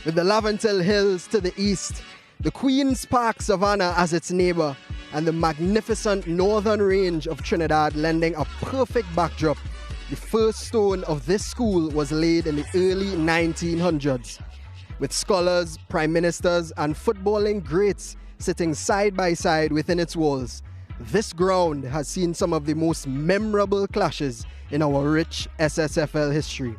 With the Laventille Hills to the east, the Queen's Park Savannah as its neighbor, and the magnificent northern range of Trinidad lending a perfect backdrop, the first stone of this school was laid in the early 1900s. With scholars, prime ministers, and footballing greats sitting side by side within its walls, this ground has seen some of the most memorable clashes in our rich SSFL history.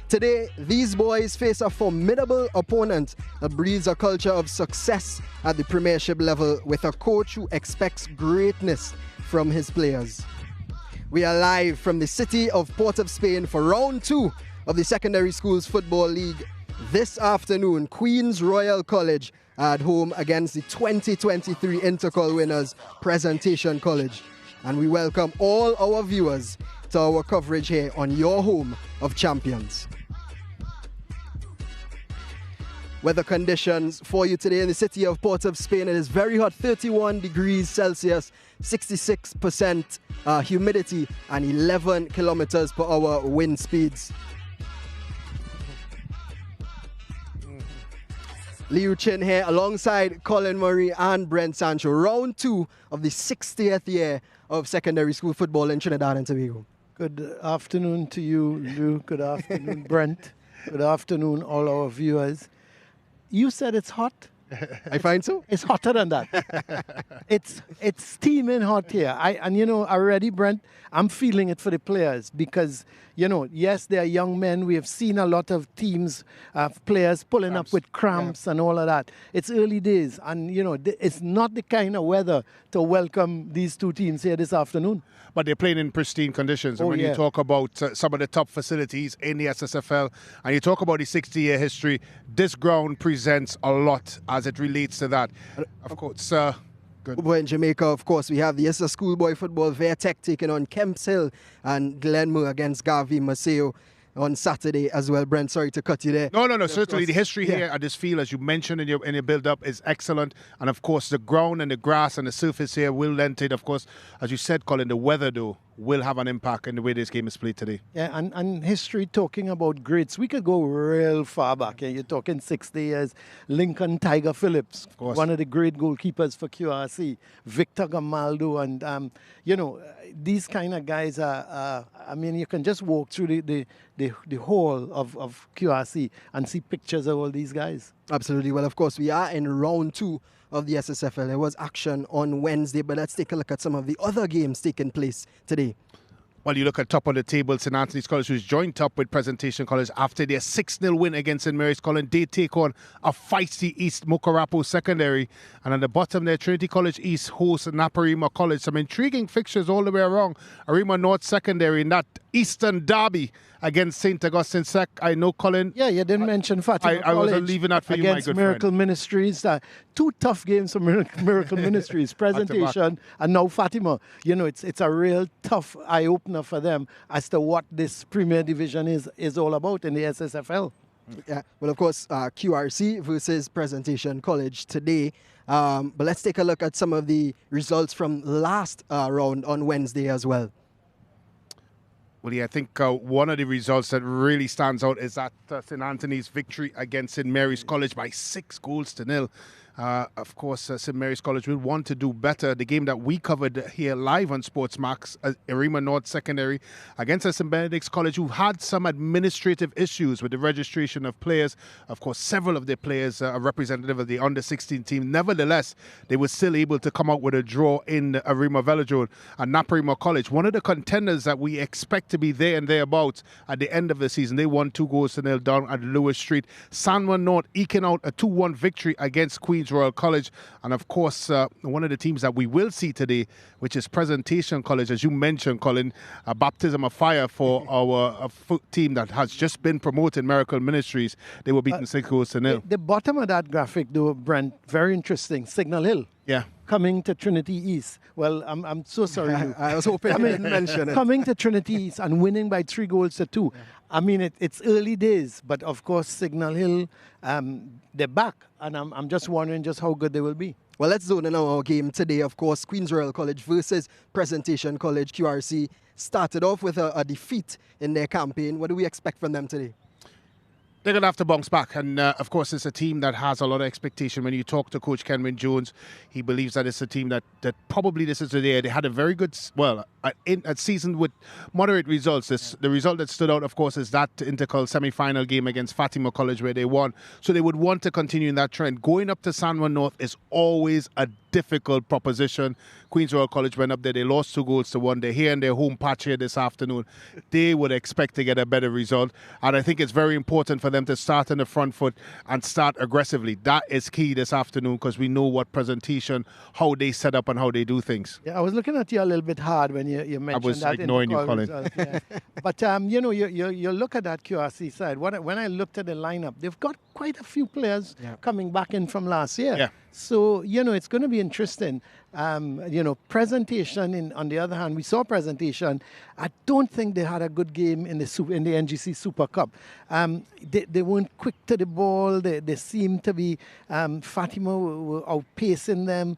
Today, these boys face a formidable opponent that breeds a culture of success at the Premiership level with a coach who expects greatness from his players. We are live from the city of Port of Spain for round 2 of the Secondary Schools Football League. This afternoon, Queen's Royal College are at home against the 2023 Intercol winners, Presentation College. And we welcome all our viewers to our coverage here on your home of champions. Weather conditions for you today in the city of Port of Spain. It is very hot, 31 degrees Celsius, 66% humidity, and 11 kilometers per hour wind speeds. Liu Chin here alongside Colin Murray and Brent Sancho. Round 2 of the 60th year of secondary school football in Trinidad and Tobago. Good afternoon to you, Lou. Good afternoon, Brent. Good afternoon, all our viewers. You said it's hot. I find so. It's hotter than that. It's steaming hot here. And you know, already, Brent, I'm feeling it for the players because, you know, yes, they are young men. We have seen a lot of teams, players pulling up with cramps and all of that. It's early days, and you know, it's not the kind of weather to welcome these two teams here this afternoon. But they're playing in pristine conditions. And when you talk about some of the top facilities in the SSFL, and you talk about the 60-year history, this ground presents a lot as it relates to that. Of course, good. Well, in Jamaica, of course, we have the SSFL schoolboy football Vertec taking on Kemps Hill and Glenmore against Garvey Maceo on Saturday as well. Brent, sorry to cut you there. No. Certainly the history here at this field, as you mentioned in your build-up, is excellent. And, of course, the ground and the grass and the surface here will lend it. Of course, as you said, Colin, the weather, though, will have an impact in the way this game is played today. Yeah, and history, talking about greats, we could go real far back. Yeah? You're talking 60 years. Lincoln Tiger Phillips, one of the great goalkeepers for QRC, Victor Gamaldo, and, you know, these kind of guys are, I mean, you can just walk through the whole of QRC and see pictures of all these guys. Absolutely. Well, of course, we are in round 2 of the SSFL. There was action on Wednesday, but let's take a look at some of the other games taking place today. Well, you look at top of the table, St. Anthony's College, who's joined up with Presentation College after their 6-0 win against St. Mary's College. They take on a feisty East Mokarapo Secondary. And at the bottom there, Trinity College East hosts Naparima College. Some intriguing fixtures all the way around. Arima North Secondary in that Eastern Derby against St. Augustine Sec. I know, Colin. Yeah, you didn't mention Fatima I wasn't leaving that for you, my good friend. Against Miracle Ministries. 2 tough games for Miracle Ministries. Presentation and now Fatima. You know, it's a real tough eye-opener for them as to what this Premier Division is all about in the SSFL. Yeah, well, of course, QRC versus Presentation College today. But let's take a look at some of the results from last round on Wednesday as well. Well, yeah, I think one of the results that really stands out is that St. Anthony's victory against St. Mary's College by 6-0. Of course, St. Mary's College will want to do better. The game that we covered here live on SportsMax, Arima North Secondary against St. Benedict's College, who had some administrative issues with the registration of players. Of course, several of their players are representative of the under-16 team. Nevertheless, they were still able to come out with a draw in Arima Velodrome. And Naparima College, one of the contenders that we expect to be there and thereabouts at the end of the season, they won 2-0 down at Lewis Street. San Juan North eking out a 2-1 victory against Queen's Royal College. And of course, one of the teams that we will see today, which is Presentation College, as you mentioned, Colin, a baptism of fire for our team that has just been promoted, Miracle Ministries. They were beaten 6-0. The bottom of that graphic, though, Brent, very interesting. Signal Hill. Yeah. Coming to Trinity East. Well, I'm so sorry. I was hoping you didn't mention it. Coming to Trinity East and winning by 3-2. Yeah. I mean, it's early days, but of course, Signal Hill, they're back, and I'm just wondering just how good they will be. Well, let's zone in on our game today. Of course, Queen's Royal College versus Presentation College. QRC started off with a defeat in their campaign. What do we expect from them today? They're going to have to bounce back. And, of course, it's a team that has a lot of expectation. When you talk to Coach Kenwin Jones, he believes that it's a team that probably this is the day. They had a very good, a season with moderate results. The result that stood out, of course, is that Intercol semi-final game against Fatima College where they won. So they would want to continue in that trend. Going up to San Juan North is always a difficult proposition. Queens Royal College went up there. They lost 2-1. They're here in their home patch here this afternoon. They would expect to get a better result. And I think it's very important for them to start on the front foot and start aggressively. That is key this afternoon because we know what presentation, how they set up and how they do things. Yeah, I was looking at you a little bit hard when you mentioned that. I was ignoring you, Colin. Yeah. But, you look at that QRC side. When I looked at the lineup, they've got quite a few players coming back in from last year. Yeah. So, it's going to be interesting. Presentation, on the other hand, we saw presentation. I don't think they had a good game in the NGC Super Cup. They weren't quick to the ball. They seemed to be, Fatima were outpacing them.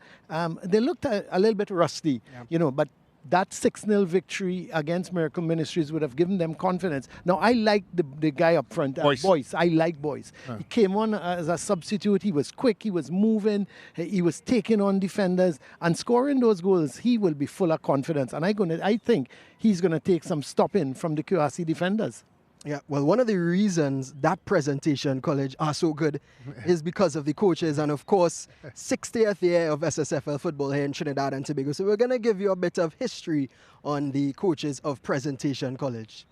They looked a little bit rusty, but that 6-0 victory against Miracle Ministries would have given them confidence. Now, I like the guy up front, Boyce. I like Boyce. He came on as a substitute. He was quick. He was moving. He was taking on defenders. And scoring those goals, he will be full of confidence. And I think he's going to take some stopping from the QRC defenders. Yeah, well, one of the reasons that presentation college are so good is because of the coaches and, of course, 60th year of SSFL football here in Trinidad and Tobago. So we're going to give you a bit of history on the coaches of Presentation College.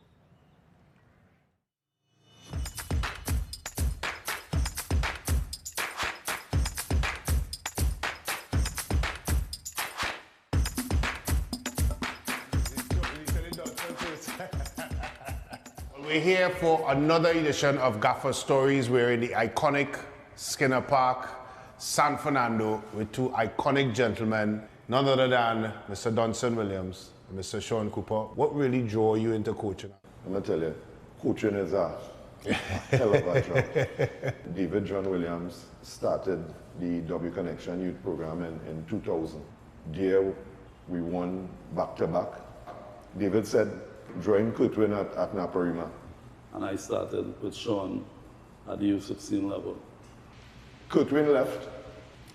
We're here for another edition of Gaffer Stories. We're in the iconic Skinner Park, San Fernando, with two iconic gentlemen, none other than Mr. Dunson Williams and Mr. Sean Cooper. What really drew you into coaching? I'm going to tell you, coaching is a hell of a job. David John Williams started the W Connection Youth Program in 2000. There we won back-to-back. David said, join Kurtwin at Naparima. And I started with Sean at the U16 level. Kurtwin left.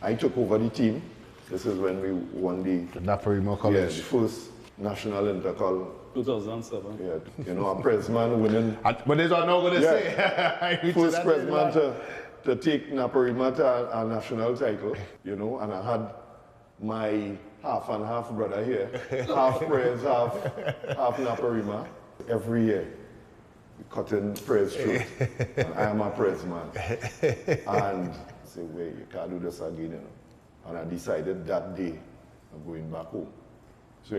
I took over the team. This is when we won the Naparima College. Yeah, the first national intercol. 2007. Yeah, a Presman winning. But this I'm not going to say. First Presman to take Naparima to a national title, and I had my half and half brother here, half Pres, half Naparima. Every year, we cut in Pres truth, and I am a Pres man. And I say, wait, you can't do this again, And I decided that day, I'm going back home. So,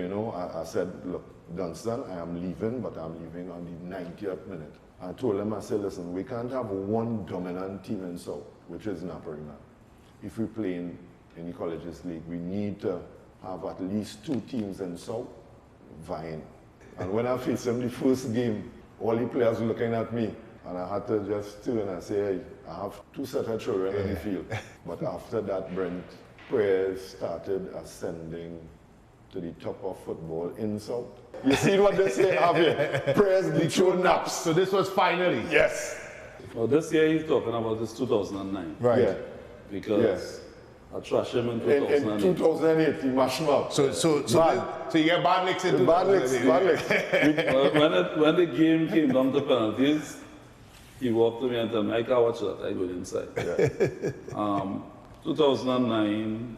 I said, look, Dunstan, I am leaving, but I'm leaving on the 90th minute. I told him, I said, listen, we can't have one dominant team in South, which is Naparima. If we play in the Colleges League, we need to have at least two teams in South vying. And when I faced him the first game, all the players were looking at me, and I had to just turn and say, hey, I have two set of children in the field. But after that, Brent, Prayers started ascending to the top of football in South. You see what they say, have you? Prayers, the show naps. So this was finally? Yes. Well, this year he's talking about this 2009. Right. Yeah. Because I trashed him in In 2008. 2008, he mashed him up. So you get bad licks in 2008. Bad licks. When the game came down to penalties, he walked to me and told me, I can't watch that, I go inside. Yeah. 2009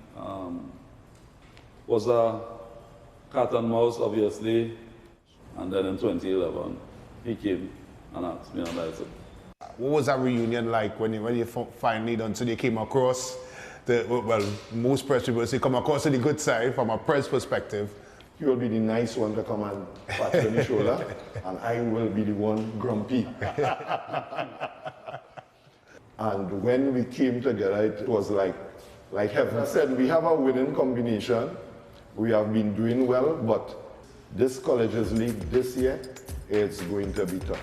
was a cat and mouse, obviously, and then in 2011, he came and asked me, and I said, what was that reunion like when you finally done? So you came across most press people say come across to the good side from a press perspective. You will be the nice one to come and pat you on the shoulder, and I will be the one grumpy. And when we came together, it was like Heaven said, we have a winning combination. We have been doing well, but this Colleges League this year, it's going to be tough.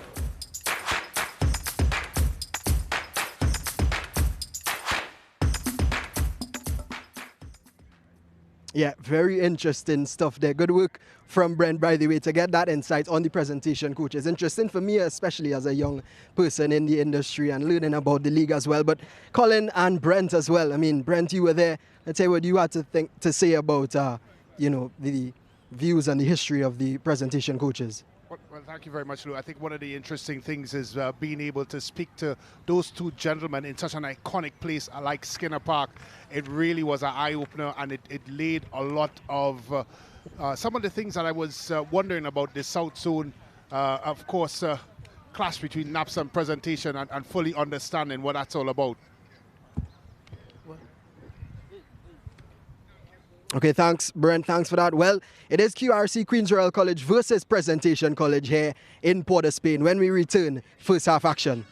Yeah, very interesting stuff there. Good work from Brent, by the way, to get that insight on the presentation, coach. It's interesting for me, especially as a young person in the industry and learning about the league as well. But Colin and Brent as well. I mean, Brent, you were there. Let's say what you had to say about, the views and the history of the presentation coaches. Well, thank you very much, Lou. I think one of the interesting things is being able to speak to those two gentlemen in such an iconic place like Skinner Park. It really was an eye-opener, and it laid a lot of some of the things that I was wondering about the South Zone. Of course, clash between naps and presentation, and fully understanding what that's all about. Okay, thanks, Brent. Thanks for that. Well, it is QRC Queen's Royal College versus Presentation College here in Port of Spain. When we return, first half action.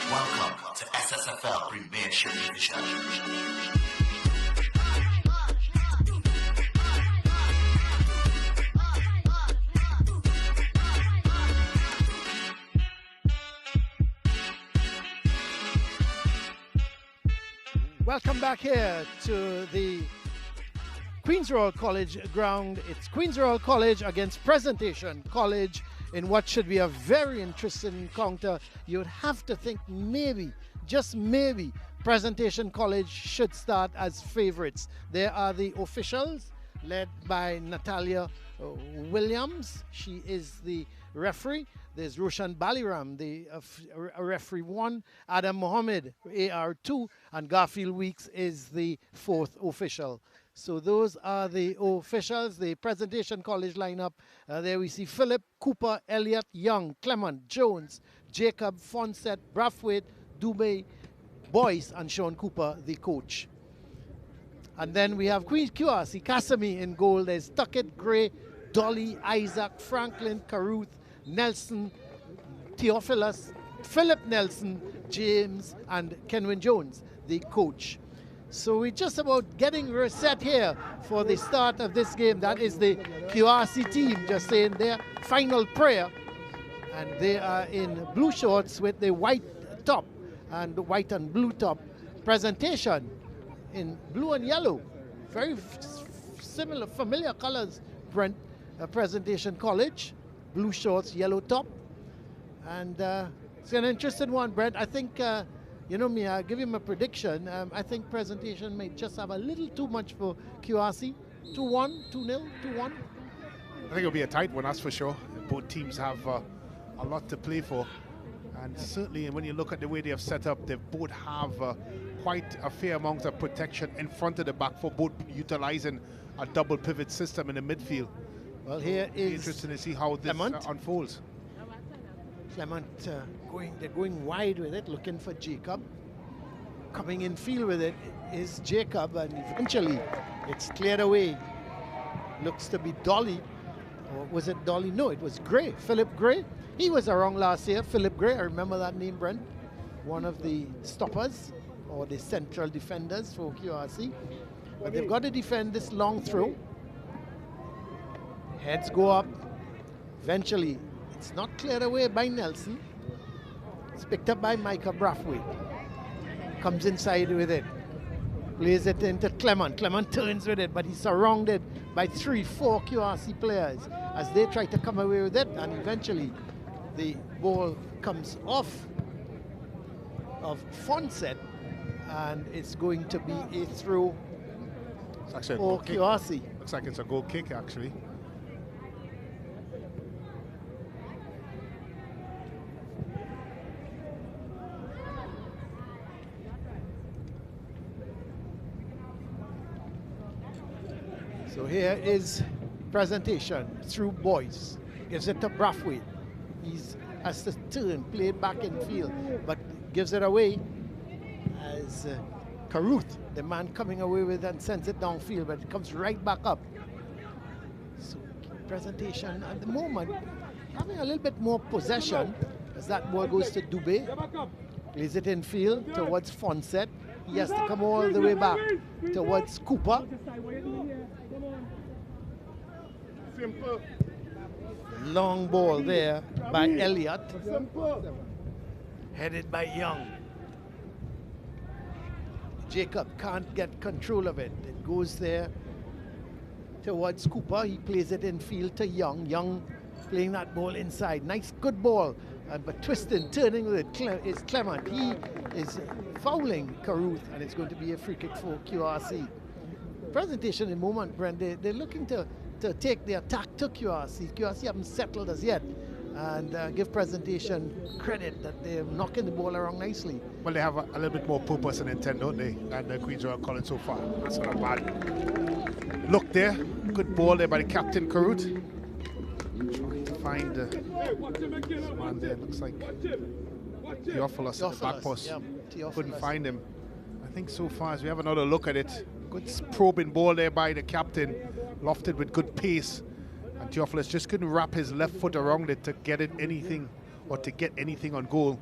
Welcome to SSFL Premiership Division. Welcome back here to the Queen's Royal College ground. It's Queen's Royal College against Presentation College in what should be a very interesting encounter. You would have to think maybe, just maybe, Presentation College should start as favorites. There are the officials led by Natalia Williams. She is the referee. There's Roshan Baliram, the referee 1, Adam Mohammed, AR2, and Garfield Weeks is the 4th official. So those are the officials, the Presentation College lineup. There we see Philip, Cooper, Elliott, Young, Clement, Jones, Jacob, Fonset, Brathwaite, Dubé, Boyce, and Sean Cooper, the coach. And then we have Queen's QRC, Kasami in goal. There's Tuckett, Gray, Dolly, Isaac, Franklin, Caruth, Nelson, Theophilus, Philip Nelson, James, and Kenwin Jones, the coach. So we're just about getting set here for the start of this game. That is the QRC team just saying their final prayer. And they are in blue shorts with the white top and the white and blue top. Presentation in blue and yellow. Very similar, familiar colors Presentation College. Blue shorts, yellow top. And it's an interesting one, Brent. I think, you know me, I'll give him a prediction. I think Presentation may just have a little too much for QRC. 2-1, 2-0, 2-1. I think it'll be a tight one, that's for sure. Both teams have a lot to play for. And certainly when you look at the way they have set up, they both have quite a fair amount of protection in front of the back for both utilizing a double pivot system in the midfield. Well, here is interesting to see how this unfolds. Clement they're going wide with it, looking for Jacob. Coming in field with it is Jacob, and eventually it's cleared away. Looks to be Dolly. Or was it Dolly? No, it was Gray, Philip Gray. He was around last year, Philip Gray. I remember that name, Brent. One of the stoppers or the central defenders for QRC. But they've got to defend this long throw. Heads go up. Eventually, it's not cleared away by Nelson. It's picked up by Micah Brathwaite. Comes inside with it. Plays it into Clement. Clement turns with it, but he's surrounded by 3-4 QRC players as they try to come away with it, and eventually the ball comes off of Fonset, and it's going to be a throw for QRC. Looks like it's a goal kick, actually. So here is Presentation through Boyce. Gives it to Brathwaite. He's has to turn, play it back in field, but gives it away as Caruth, the man coming away with it, and sends it downfield, but it comes right back up. So Presentation at the moment having a little bit more possession as that ball goes to Dubé. Plays it in field towards Fonset. He has to come all the way back towards Cooper. Simple. Long ball there by Elliott. Headed by Young. Jacob can't get control of it. It goes there towards Cooper. He plays it in field to Young. Young playing that ball inside. Nice, good ball. But twisting, turning with it is Clement. He is fouling Caruth, and it's going to be a free kick for QRC. Presentation in the moment, Brent, they're looking to take the attack to QRC. QRC haven't settled as yet, and give Presentation credit that they're knocking the ball around nicely. Well, they have a little bit more purpose and intent, don't they, than the Queens Royal College so far. That's not a bad look there. Good ball there by the captain, Caruth. Trying to find man there. Looks like Theophilus at the back post. Yeah, couldn't find him. I think so far as we have another look at it. Good probing ball there by the captain. Lofted with good pace. And Theophilus just couldn't wrap his left foot around it to get it anything or to get anything on goal.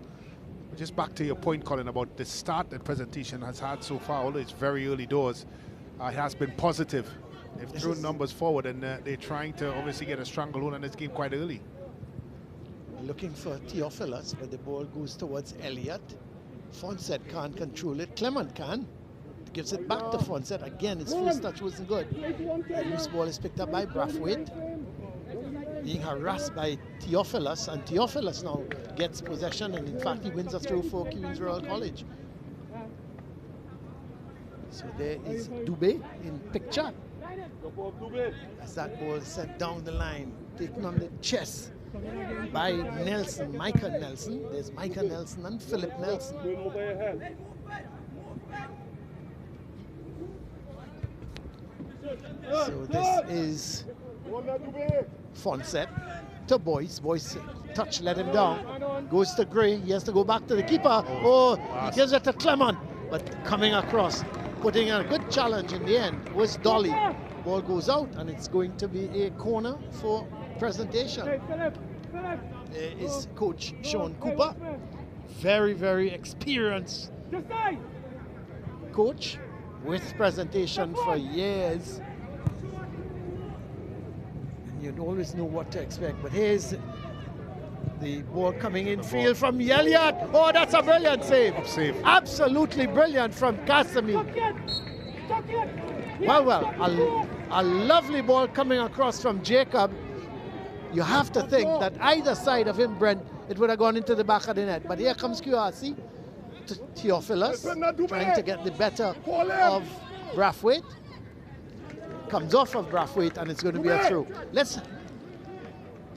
Just back to your point, Colin, about the start that Presentation has had so far, although it's very early doors, it has been positive. They've thrown numbers forward, and they're trying to obviously get a stranglehold on this game quite early. Looking for Theophilus, but the ball goes towards Elliott. Fonset can't control it. Clement can. Gives it back to Fonset. Again, his first touch wasn't good. The loose ball is picked up by Brathwaite. Being harassed by Theophilus, and Theophilus now gets possession, and in fact he wins a throw for Queens Royal College. So there is Dubé in picture. As that ball is sent down the line, taken on the chest by Nelson, Micah Nelson. There's Micah Nelson and Philip Nelson. So this is Fonset to Boyce. Boyce touch, let him down. Goes to Gray. He has to go back to the keeper. Oh, he gives it to Clement, but coming across, putting a good challenge in the end was Dolly. Ball goes out, and it's going to be a corner for Presentation. There is Coach Sean Cooper. Very, very experienced coach with Presentation for years. And you'd always know what to expect. But here's the ball coming in field from Elliott. Oh, that's a brilliant save. Absolutely brilliant from Casimir. Well, A lovely ball coming across from Jacob. You have to think that either side of him, Brent, it would have gone into the back of the net. But here comes QRC, Theophilus, trying to get the better of Brathwaite. Comes off of Brathwaite, and it's going to be a throw. Let's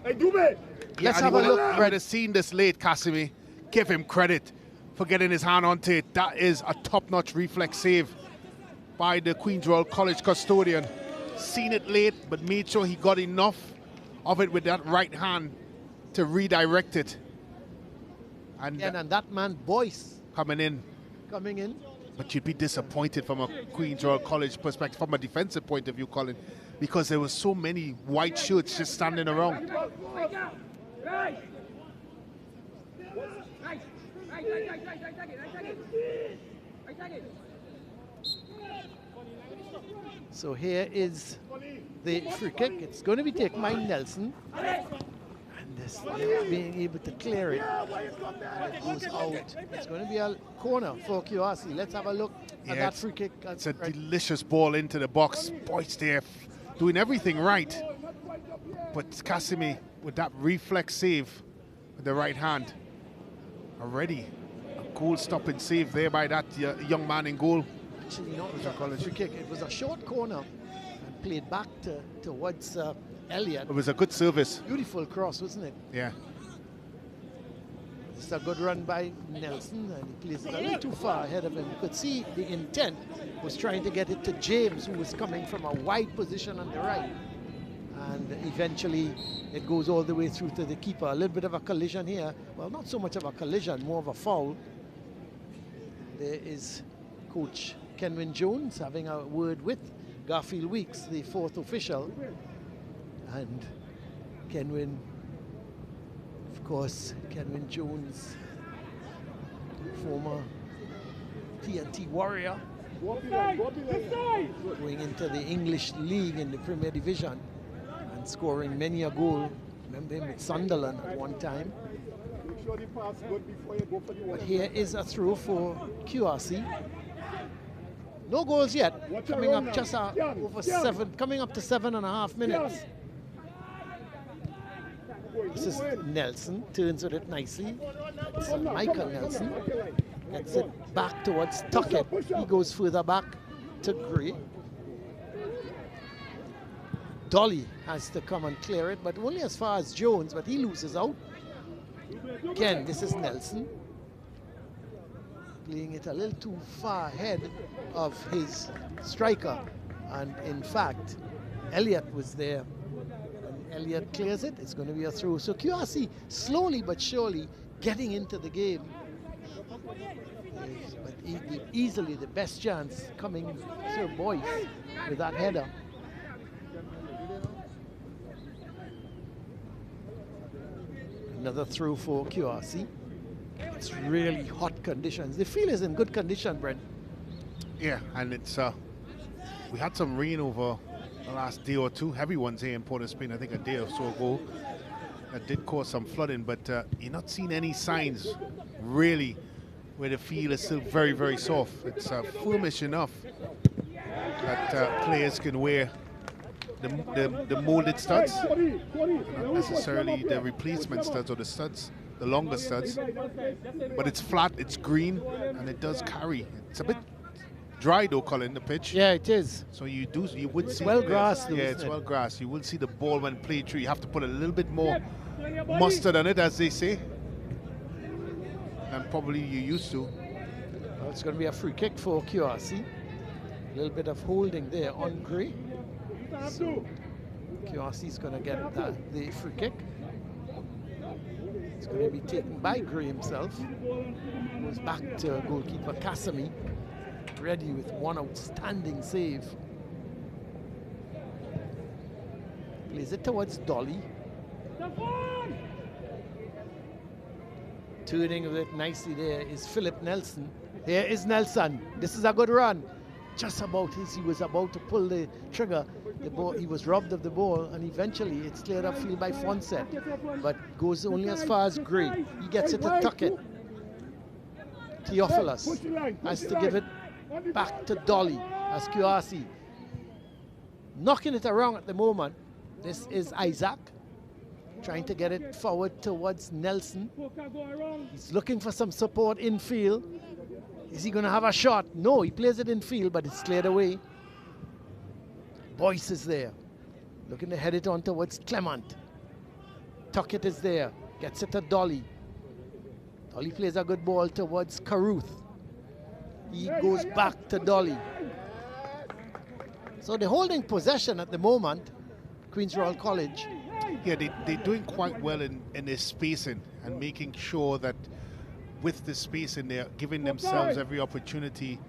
have a look. I would have seen this late, Casimir. Give him credit for getting his hand onto it. That is a top-notch reflex save by the Queen's Royal College custodian. Seen it late, but made sure he got enough of it with that right hand to redirect it. And that man, Boyce, coming in. But you'd be disappointed from a Queen's Royal College perspective, from a defensive point of view, Colin, because there were so many white shirts just standing around. So here is the free kick. It's going to be taken by Nelson. And this being able to clear it. And it goes out. It's going to be a corner for QRC. Let's have a look at that free kick. It's a delicious ball into the box. Boyce there doing everything right. But Casimir with that reflex save with the right hand. Already a goal-stopping save there by that young man in goal. Actually, not a free kick. It was a short corner and played back towards Elliott. It was a good service. Beautiful cross, wasn't it? Yeah. It's a good run by Nelson, and he plays it a little too far ahead of him. You could see the intent was trying to get it to James, who was coming from a wide position on the right. And eventually it goes all the way through to the keeper. A little bit of a collision here. Well, not so much of a collision, more of a foul. There is Coach Kenwin Jones having a word with Garfield Weeks, the fourth official. And Kenwin, of course, Kenwin Jones, former TNT Warrior, going into the English League in the Premier Division and scoring many a goal. Remember him with Sunderland at one time. But here is a throw for QRC. No goals yet. Coming up just over 7, coming up to 7.5 minutes. This is Nelson, turns with it nicely. It's Michael Nelson. Gets it back towards Tuckett. He goes further back to Gray. Dolly has to come and clear it, but only as far as Jones, but he loses out. Again, this is Nelson. Playing it a little too far ahead of his striker. And in fact, Elliott was there. When Elliott clears it, it's going to be a throw. So QRC slowly but surely getting into the game. But easily the best chance coming to Boyce with that header. Another throw for QRC. It's really hot conditions. The field is in good condition, Brent. Yeah, and it's we had some rain over the last day or two. Heavy ones here in Port of Spain, I think a day or so ago. That did cause some flooding, but you're not seeing any signs really where the field is still very, very soft. It's firmish enough that players can wear the molded studs, not necessarily the replacement studs or the studs, the longer studs. But it's flat, it's green, and it does carry. It's a bit dry though, Colin, the pitch. Yeah, it is. So you would see well grassed. Yeah, it's well grassed. You will see the ball when played through. You have to put a little bit more mustard on it, as they say, and probably you used to. Well, it's going to be a free kick for QRC. A little bit of holding there on Gray. So QRC is going to get the free kick. It's going to be taken by Gray himself. Goes back to goalkeeper Casimir, ready with one outstanding save. Plays it towards Dolly. Turning with it nicely there is Philip Nelson. Here is Nelson. This is a good run. Just about as he was about to pull the trigger, the ball, he was robbed of the ball, and eventually it's cleared upfield by Fonset, but goes only as far as Gray. He gets it to Tuckett. Theophilus has to give it back to Dolly as QRC knocking it around at the moment. This is Isaac trying to get it forward towards Nelson. He's looking for some support in field. Is he going to have a shot? No, he plays it in field, but it's cleared away. Boyce is there, looking to head it on towards Clement. Tuckett is there, gets it to Dolly. Dolly plays a good ball towards Caruth. He goes back to Dolly. So they're holding possession at the moment, Queen's Royal College. Yeah, they're doing quite well in their spacing and making sure that with the spacing, they're giving themselves every opportunity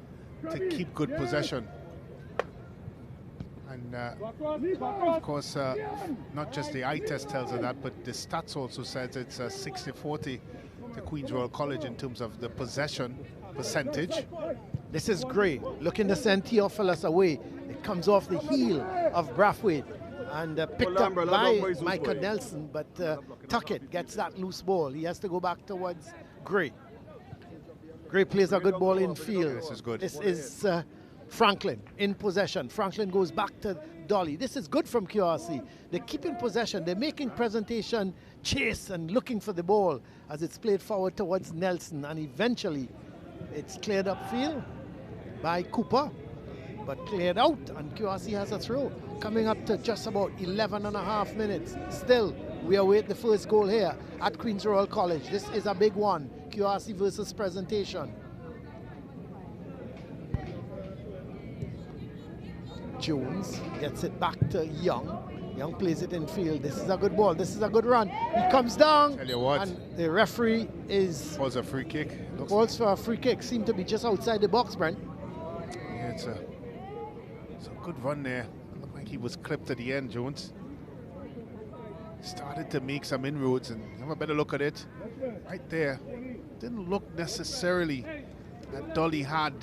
to keep good possession. And of course, not just the eye test tells us that, but the stats also says it's 60-40 to Queen's Royal College in terms of the possession percentage. This is Gray looking to send Theophilus away. It comes off the heel of Brathwaite and picked up by Michael Nelson, but Tuckett gets that loose ball. He has to go back towards Gray. Gray plays a good ball in field. This is good. This is Franklin in possession. Franklin goes back to Dolly. This is good from QRC. They're keeping possession. They're making presentation, chase, and looking for the ball as it's played forward towards Nelson. And eventually, it's cleared upfield by Cooper, but cleared out, and QRC has a throw. Coming up to just about 11.5 minutes. Still, we await the first goal here at Queen's Royal College. This is a big one. QRC versus Presentation. Jones gets it back to Young. Young plays it in field. This is a good ball. This is a good run. He comes down. Tell you what, and the referee calls a free kick. Calls for a free kick. Seemed to be just outside the box, Brent. Yeah, it's a good run there. It looked like he was clipped at the end, Jones. Started to make some inroads, and have a better look at it. Right there. Didn't look necessarily that Dolly had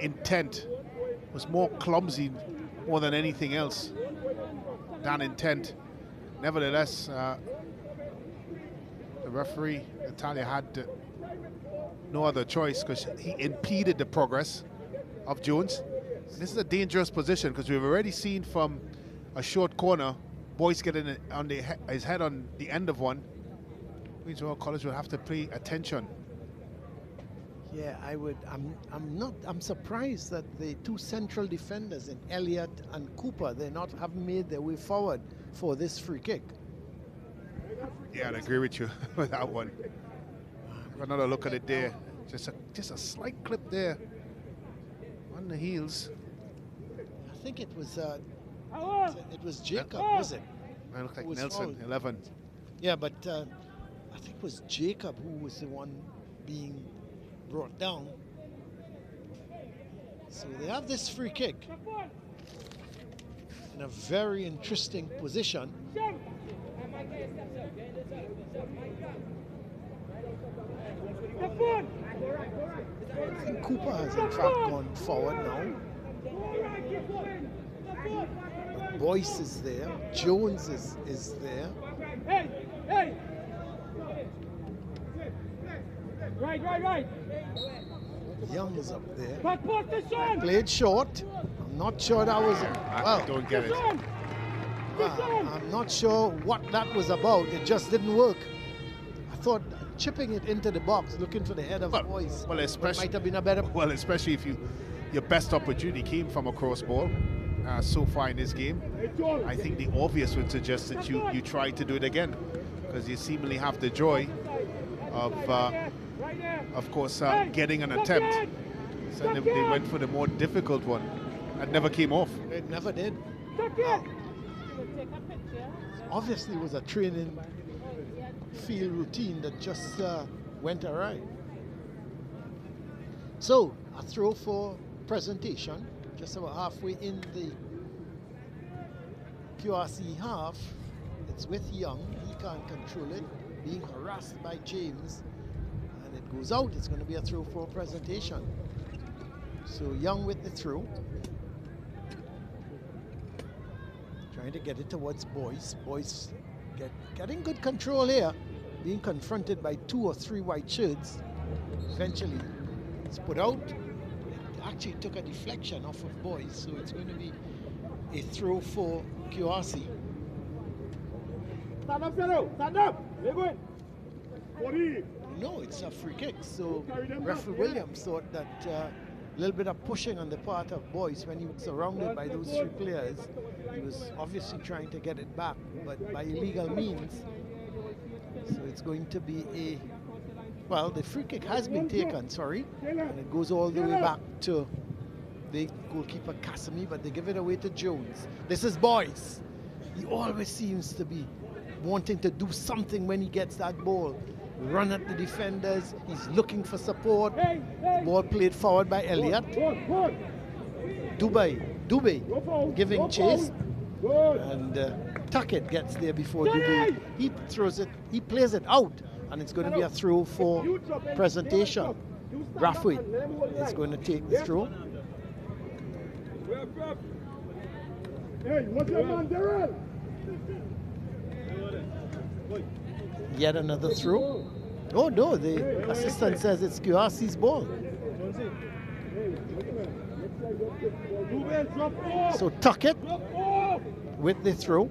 intent. Was more clumsy more than anything else than intent. Nevertheless, the referee, Natalia, had no other choice because he impeded the progress of Jones. And this is a dangerous position because we've already seen from a short corner, Boyce getting on his head on the end of one. Queen's Royal College will have to pay attention. Yeah, I'm surprised that the two central defenders in Elliott and Cooper, haven't made their way forward for this free kick. Yeah, I agree with you with that one. Have another look at it there. Just a slight clip there on the heels. I think it was Jacob, was it? It looked like Nelson, 11. Yeah, but I think it was Jacob who was the one being brought down. So they have this free kick in a very interesting position. I think Cooper has in fact gone forward now. But Boyce is there. Jones is there. Right. Young is up there. Played short. I'm not sure that was. I don't get it. I'm not sure what that was about. It just didn't work. I thought chipping it into the box, looking for the head of Boyce. Well, especially might have been a better. Well, especially if your best opportunity came from a cross ball. So far in this game, I think the obvious would suggest that you try to do it again, because you seemingly have the joy of course, getting an attempt. So they went for the more difficult one. That never came off. It never did. Obviously, it was a training field routine that just went awry. So, a throw for Presentation, just about halfway in the QRC half. It's with Young. He can't control it, being harassed by James. And it goes out. It's going to be a throw for Presentation. So Young with the throw. Trying to get it towards Boyce. Boyce getting good control here. Being confronted by 2 or 3 white shirts. Eventually, it's put out. It actually took a deflection off of Boyce. So it's going to be a throw for QRC. Stand up, Zero. Stand up. They're going. 40. No, it's a free kick. So Referee Williams thought that a little bit of pushing on the part of Boyce when he was surrounded by those 3 players. He was obviously trying to get it back, but by illegal means. So it's going to be a, well, the free kick has been taken, sorry, and it goes all the way back to the goalkeeper Cassimy, but they give it away to Jones. This is Boyce. He always seems to be wanting to do something when he gets that ball. Run at the defenders, he's looking for support. Ball played forward by Elliott. Dubé giving chase, and Tuckett gets there before Dubé. He throws it, he plays it out, and it's going to be a throw for Presentation. Brathwaite is going to take the throw. Hey, what's your man, Darrell? Yet another throw. Oh no, the assistant says it's QRC's ball. So Tuckett with the throw.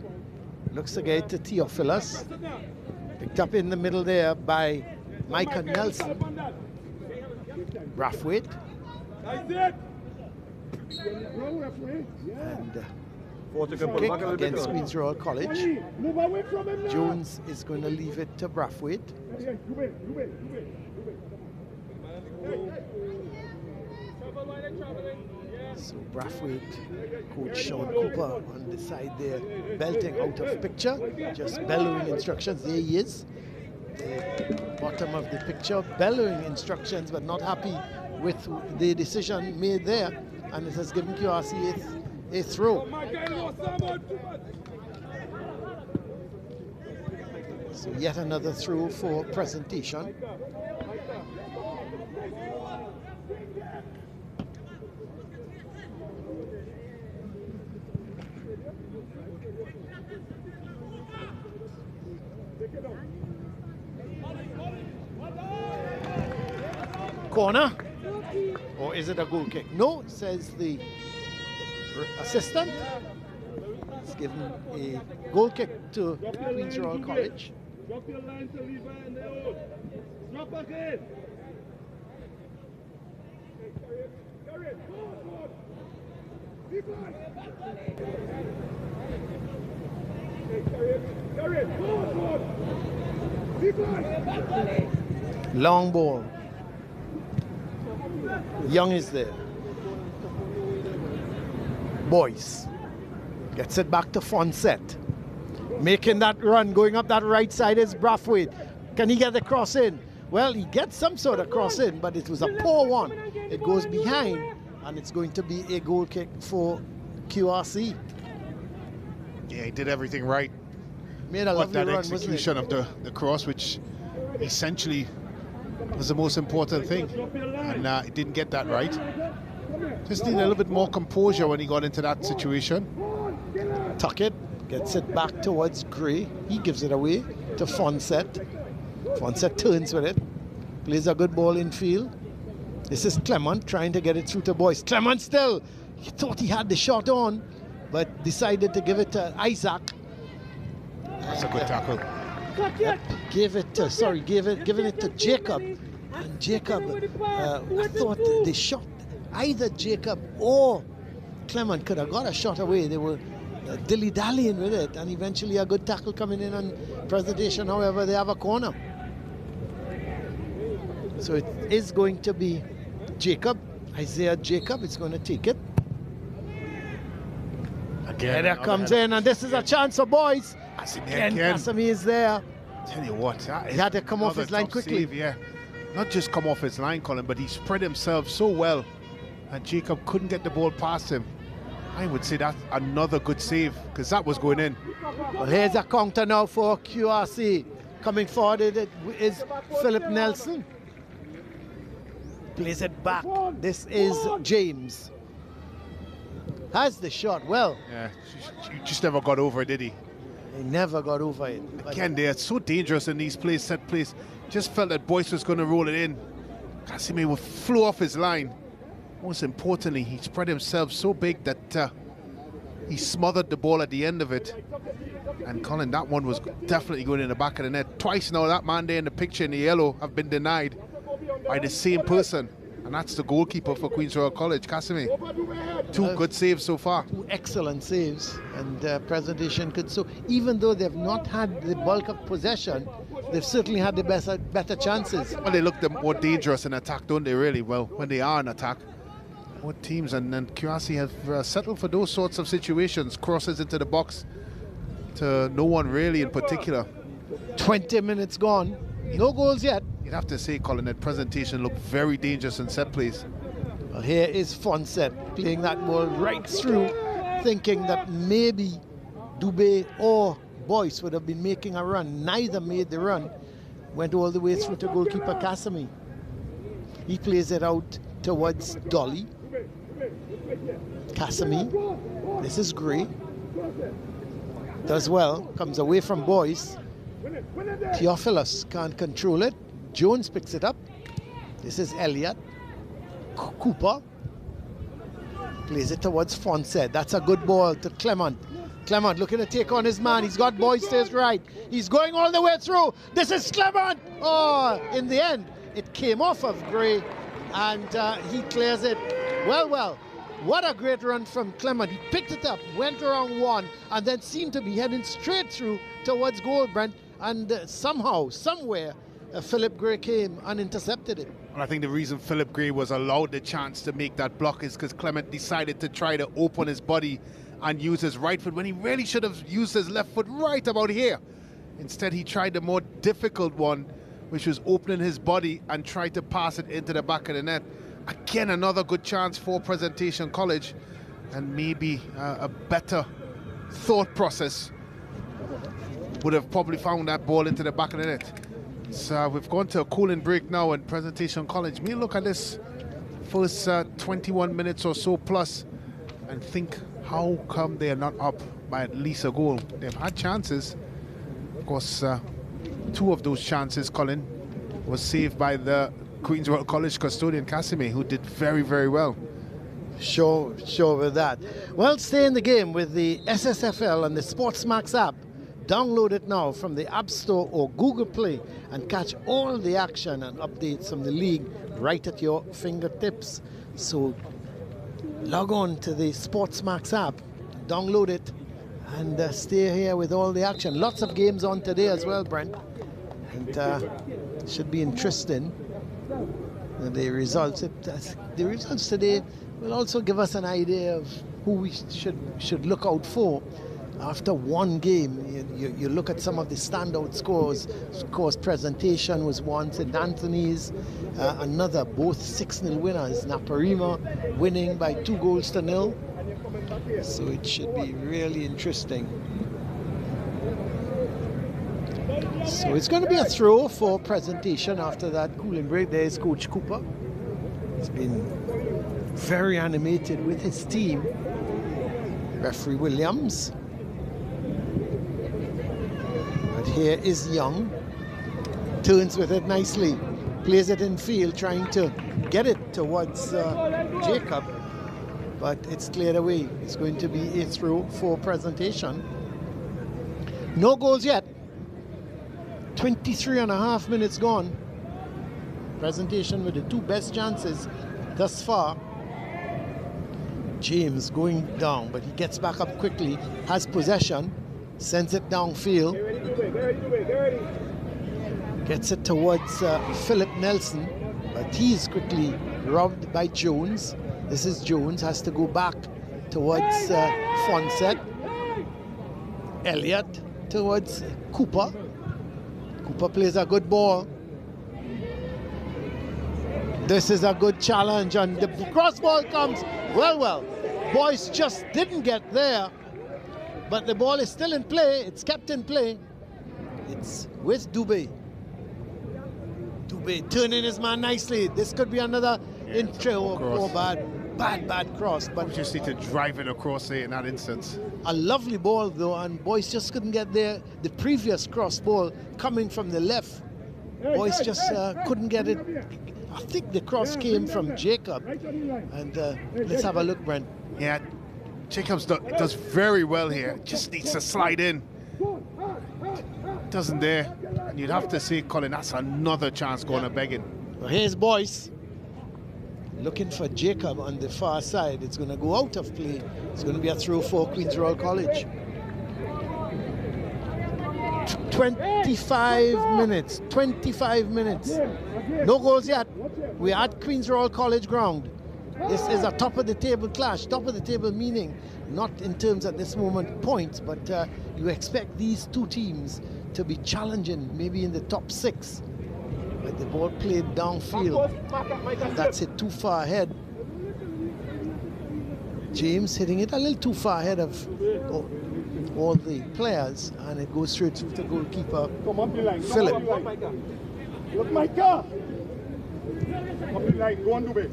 Looks to get to Theophilus. Picked up in the middle there by Micah Nelson. Brathwaite. And kick against Queen's Royal College. Jones is going to leave it to Brathwaite. So Brathwaite, Coach Sean Cooper on the side there, belting out of picture, just bellowing instructions. There he is, the bottom of the picture, bellowing instructions, but not happy with the decision made there, and it has given QRC a throw. So yet another throw for Presentation. Corner, or is it a goal kick? No, says the assistant. It's given a goal kick to Queen's Royal College. Drop your line to Levi and the old. Drop back in. Carry it. Forward. Keep on. Carry it. Forward. Keep on. Long ball. Young is there. Boyce gets it back to Fonset. Making that run, going up that right side is Brathwaite. Can he get the cross in? Well, he gets some sort of cross in, but it was a poor one. It goes behind, and it's going to be a goal kick for QRC. Yeah, he did everything right. Made a lovely that run, execution of the cross, which essentially was the most important thing, and he didn't get that right. Just need a little bit more composure when he got into that situation. Tuckett gets it back towards Gray. He gives it away to Fonset. Fonset turns with it. Plays a good ball in field. This is Clement trying to get it through to Boyce. Clement still. He thought he had the shot on, but decided to give it to Isaac. That's a good tackle. Giving it to Jacob. And Jacob, I thought the shot, either Jacob or Clement could have got a shot away. They were dilly-dallying with it, and eventually a good tackle coming in on Presentation. However, they have a corner. So it is going to be Jacob, Isaiah Jacob. It's going to take it. Again, there comes in, and this is a chance for Boyce. Again, Cassimy is there. Tell you what, he had to come off his line quickly. Save, yeah, not just come off his line, Colin, but he spread himself so well, and Jacob couldn't get the ball past him. I would say that's another good save, because that was going in. Well, here's a counter now for QRC. Coming forward it is Philip Nelson. Plays it back. This is James. Has the shot. Well, yeah, he just never got over it, did he? He never got over it. Again, they are so dangerous in these plays, set plays. Just felt that Boyce was going to roll it in. Cassimy flew off his line. Most importantly, he spread himself so big that He smothered the ball at the end of it. And Colin, that one was definitely going in the back of the net. Twice now, that man there in the picture in the yellow have been denied by the same person. And that's the goalkeeper for Queen's Royal College, Casimir. 2 good saves so far. 2 excellent saves, and Presentation could. So even though they've not had the bulk of possession, they've certainly had the better chances. Well, they look more dangerous in attack, don't they, really? Well, when they are in attack. What teams, and QRC have settled for those sorts of situations. Crosses into the box to no one really in particular. 20 minutes gone, no goals yet. You'd have to say, Colin, that Presentation looked very dangerous in set plays. Well, here is Fonset playing that ball right through, thinking that maybe Dubé or Boyce would have been making a run. Neither made the run. Went all the way through to goalkeeper Casimir. He plays it out towards Dolly. Casimir. This is Gray. Does well. Comes away from Boyce. Theophilus can't control it. Jones picks it up. This is Elliott. Cooper plays it towards Fonset. That's a good ball to Clement. Clement looking to take on his man. He's got Boyce to his right. He's going all the way through. This is Clement. Oh, in the end, it came off of Gray, and he clears it. Well. What a great run from Clement. He picked it up, went around one, and then seemed to be heading straight through towards goal, Brent. And somehow, somewhere, Philip Gray came and intercepted it. And I think the reason Philip Gray was allowed the chance to make that block is because Clement decided to try to open his body and use his right foot when he really should have used his left foot right about here. Instead, he tried the more difficult one, which was opening his body and tried to pass it into the back of the net. Again, another good chance for Presentation College, and maybe a better thought process would have probably found that ball into the back of the net. So we've gone to a cooling break now, and Presentation College may look at this first 21 minutes or so plus and think, how come they are not up by at least a goal? They've had chances. Of course, 2 of those chances, Colin, was saved by the Queen's Royal College custodian Casimir, who did very, very well. Sure with that. Well, stay in the game with the SSFL and the SportsMax app. Download it now from the App Store or Google Play and catch all the action and updates from the league right at your fingertips. So log on to the SportsMax app, download it, and stay here with all the action. Lots of games on today as well, Brent. And it should be interesting. The results today will also give us an idea of who we should look out for. After one game, you look at some of the standout scores. Of course, Presentation was one, St. Anthony's, another, both 6-0 winners. Naparima winning by 2-0. So it should be really interesting. So it's going to be a throw for Presentation after that cooling break. There's Coach Cooper. He's been very animated with his team. Referee Williams. But here is Young. Turns with it nicely. Plays it in field, trying to get it towards Jacob. But it's cleared away. It's going to be a throw for Presentation. No goals yet. 23.5 minutes gone. Presentation with the 2 best chances thus far. James going down, but he gets back up quickly, has possession, sends it downfield, gets it towards Philip Nelson, but he's quickly robbed by Jones. This is Jones, has to go back towards Fonset. Elliott towards Cooper. Cooper plays a good ball. This is a good challenge, and the cross ball comes. Well. Boyce just didn't get there, but the ball is still in play. It's kept in play. It's with Dubé. Dubé turning his man nicely. This could be another intro or bad cross. But we just need to drive it across there in that instance. A lovely ball though, and Boyce just couldn't get there. The previous cross ball coming from the left, Boyce just couldn't get it. I think the cross came from Jacob. And let's have a look, Brent. Yeah, Jacobs does very well here. Just needs to slide in. Doesn't there. And you'd have to say, Colin, that's another chance going to Beggin. Well, here's Boyce. Looking for Jacob on the far side. It's going to go out of play. It's going to be a throw for Queen's Royal College. 25 minutes. 25 minutes. No goals yet. We're at Queen's Royal College ground. This is a top-of-the-table clash. Top of the table meaning not in terms at this moment points, but you expect these two teams to be challenging, maybe in the top 6. But the ball played downfield, and that's it too far ahead. James hitting it a little too far ahead of all the players, and it goes straight through the goalkeeper, Philip.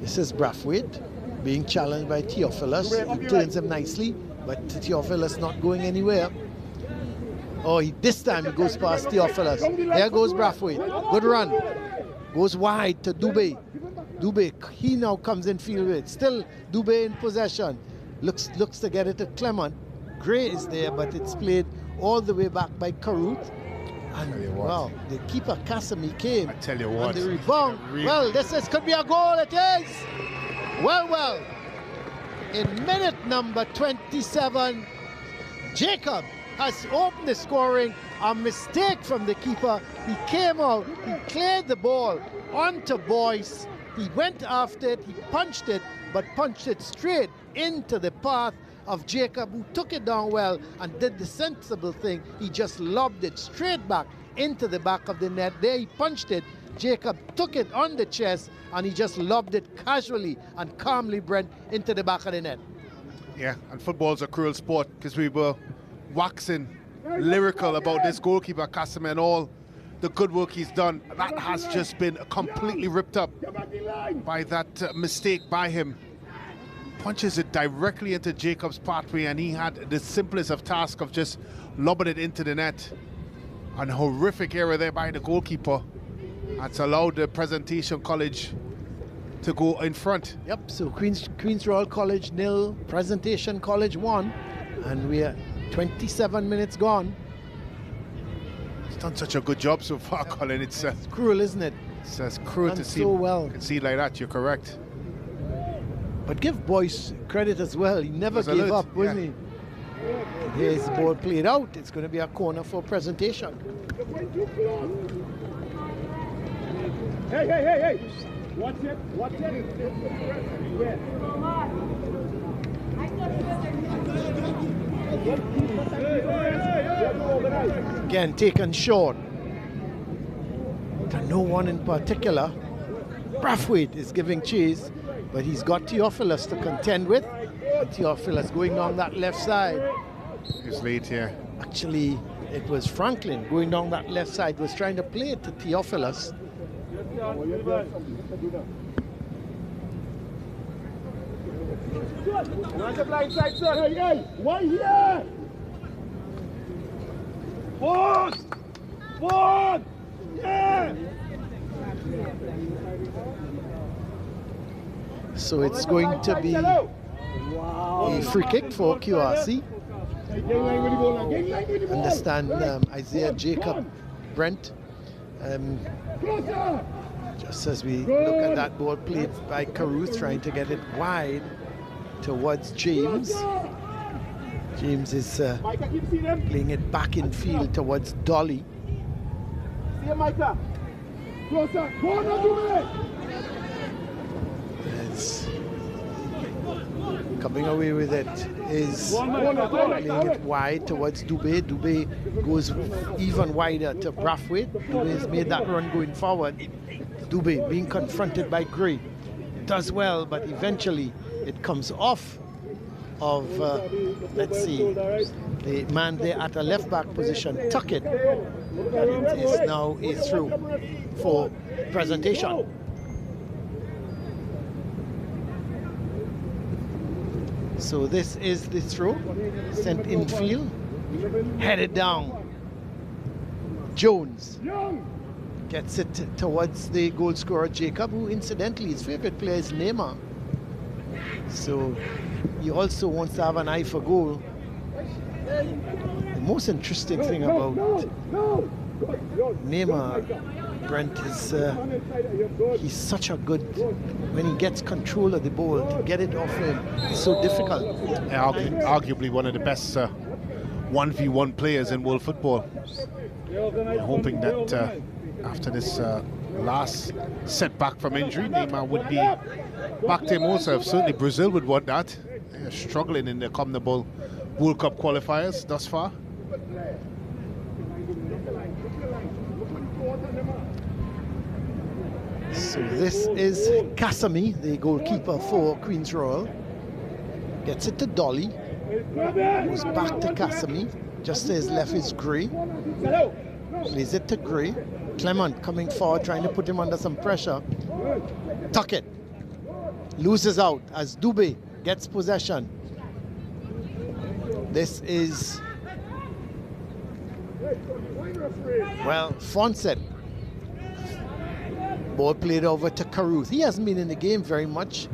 This is Brathwaite being challenged by Theophilus. He turns him nicely, but Theophilus not going anywhere. Oh, this time he goes past Theophilus. There goes Brathwaite. Good run. Goes wide to Dubé. Dubé, he now comes in field with it. Still Dubé in possession. Looks to get it to Clement. Gray is there, but it's played all the way back by Caruth. And wow, the keeper Kasemi came. I tell you what. And the rebound. Well, this could be a goal. It is. Well. In minute number 27, Jacob has opened the scoring. A mistake from the keeper. He came out. He cleared the ball onto Boyce. He went after it. He punched it, but punched it straight into the path of Jacob, who took it down well and did the sensible thing. He just lobbed it straight back into the back of the net. There he punched it. Jacob took it on the chest and he just lobbed it casually and calmly, Brent, into the back of the net. Yeah, and football's a cruel sport because we were waxing lyrical about this goalkeeper, Kasem, and all the good work he's done. That has just been completely ripped up by that mistake by him. Punches it directly into Jacob's pathway, and he had the simplest of tasks of just lobbing it into the net. An horrific error there by the goalkeeper. That's allowed the Presentation College to go in front. Yep, so Queen's Royal College 0, Presentation College 1, and we are 27 minutes gone. He's done such a good job so far, Colin. It's cruel, isn't it? It's cruel to see. So well. Concede like that, you're correct. But give Boyce credit as well. He never gave up, wasn't he? Here's the ball played out. It's going to be a corner for Presentation. Hey. Watch it. Again, taken short. To no one in particular. Brathwaite is giving chase, but he's got Theophilus to contend with. And Theophilus going down that left side. He's late here. Actually, it was Franklin going down that left side, was trying to play it to Theophilus. One here! Forward! Yeah! So it's going to be a free kick for QRC. Understand Isaiah Jacob Brent. Just as we look at that ball played by Caruth, trying to get it wide towards James. James is playing it back in field towards Dolly. It's coming away with it is playing it wide towards Dubé. Dubé goes even wider to Brathwaite. Dubé has made that run going forward. Dubé being confronted by Gray. Does well, but eventually it comes off of, let's see, the man there at a left back position, Tuckett. And it is now a through for Presentation. So this is the throw, sent infield, headed down. Jones gets it towards the goal scorer Jacob, who incidentally his favorite player is Neymar. So he also wants to have an eye for goal. The most interesting thing about Neymar, Brent, is he's such a good, when he gets control of the ball, to get it off him, it's so difficult. Arguably one of the best 1v1 players in world football. I'm hoping that after this last setback from injury, Neymar would be back to himself. Certainly Brazil would want that. They're struggling in the CONMEBOL World Cup qualifiers thus far. So this is Kasami, the goalkeeper for Queen's Royal. Gets it to Dolly. Goes back to Kasami. Just to his left is Gray. Plays it to Gray. Clement coming forward, trying to put him under some pressure. Tuckett loses out as Dubé gets possession. This is, well, Fonset. Ball played over to Caruth. He hasn't been in the game very much.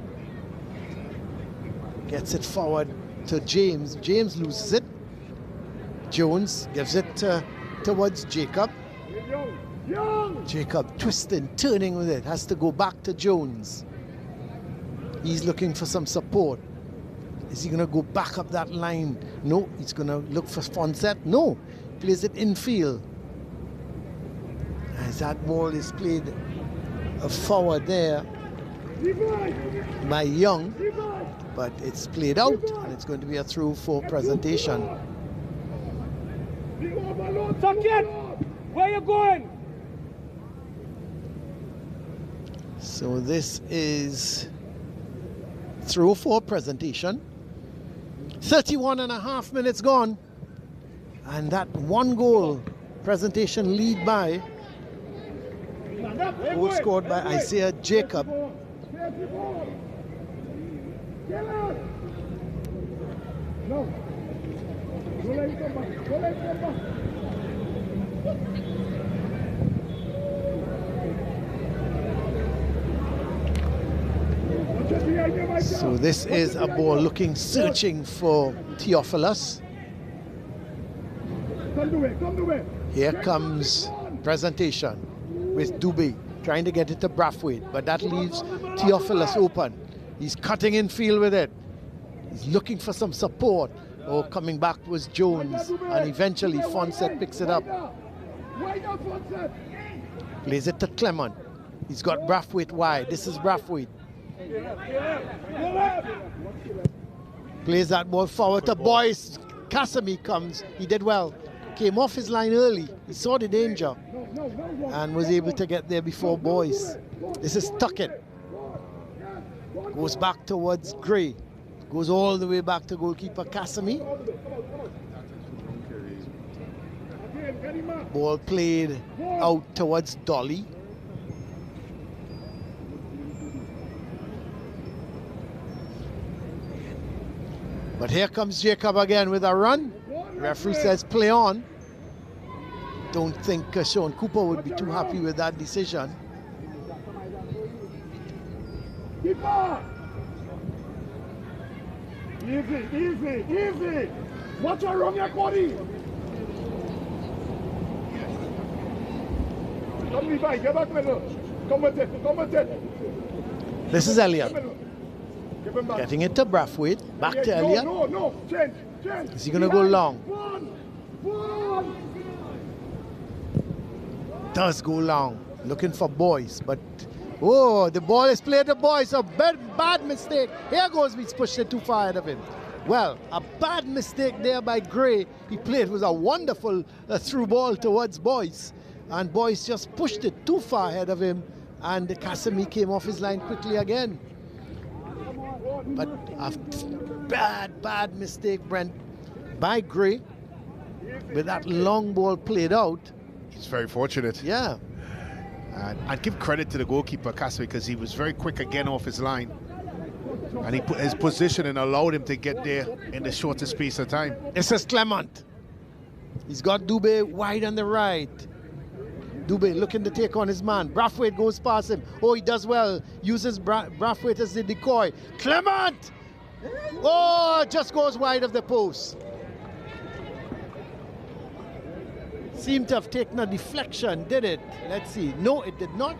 Gets it forward to James. James loses it. Jones gives it towards Jacob. Jacob twisting, turning with it. Has to go back to Jones. He's looking for some support. Is he going to go back up that line? No. He's going to look for Fonset? No. Plays it infield. As that ball is played forward there by Young, but it's played out and it's going to be a through for presentation. Where you going? So this is through for presentation. 31.5 minutes gone, and that one goal presentation lead by goal scored by Isaiah Jacob. So this is a ball looking, searching for Theophilus. Here comes presentation with Dubé trying to get it to Brathwaite, but that leaves Theophilus open. He's cutting in field with it. He's looking for some support. Oh, coming back was Jones, and eventually Fonset picks it up. Plays it to Clement. He's got Brathwaite wide. This is Brathwaite. Plays that ball forward to Boyce. Kasami comes. He did well. Came off his line early. He saw the danger and was able to get there before Boyce. This is Tuckett. Goes back towards Gray. Goes all the way back to goalkeeper Kasami. Ball played out towards Dolly. But here comes Jacob again with a run. Referee says play on. Don't think Sean Cooper would be too happy with that decision. Easy, easy, easy. Watch out wrong your body. Come Levi, get back middle. Come with it, come with it. This is Elliott. Getting it to Brathwaite. Back to Elliott. No, change. Is he going to go long? Does go long. Looking for Boyce, but oh, the ball is played to Boyce. A bad mistake. Here goes, he's pushed it too far ahead of him. Well, a bad mistake there by Gray. He played, it was a wonderful through ball towards Boyce, and Boyce just pushed it too far ahead of him, and Kasami came off his line quickly again. But a bad mistake, Brent, by Gray, with that long ball played out. He's very fortunate. Yeah. And give credit to the goalkeeper, Kasami, because he was very quick again off his line. And he put his position and allowed him to get there in the shortest space of time. This is Clement. He's got Dubé wide on the right. Dubé looking to take on his man. Brathwaite goes past him. Oh, he does well. Uses Brathwaite as the decoy. Clement! Oh, just goes wide of the post. Seemed to have taken a deflection, did it? Let's see. No, it did not.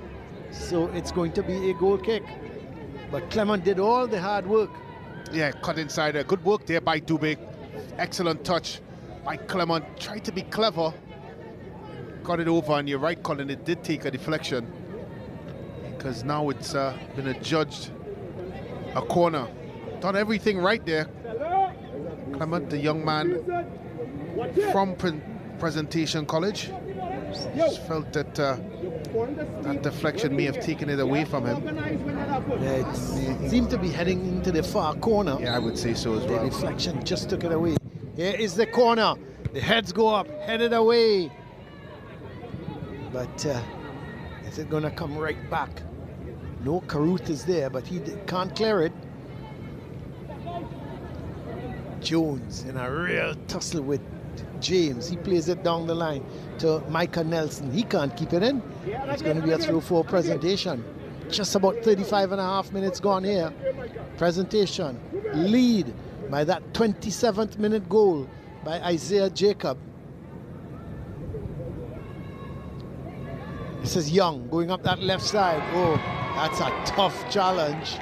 So it's going to be a goal kick. But Clement did all the hard work. Yeah, cut inside. Good work there by Dubé. Excellent touch by Clement. Tried to be clever. Got it over, and you're right, Colin, it did take a deflection, because now it's been adjudged a corner. Done everything right there. Clement, the young man from Presentation College, just felt that that deflection may have taken it away from him. Yeah, it seemed to be heading into the far corner. Yeah, I would say so as well. The deflection just took it away. Here is the corner. The heads go up, headed away. But is it going to come right back? No, Caruth is there, but he can't clear it. Jones in a real tussle with James. He plays it down the line to Micah Nelson. He can't keep it in. It's going to be a throw for Presentation. Just about 35 and a half minutes gone here. Presentation lead by that 27th minute goal by Isaiah Jacob. This is Young going up that left side. Oh, that's a tough challenge.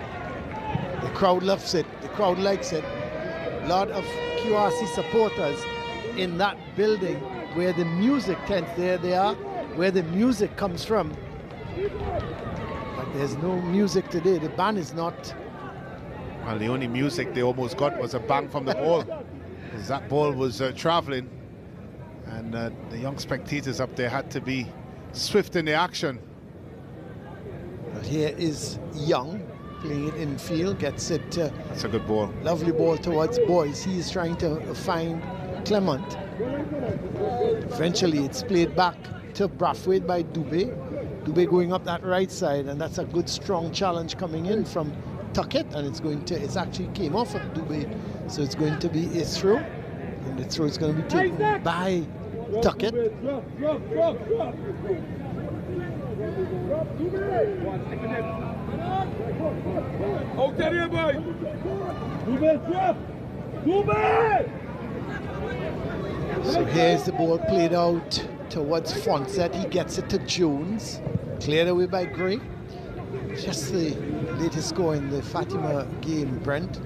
The crowd loves it. The crowd likes it. A lot of QRC supporters in that building where the music tends. There they are, where the music comes from. But there's no music today. The band is not. Well, the only music they almost got was a bang from the ball, because that ball was traveling, and the young spectators up there had to be swift in the action. But here is Young playing it in field, gets it. That's a good ball. Lovely ball towards Boyce. He is trying to find Clement. Eventually, it's played back to Brathwaite by Dubé. Dubé going up that right side, and that's a good strong challenge coming in from Tuckett, and it's actually came off of Dubé, so it's going to be a throw, and the throw is going to be taken by Tuckett. Okay, there, boy. So here's the ball played out towards Fonset. He gets it to Jones. Cleared away by Gray. Just the latest score in the Fatima game, Brent.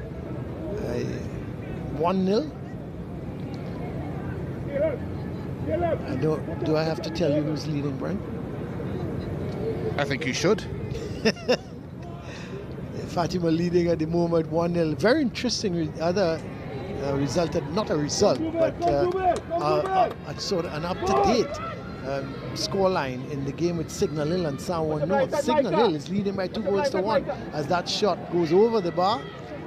1-0. Do I have to tell you who's leading, Brent? I think you should. Fatima leading at the moment 1-0. Very interesting other resulted, not a result, but sort of an up-to-date scoreline in the game with Signal Hill and Sanwan North. Signal Hill is leading by 2-1 as that shot goes over the bar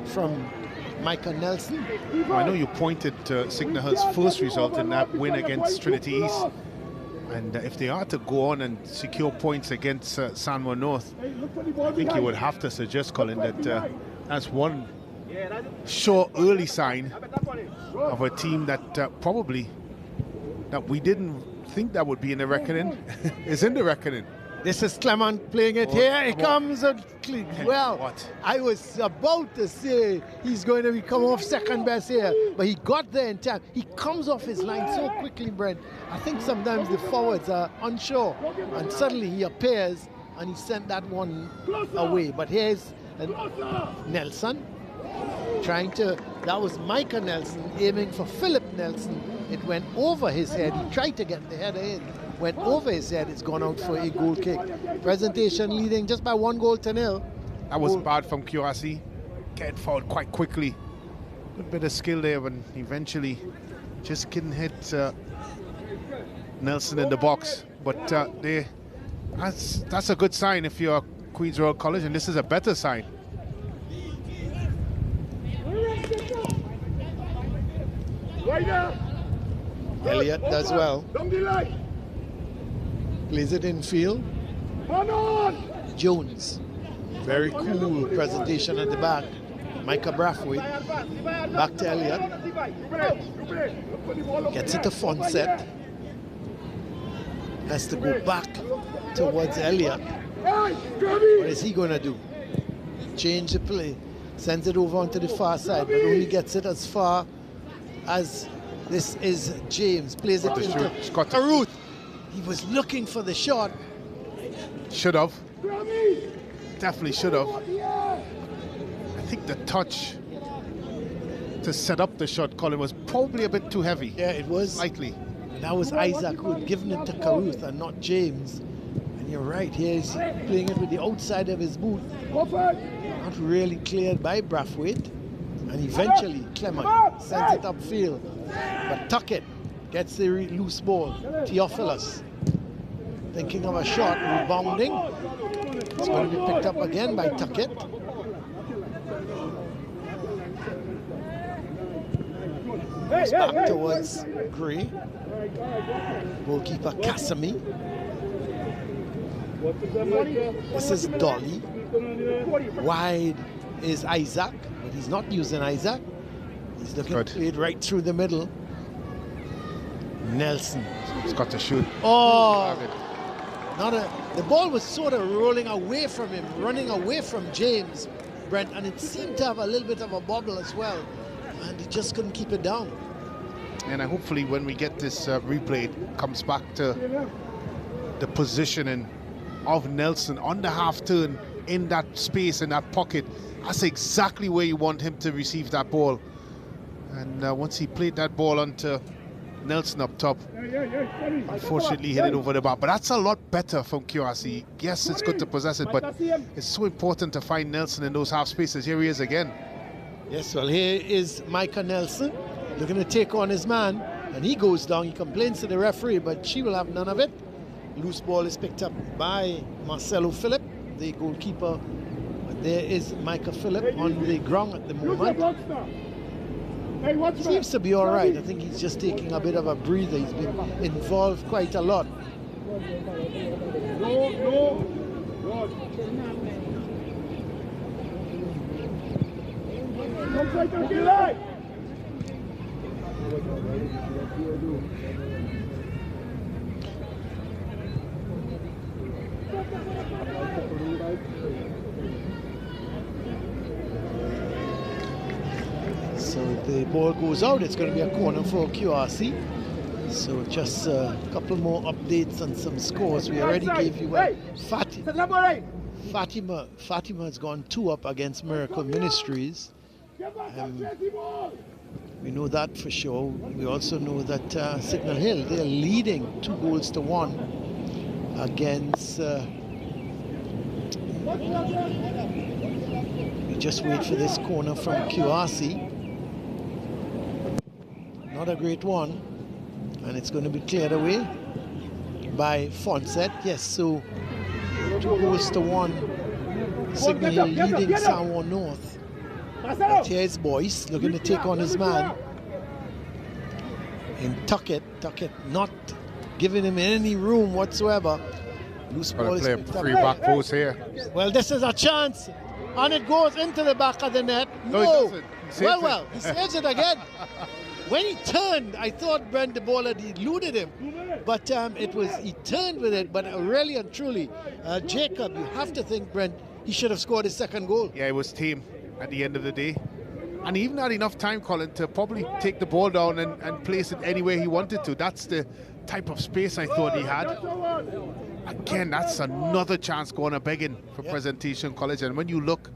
from Micah Nelson. Well, I know you pointed to Signal Hill's first result in that win against Trinity East. And if they are to go on and secure points against Sanwan North, I think you would have to suggest, Colin, that that's one sure early sign of a team that probably that we didn't think that would be in the reckoning is in the reckoning. This is Clement playing it here. It comes well. What? I was about to say he's going to come off second best here, but he got there in time. He comes off his line so quickly, Brent. I think sometimes the forwards are unsure, and suddenly he appears and he sent that one away. But here's Nelson trying to. That was Micah Nelson aiming for Philip Nelson. It went over his head. He tried to get the header in. Went over his head. It's gone out for a goal kick. Presentation leading just by 1-0. That was bad from QRC. Get fouled quite quickly. A bit of skill there, but eventually just couldn't hit Nelson in the box. But that's a good sign if you're Queens Royal College, and this is a better sign. Elliott does well. Plays it in field. Jones. Very cool presentation at the back. Micah Brathwaite. Back to Elliott. Gets it to Fonset. has to go back towards Elliott. What is he going to do? Change the play, sends it over onto the far side, but only gets it as far as this is James. Plays it into Caruth. He was looking for the shot. Should have. Definitely should have. I think the touch to set up the shot, Colin, was probably a bit too heavy. Yeah, it was. Slightly. And that was Isaac who had given it to Caruth and not James. And you're right, here he's playing it with the outside of his boot. Not really cleared by Brathwaite. And eventually Clement sends it upfield. But Tuckett gets the loose ball. Theophilus thinking of a shot, rebounding. It's going to be picked up again by Tuckett. It's back towards Gray. Goalkeeper Kasami. This is Dolly. Wide is Isaac, but he's not using Isaac. He's looking to play it right through the middle. Nelson. He's got to shoot. Oh! The ball was sort of rolling away from him, running away from James, Brent, and it seemed to have a little bit of a bobble as well, and he just couldn't keep it down. And hopefully when we get this replay, it comes back to the positioning of Nelson on the half turn in that space, in that pocket. That's exactly where you want him to receive that ball. And once he played that ball onto Nelson up top, unfortunately hit it over the bar. But that's a lot better from QRC. Yes, it's good to possess it, but it's so important to find Nelson in those half spaces. Here he is again. Yes, well, here is Micah Nelson looking to take on his man, and he goes down. He complains to the referee, but she will have none of it. Loose ball is picked up by Marcelo Phillip, the goalkeeper. But there is Micah Phillip on the ground at the moment. Seems to be all right. I think he's just taking a bit of a breather. He's been involved quite a lot. So the ball goes out. It's going to be a corner for QRC. So just a couple more updates on some scores. We already gave you Fatima has gone 2-up against Miracle Ministries. We know that for sure. We also know that Signal Hill, they're leading 2-1 against we just wait for this corner from QRC. Not a great one, and it's going to be cleared away by Fonset. Yes, so 2-1. Signal Hill leading Samoa North. But here is Boyce looking to take on his man. And Tuckett not giving him any room whatsoever. Loose ball is picked up. Free back post here. Well, this is a chance, and it goes into the back of the net. No. Well, he saves it again. When he turned, I thought Brent the ball had eluded him, but he turned with it. But really and truly, Jacob, you have to think, Brent, he should have scored his second goal. Yeah, it was team at the end of the day. And he even had enough time, Colin, to probably take the ball down and place it anywhere he wanted to. That's the type of space I thought he had. Again, that's another chance going a begging for Presentation College. And when you look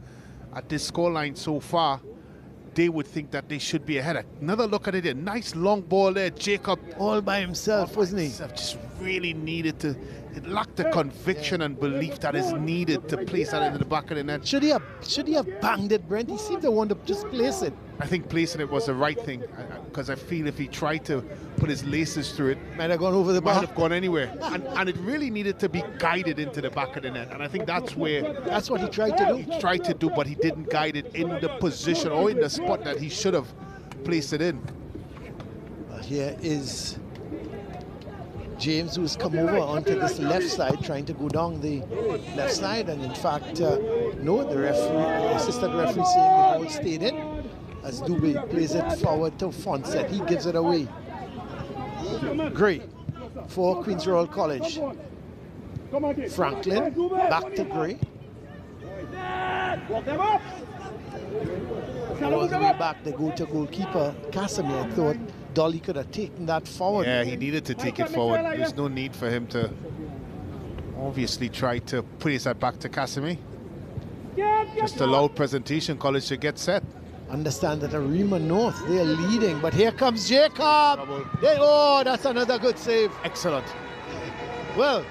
at this scoreline so far, they would think that they should be ahead. Another look at it, a nice long ball there. Jacob all by himself, wasn't he? Just really needed to, it lacked the conviction and belief that is needed to place that into the back of the net. Should he have banged it, Brent? He seemed to want to just place it. I think placing it was the right thing, because I feel if he tried to put his laces through it, might have gone over the bar. Might have gone anywhere. And it really needed to be guided into the back of the net. And I think that's what he tried to do. He tried to do, but he didn't guide it in the position or in the spot that he should have placed it in. Here is James, who's come over onto this left side, trying to go down the left side. And in fact, no, the assistant referee saying the ball stayed in. As Dubé plays it forward to Fonset, he gives it away. Gray for Queen's Royal College. Franklin, back to Gray. All the way back, they go to goalkeeper Casimir. I thought Dolly could have taken that forward. Yeah, he needed to take it forward. There's no need for him to obviously try to place that back to Casimir. Just allow presentation college to get set. Understand that Arima North, they are leading, but here comes Jacob. Oh, that's another good save. Excellent. Well,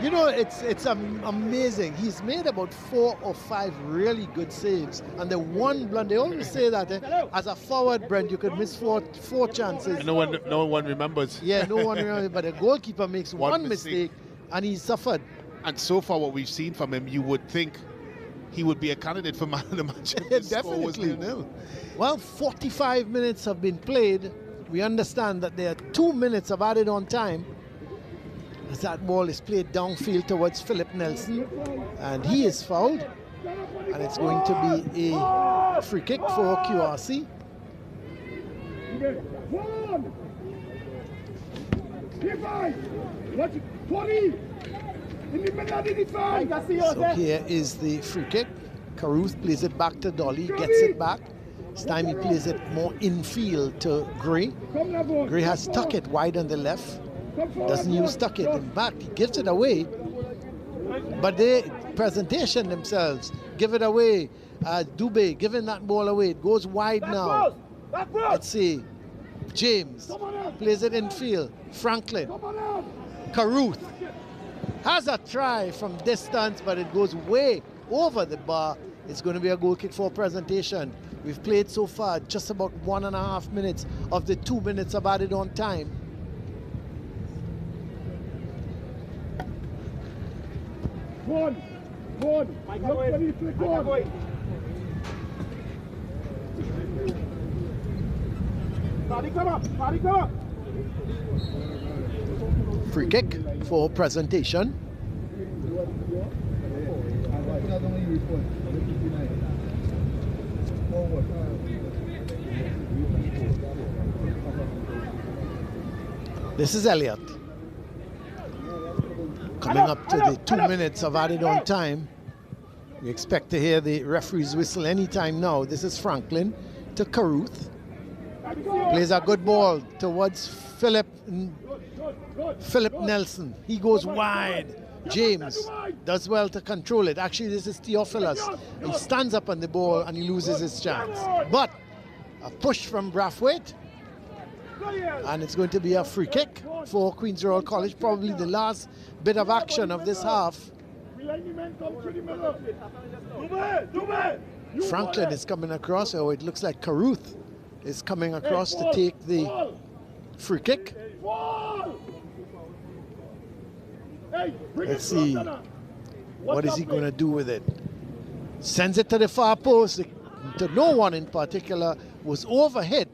you know, it's amazing. He's made about 4 or 5 really good saves, and the one blunder. They always say that as a forward, Brent, you could miss four chances. And no one remembers. Yeah, no one remembers. But a goalkeeper makes one mistake, and he suffered. And so far, what we've seen from him, you would think he would be a candidate for man of the match. Definitely. Well, 45 minutes have been played. We understand that there are 2 minutes of added on time. As that ball is played downfield towards Philip Nelson, and he is fouled, and it's going to be a free kick for QRC. So here is the free kick. Caruth plays it back to Dolly, gets it back. This time he plays it more infield to Gray. Gray has stuck it wide on the left. Doesn't use stuck it. In fact, he gives it away. But they presentation themselves give it away. Dubé giving that ball away. It goes wide now. Let's see. James plays it infield. Franklin. Caruth has a try from distance, but it goes way over the bar. It's going to be a goal kick for presentation. We've played so far just about 1.5 minutes of the 2 minutes of added on time. Free kick for presentation. This is Elliott. Coming up to the 2 minutes of added on time. We expect to hear the referee's whistle anytime now. This is Franklin to Caruth. Plays a good ball towards Philip Nelson. He goes wide. James does well to control it. Actually, this is Theophilus. He stands up on the ball and he loses his chance. But a push from Brathwaite. And it's going to be a free kick for Queen's Royal College. Probably the last bit of action of this half. Franklin is coming across. Oh, it looks like Caruth is coming across to take the free kick. Let's see. What is he going to do with it? Sends it to the far post. To no one in particular. Was overhit.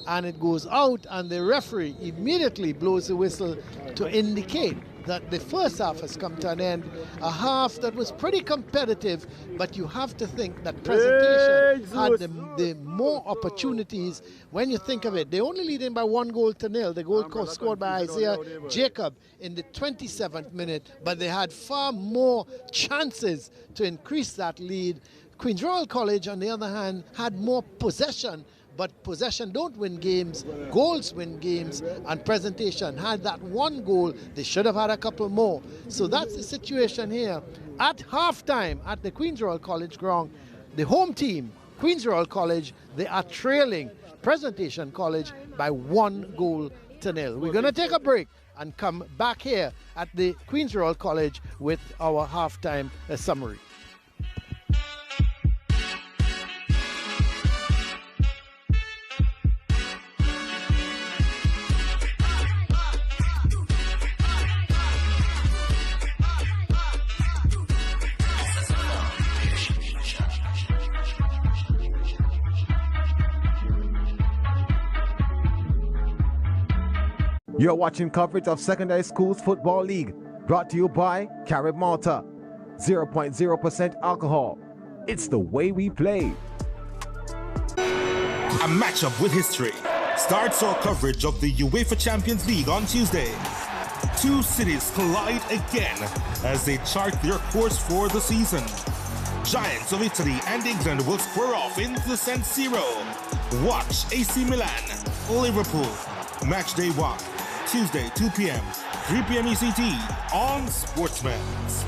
And it goes out, and the referee immediately blows the whistle to indicate that the first half has come to an end. A half that was pretty competitive, but you have to think that presentation had the more opportunities. When you think of it, they only leading by 1-0. The goal scored by Isaiah Jacob in the 27th minute, but they had far more chances to increase that lead. Queen's Royal College, on the other hand, had more possession, but possession don't win games, goals win games, and presentation had that one goal. They should have had a couple more. So that's the situation here. At halftime at the Queen's Royal College ground, the home team, Queen's Royal College, they are trailing Presentation College by 1-0. We're going to take a break and come back here at the Queen's Royal College with our halftime summary. You're watching coverage of Secondary Schools Football League, brought to you by Carib Malta. 0.0% alcohol. It's the way we play. A matchup with history. starts our coverage of the UEFA Champions League on Tuesday. Two cities collide again as they chart their course for the season. Giants of Italy and England will square off into San Siro. Watch AC Milan, Liverpool, Match Day 1, Tuesday 2 p.m., 3 p.m. ECT on SportsMax.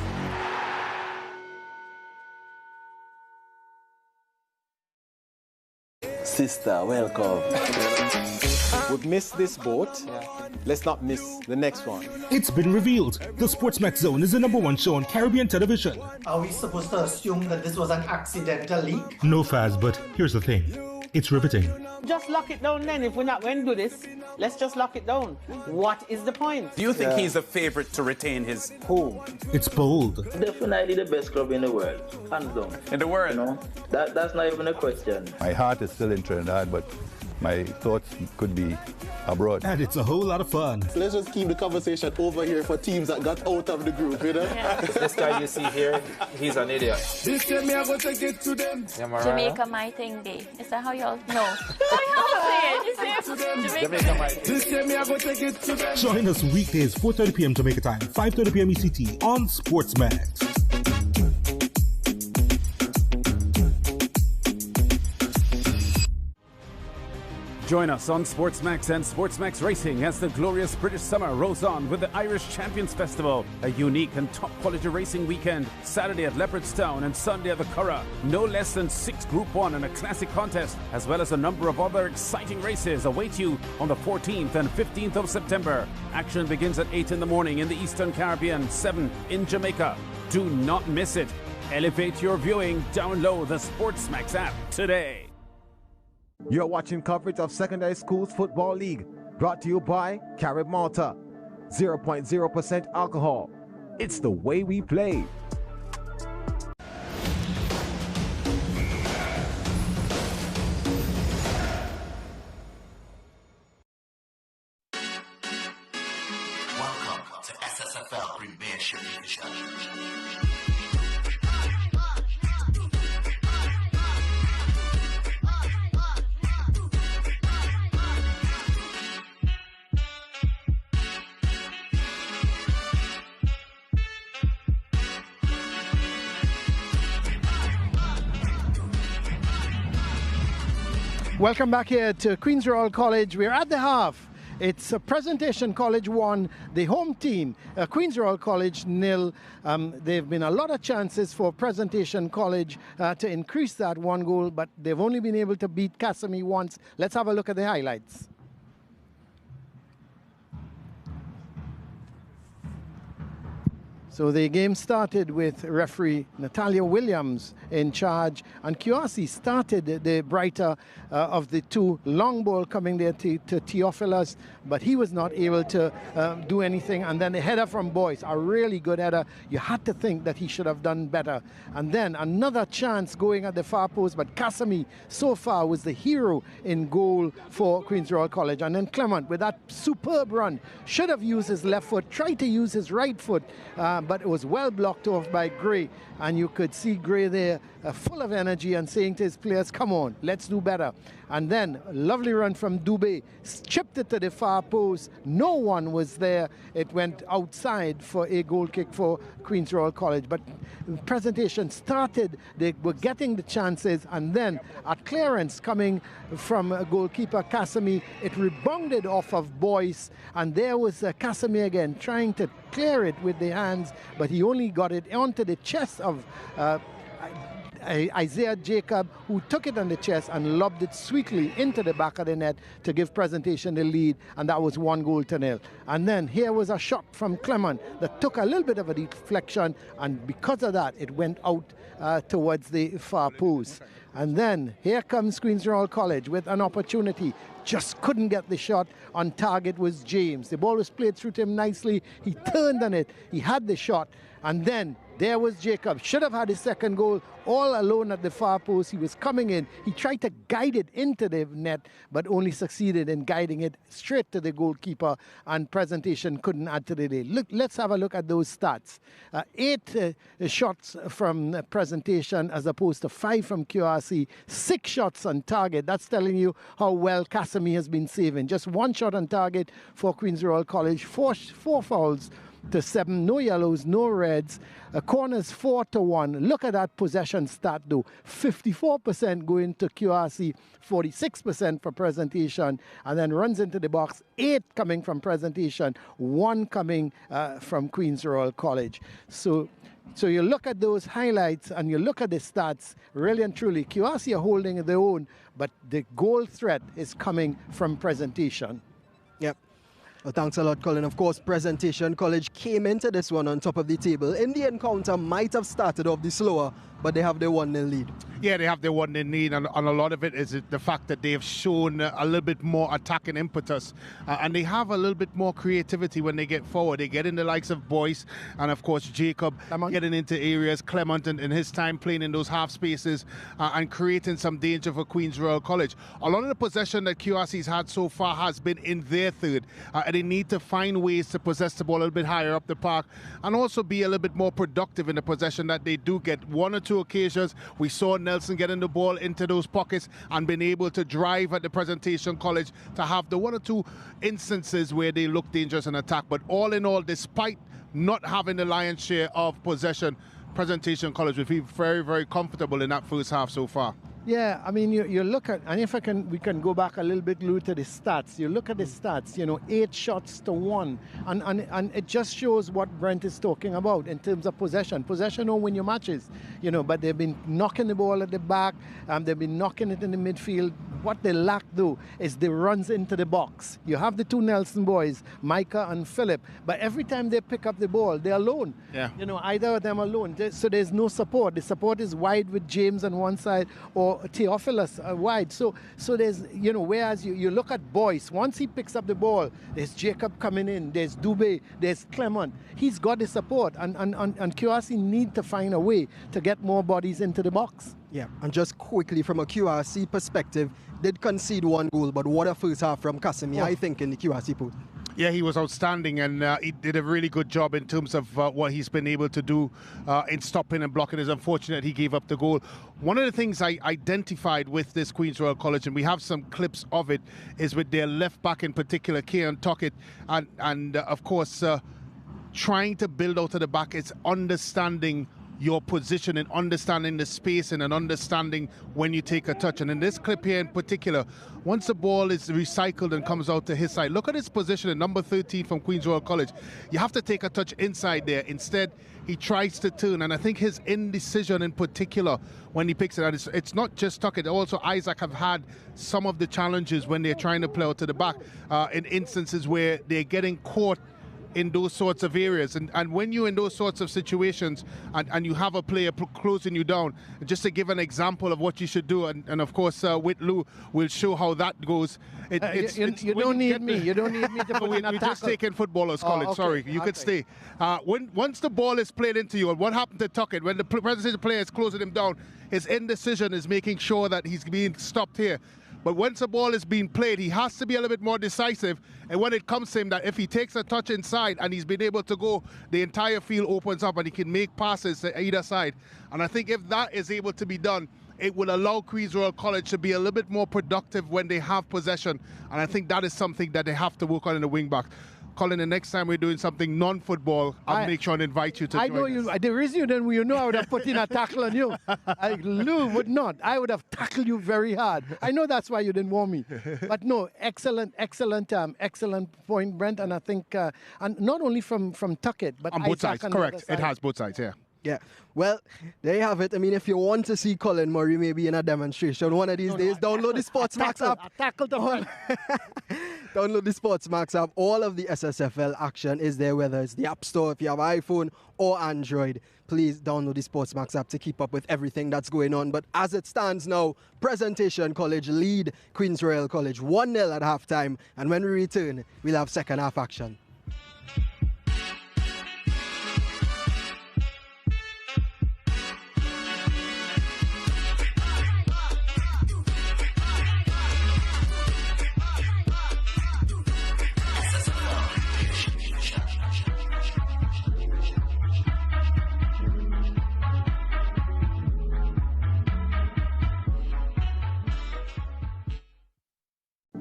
Sister, welcome. We've missed this boat. Let's not miss the next one. It's been revealed. The SportsMax Zone is the #1 show on Caribbean television. Are we supposed to assume that this was an accidental leak? No, Faz, but here's the thing. It's riveting. Just lock it down then. If we're not going to do this, let's just lock it down. What is the point? Do you think he's the favorite to retain his home? It's bold. Definitely the best club in the world. Hands down. In the world? You know, that's not even a question. My heart is still in Trinidad, but my thoughts could be abroad. And it's a whole lot of fun. Let's just keep the conversation over here for teams that got out of the group, you know? Yeah. This guy you see here, he's an idiot. This time me I go take it to them. Jamaica my thing day. Is that how y'all know? I have to say it. Jamaica my thing. This time me I go take it to them. Join us weekdays 4:30 p.m. Jamaica time, 5:30 p.m. ECT on SportsMax. Join us on SportsMax and SportsMax Racing as the glorious British summer rolls on with the Irish Champions Festival, a unique and top-quality racing weekend, Saturday at Leopardstown and Sunday at the Curragh. No less than 6 Group 1 and a classic contest, as well as a number of other exciting races await you on the 14th and 15th of September. Action begins at 8 in the morning in the Eastern Caribbean, 7 in Jamaica. Do not miss it. Elevate your viewing. Download the SportsMax app today. You're watching coverage of Secondary Schools Football League, brought to you by Carib Malta. 0.0% alcohol. It's the way we play. Welcome to SSFL Premiership Division. Welcome back here to Queen's Royal College. We're at the half. It's a Presentation College 1, the home team. Queen's Royal College 0. There have been a lot of chances for Presentation College to increase that 1 goal, but they've only been able to beat Cassamy once. Let's have a look at the highlights. So the game started with referee Natalia Williams in charge, and QRC started the brighter of the two. Long ball coming there to Theophilus, but he was not able to do anything. And then a header from Boyce, a really good header. You had to think that he should have done better. And then another chance going at the far post, but Cassamy so far was the hero in goal for Queen's Royal College. And then Clement with that superb run, should have used his left foot, tried to use his right foot, but it was well blocked off by Gray, and you could see Gray there full of energy and saying to his players, come on, let's do better. And then a lovely run from Dubé, chipped it to the far post. No one was there. It went outside for a goal kick for Queen's Royal College. But Presentation started, they were getting the chances, and then a clearance coming from goalkeeper Cassamy, it rebounded off of Boyce, and there was Cassamy again trying to clear it with the hands, but he only got it onto the chest of Isaiah Jacob, who took it on the chest and lobbed it sweetly into the back of the net to give Presentation the lead, and that was 1-0. And then here was a shot from Clement that took a little bit of a deflection, and because of that it went out towards the far post. And then here comes Queen's Royal College with an opportunity. Just couldn't get the shot. On target was James. The ball was played through to him nicely. He turned on it. He had the shot. And then There was Jacob. Should have had his second goal all alone at the far post. He was coming in. He tried to guide it into the net, but only succeeded in guiding it straight to the goalkeeper, and Presentation couldn't add to the day. Look, let's have a look at those stats. 8 shots from Presentation as opposed to 5 from QRC. 6 shots on target. That's telling you how well Casimir has been saving. Just 1 shot on target for Queen's Royal College. 4 fouls to 7, no yellows, no reds. Corners 4-1. Look at that possession stat though. 54% going to QRC, 46% for Presentation, and then runs into the box. 8 coming from Presentation, 1 coming from Queen's Royal College. So you look at those highlights and you look at the stats, really and truly, QRC are holding their own, but the goal threat is coming from Presentation. Yep. Well, thanks a lot, Colin. Of course, Presentation College came into this one on top of the table. In the encounter, might have started off the slower, but they have the 1-0 lead. Yeah, they have the 1-0 lead, and a lot of it is the fact that they have shown a little bit more attacking impetus, and they have a little bit more creativity when they get forward. They get in the likes of Boyce, and of course Jacob getting into areas, Clement in his time playing in those half spaces and creating some danger for Queen's Royal College. A lot of the possession that QRC's had so far has been in their third, and they need to find ways to possess the ball a little bit higher up the park and also be a little bit more productive in the possession that they do get. 1 or 2 occasions we saw Nelson getting the ball into those pockets and been able to drive at the Presentation College to have the 1 or 2 instances where they look dangerous in attack. But all in all, despite not having the lion's share of possession, Presentation College will feel very, very comfortable in that first half so far. Yeah, I mean, you look at, and if we can go back a little bit, Lou, to the stats. You look at the stats, 8 shots to 1, and it just shows what Brent is talking about in terms of possession. Possession don't win your matches, but they've been knocking the ball at the back, they've been knocking it in the midfield. What they lack, though, is the runs into the box. You have the 2 Nelson boys, Micah and Philip, but every time they pick up the ball, they're alone. Yeah. Either of them alone. So there's no support. The support is wide with James on one side or Theophilus wide. So there's, whereas you look at Boyce, once he picks up the ball, there's Jacob coming in, there's Dubé, there's Clement. He's got the support, and QRC need to find a way to get more bodies into the box. Yeah, and just quickly from a QRC perspective, did concede 1 goal, but what a first half from Casimir, I think, in the QRC pool. Yeah, he was outstanding, and he did a really good job in terms of what he's been able to do in stopping and blocking. It's unfortunate he gave up the goal. One of the things I identified with this Queen's Royal College, and we have some clips of it, is with their left back in particular, Kieran Tuckett, and of course, trying to build out of the back. It's understanding your position and understanding the space and understanding when you take a touch. And in this clip here in particular, once the ball is recycled and comes out to his side, look at his position at number 13 from Queen's Royal College. You have to take a touch inside there. Instead, he tries to turn, and I think his indecision in particular when he picks it out, it's not just Tuckett, also Isaac have had some of the challenges when they're trying to play out to the back in instances where they're getting caught in those sorts of areas, and when you're in those sorts of situations and you have a player closing you down, just to give an example of what you should do, and of course with Lou will show how that goes. You don't need me to put in a tackle. We're just taking footballers, Colin. Okay. Sorry, you could stay. Once the ball is played into you, and what happened to Tuckett when the Presentation player is closing him down, his indecision is making sure that he's being stopped here. But once the ball is being played, he has to be a little bit more decisive. And when it comes to him, that if he takes a touch inside and he's been able to go, the entire field opens up and he can make passes to either side. And I think if that is able to be done, it will allow Queen's Royal College to be a little bit more productive when they have possession. And I think that is something that they have to work on in the wing back. Colin, the next time we're doing something non-football, I'll make sure and invite you to join us. I know you. The reason you didn't, I would have put in a tackle on you. Lou would not. I would have tackled you very hard. I know that's why you didn't want me. But no, excellent point, Brent. And I think, and not only from Tuckett, but on both sides. Correct. It has both sides. Yeah. Yeah, well, there you have it. I mean, if you want to see Colin Murray maybe in a demonstration one of these days, download the SportsMax app. Tackle the whole. Download the SportsMax app. All of the SSFL action is there, whether it's the App Store, if you have iPhone or Android. Please download the SportsMax app to keep up with everything that's going on. But as it stands now, Presentation College lead Queen's Royal College 1-0 at halftime. And when we return, we'll have second half action.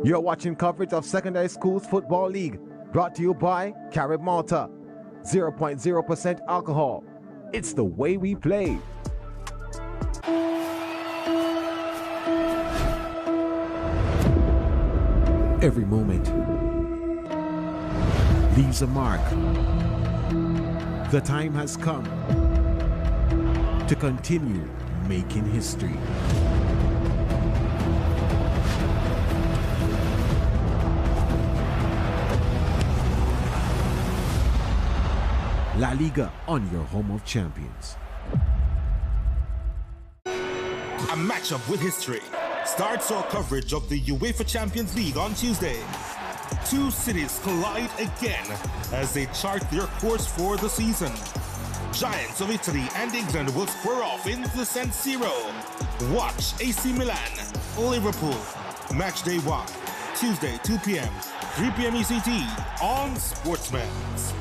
You're watching coverage of Secondary Schools Football League, brought to you by Carib Malta. 0.0% alcohol. It's the way we play. Every moment leaves a mark. The time has come to continue making history. La Liga on your home of champions. A matchup with history. Starts our coverage of the UEFA Champions League on Tuesday. Two cities collide again as they chart their course for the season. Giants of Italy and England will square off in the San Siro. Watch AC Milan, Liverpool. Match day 1, Tuesday, 2 p.m., 3 p.m. ECT on SportsMax.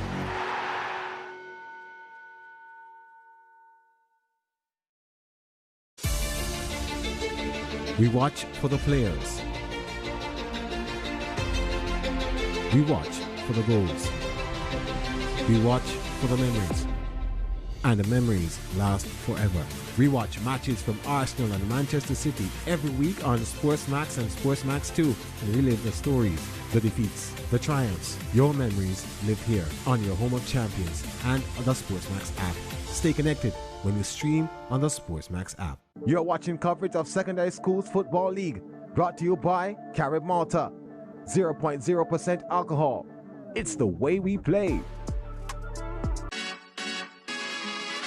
We watch for the players. We watch for the goals. We watch for the memories. And the memories last forever. We watch matches from Arsenal and Manchester City every week on SportsMax and SportsMax 2 and relive the stories, the defeats, the triumphs. Your memories live here on your home of champions and on the SportsMax app. Stay connected when you stream on the SportsMax app. You're watching coverage of Secondary Schools Football League, brought to you by Carib Malta. 0.0% alcohol. It's the way we play.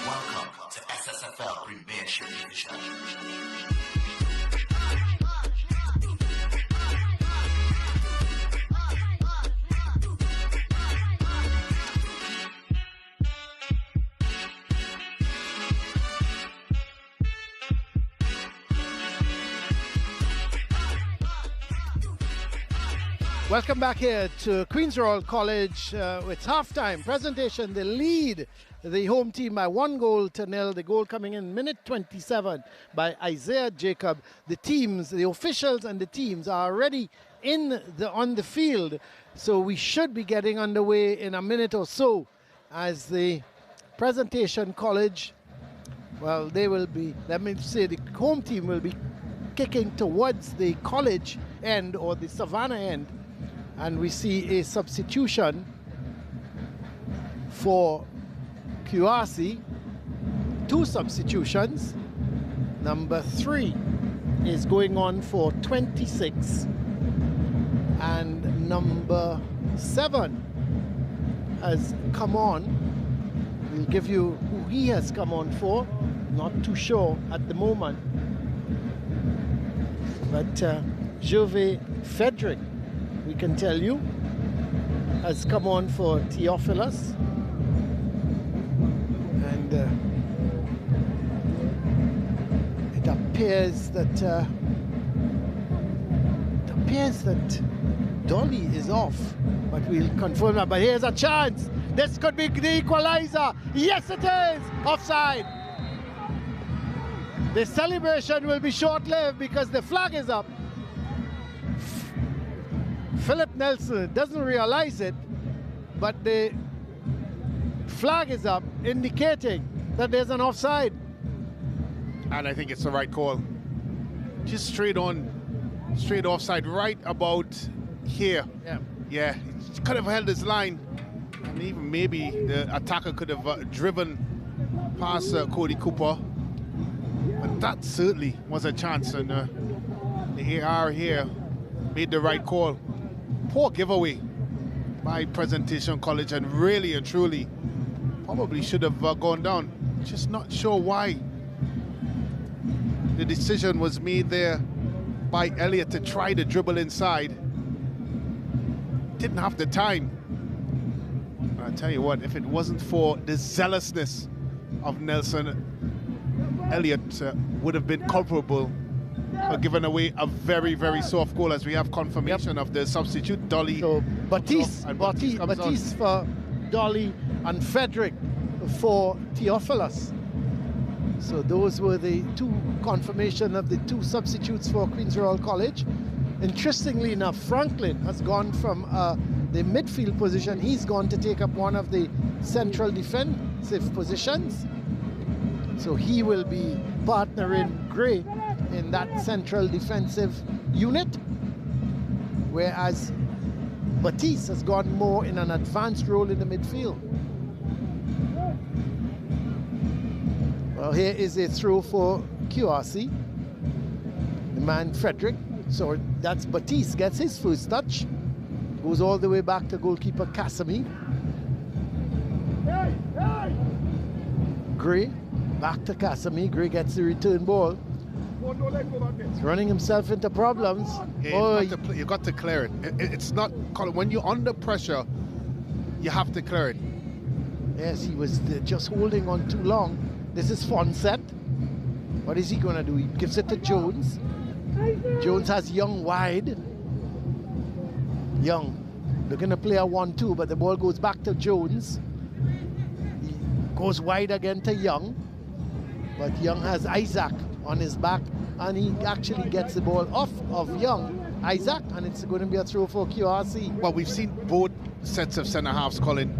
Welcome to SSFL Premiership Division. Welcome back here to Queen's Royal College. It's halftime presentation. They lead the home team by 1-0. The goal coming in minute 27 by Isaiah Jacob. The teams, the officials and the teams are already on the field. So we should be getting underway in a minute or so as the presentation college, well, they will be, let me say, the home team will be kicking towards the college end or the Savannah end. And we see a substitution for QRC. 2 substitutions. Number 3 is going on for 26. And number 7 has come on. We'll give you who he has come on for. Not too sure at the moment. But Jove Frederick, we can tell you, has come on for Theophilus. And it appears that Dolly is off, but we'll confirm that. But here's a chance. This could be the equalizer. Yes, it is. Offside. The celebration will be short-lived because the flag is up. Philip Nelson doesn't realize it, but the flag is up, indicating that there's an offside. And I think it's the right call. Just straight offside, right about here. Yeah, he could have held his line, and even maybe the attacker could have driven past Cody Cooper. But that certainly was a chance, and the AR here made the right call. Poor giveaway by Presentation College, and really and truly probably should have gone down. Just not sure why the decision was made there by Elliott to try to dribble inside. Didn't have the time. I'll tell you what, if it wasn't for the zealousness of Nelson, Elliott would have been culpable for giving away a very, very soft goal, as we have confirmation of the substitute, Dolly. So Batiste for Dolly and Frederick for Theophilus. So those were the 2 confirmation of the 2 substitutes for Queen's Royal College. interestingly enough, Franklin has gone from the midfield position. He's gone to take up one of the central defensive positions. So he will be partnering Gray in that central defensive unit, whereas Batiste has gone more in an advanced role in the midfield. Well, here is a throw for QRC. The man Frederick, so that's Batiste, gets his first touch. Goes all the way back to goalkeeper Cassamy. Gray, back to Cassamy. Gray gets the return ball. He's running himself into problems. Yeah, you got to clear it. It's not, when you're under pressure, you have to clear it. Yes, he was just holding on too long. This is Fonset. What is he going to do? He gives it to Jones. Jones has Young wide. Young looking to play a 1-2, but the ball goes back to Jones. He goes wide again to Young, but Young has Isaac on his back, and he actually gets the ball off of Young, Isaac, and it's going to be a throw for QRC. Well, we've seen both sets of centre-halves, Colin,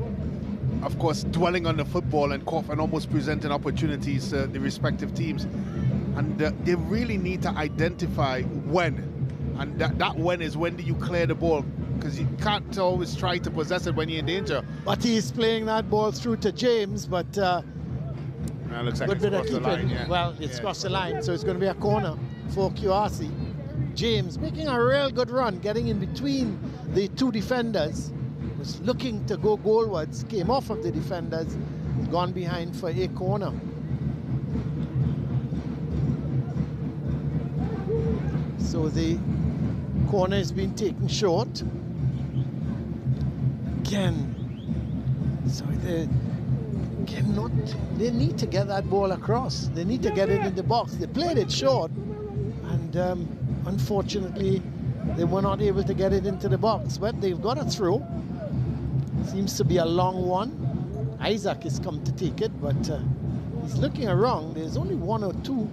of course, dwelling on the football and almost presenting opportunities to the respective teams. And they really need to identify when. And that when is, when do you clear the ball? Because you can't always try to possess it when you're in danger. But he's playing that ball through to James, but looks like good bit of crossed the keeping. line, yeah. Well, it's crossed the line, so it's going to be a corner for QRC. James making a real good run, getting in between the two defenders. Was looking to go goalwards, came off of the defenders, gone behind for a corner. So the corner has been taken short. Again, so they need to get that ball across. They need to get it in the box. They played it short, and unfortunately, they were not able to get it into the box. But they've got a throw. Seems to be a long one. Isaac has come to take it, but he's looking around. There's only one or two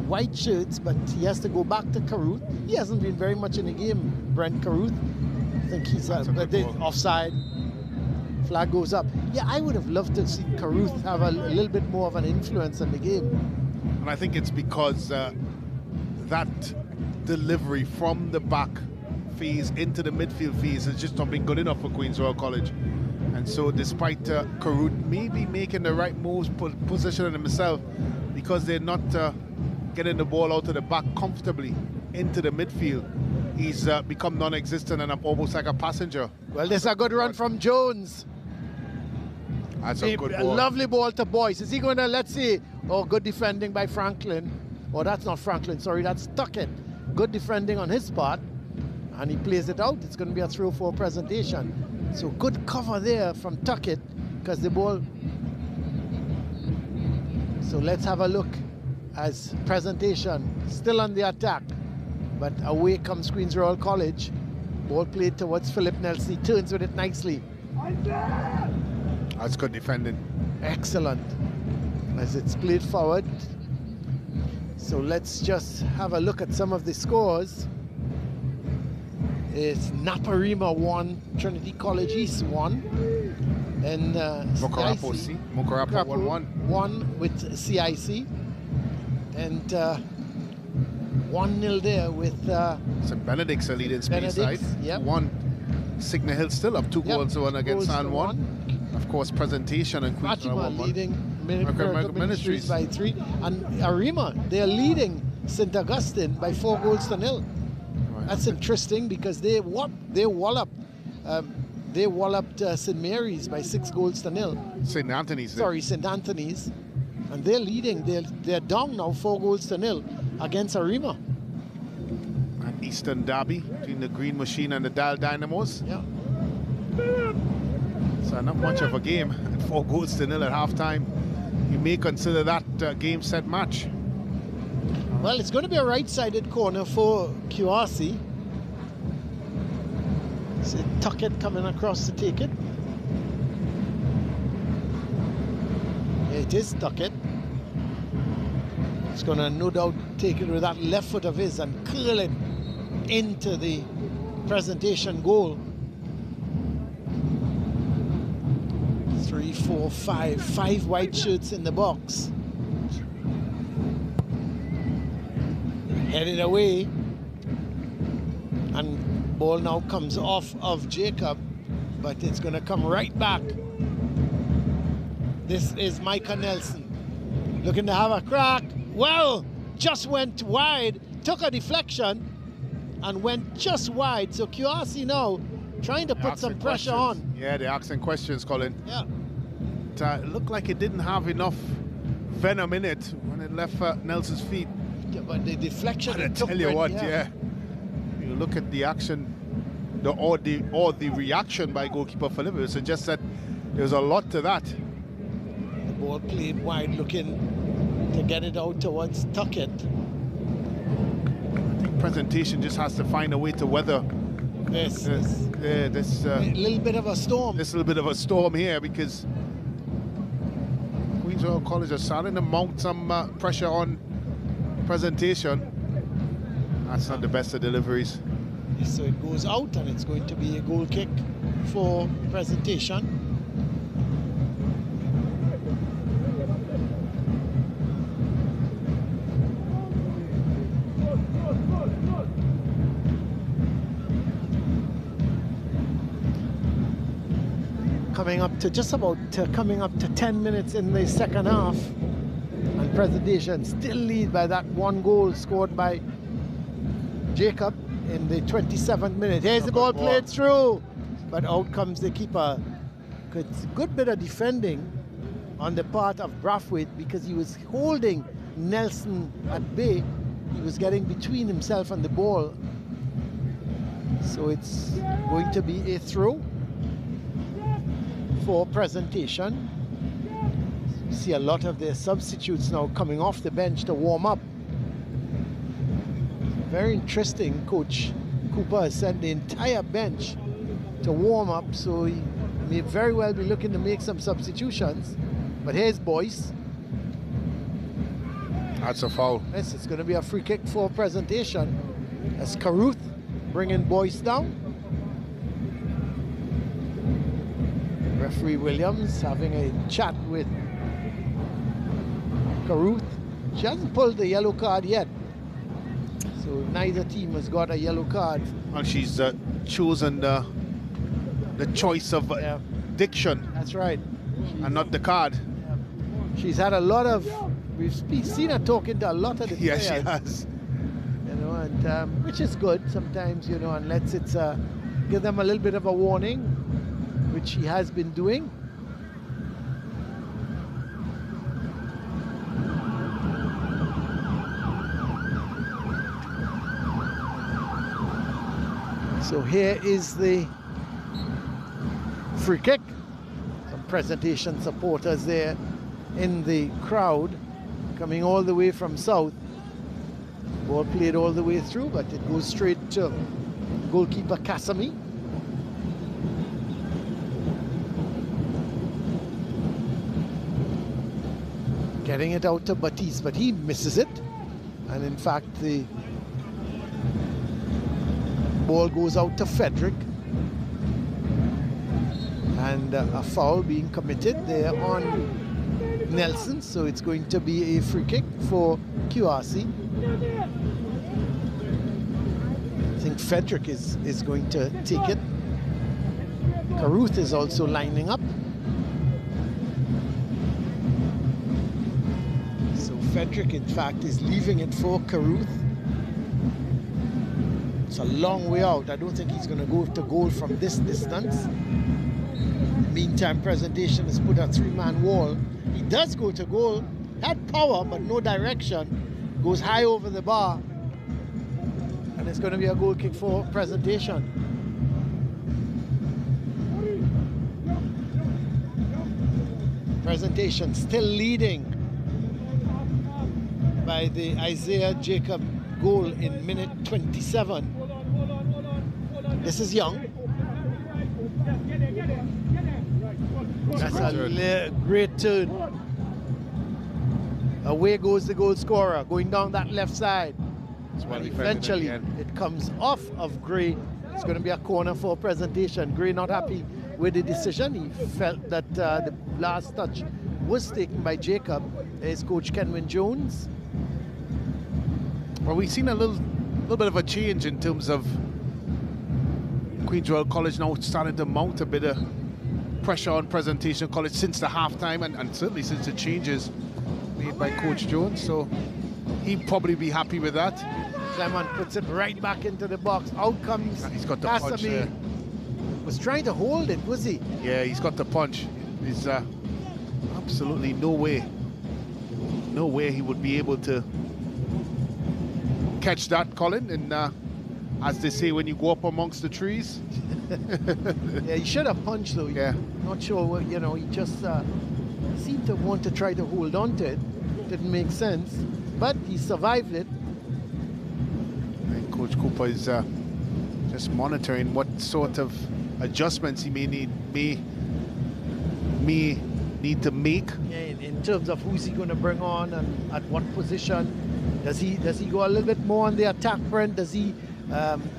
white shirts, but he has to go back to Caruth. He hasn't been very much in the game, Brent Caruth. I think he's offside. Flag goes up. Yeah, I would have loved to see Caruth have a little bit more of an influence in the game. And I think it's because that delivery from the back phase into the midfield phase has just not been good enough for Queen's Royal College. And so despite Caruth maybe making the right moves, positioning himself, because they're not getting the ball out of the back comfortably into the midfield, he's become non-existent and almost like a passenger. Well, there's a good run from Jones. That's a good ball. A lovely ball to Boyce. Is he going to, let's see, oh, good defending by Franklin. Oh, that's not Franklin, sorry, that's Tuckett. Good defending on his part, and he plays it out. It's going to be a throw for presentation. So good cover there from Tuckett, because the ball... So let's have a look as presentation, still on the attack, but away comes Queen's Royal College. Ball played towards Philip Nelson. He turns with it nicely. That's good defending. Excellent. As it's played forward. So let's just have a look at some of the scores. It's Naparima 1, Trinity College East 1. And Mokarapo 1-1. 1 with CIC. And 1-0 there with St. Benedict's a lead in Speyside. Yep. 1. Signal Hill still up 2 goals to 1 against San Juan. Of course, presentation and Queen's Fatima leading Ministries by 3. And Arima, they're leading St. Augustine by 4 goals to 0. Right. That's interesting because they walloped St. Mary's by 6 goals to 0. St. Anthony's. Sorry, St. Anthony's. And they're leading. They're down now 4 goals to 0 against Arima. An Eastern derby between the Green Machine and the Dial Dynamos. Yeah. So not much of a game. 4 goals to 0 at halftime. You may consider that game set match. Well, it's going to be a right-sided corner for QRC. So Tuckett coming across to take it. It is Tuckett. He's going to no doubt take it with that left foot of his and curl it into the presentation goal. 3, 4, 5 white shirts in the box. Headed away, and ball now comes off of Jacob, but it's going to come right back. This is Micah Nelson looking to have a crack. Well, just went wide, took a deflection and went just wide. So QRC now trying to put some pressure on. Yeah, they're asking questions, Colin. Yeah. It looked like it didn't have enough venom in it when it left Nelson's feet. Yeah, but the deflection. I tell you what, yeah. You look at the action, or the reaction by goalkeeper Philip, it suggests that there's a lot to that. The ball played wide, looking to get it out towards Tuckett. I think presentation just has to find a way to weather this a little bit of a storm. This little bit of a storm here, because Queens Royal College are starting to mount some pressure on presentation. That's not the best of deliveries. So it goes out, and it's going to be a goal kick for presentation. Coming up to 10 minutes in the second half, and presentation still lead by that one goal scored by Jacob in the 27th minute. Here's the ball played through, but out comes the keeper. Good bit of defending on the part of Brathwaite, because he was holding Nelson at bay. He was getting between himself and the ball. So it's going to be a throw for presentation. You see a lot of their substitutes now coming off the bench to warm up. Very interesting. Coach Cooper has sent the entire bench to warm up, so he may very well be looking to make some substitutions. But here's Boyce. That's a foul. Yes, it's going to be a free kick for presentation. As Caruth bringing Boyce down. Referee Williams having a chat with Caruth. She hasn't pulled the yellow card yet, so neither team has got a yellow card. Well, she's chosen the choice of diction. That's right. And not the card. Yeah. She's had a lot of, we've seen her talking to a lot of the players. Yes, she has. You know, and which is good sometimes, you know, and lets it give them a little bit of a warning, which she has been doing. So here is the free kick. Some presentation supporters there in the crowd, coming all the way from south. Ball played all the way through, but it goes straight to goalkeeper Kasami. Getting it out to Batiste, but he misses it. And in fact, the ball goes out to Frederick. And a foul being committed there on Nelson. So it's going to be a free kick for QRC. I think Frederick is going to take it. Caruth is also lining up. Frederick, in fact, is leaving it for Caruth. It's a long way out. I don't think he's going to go to goal from this distance. Meantime, presentation has put a three-man wall. He does go to goal. Had power, but no direction. Goes high over the bar. And it's going to be a goal kick for presentation. Presentation still leading by the Isaiah Jacob goal in minute 27. This is Young. That's a great turn. Away goes the goal scorer, going down that left side. well defended eventually, in the end. it comes off of Gray. It's going to be a corner for Presentation. Gray not happy with the decision. He felt that the last touch was taken by Jacob. There's Coach Kenwin Jones. Well, we've seen a little bit of a change in terms of Queen's Royal College now starting to mount a bit of pressure on Presentation College since the halftime and certainly since the changes made by Coach Jones. So he'd probably be happy with that. Clement puts it right back into the box. Out comes He's got the punch there. Was trying to hold it, was he? Yeah, he's got the punch. There's absolutely no way he would be able to catch that, Colin. And as they say, when you go up amongst the trees. Yeah, he should have punched though. Yeah. Not sure what, he just seemed to want to try to hold on to it. Didn't make sense, but he survived it. And Coach Cooper is just monitoring what sort of adjustments he may need to make. Yeah, in terms of who's he going to bring on and at what position. Does he go a little bit more on the attack, Brent? Does he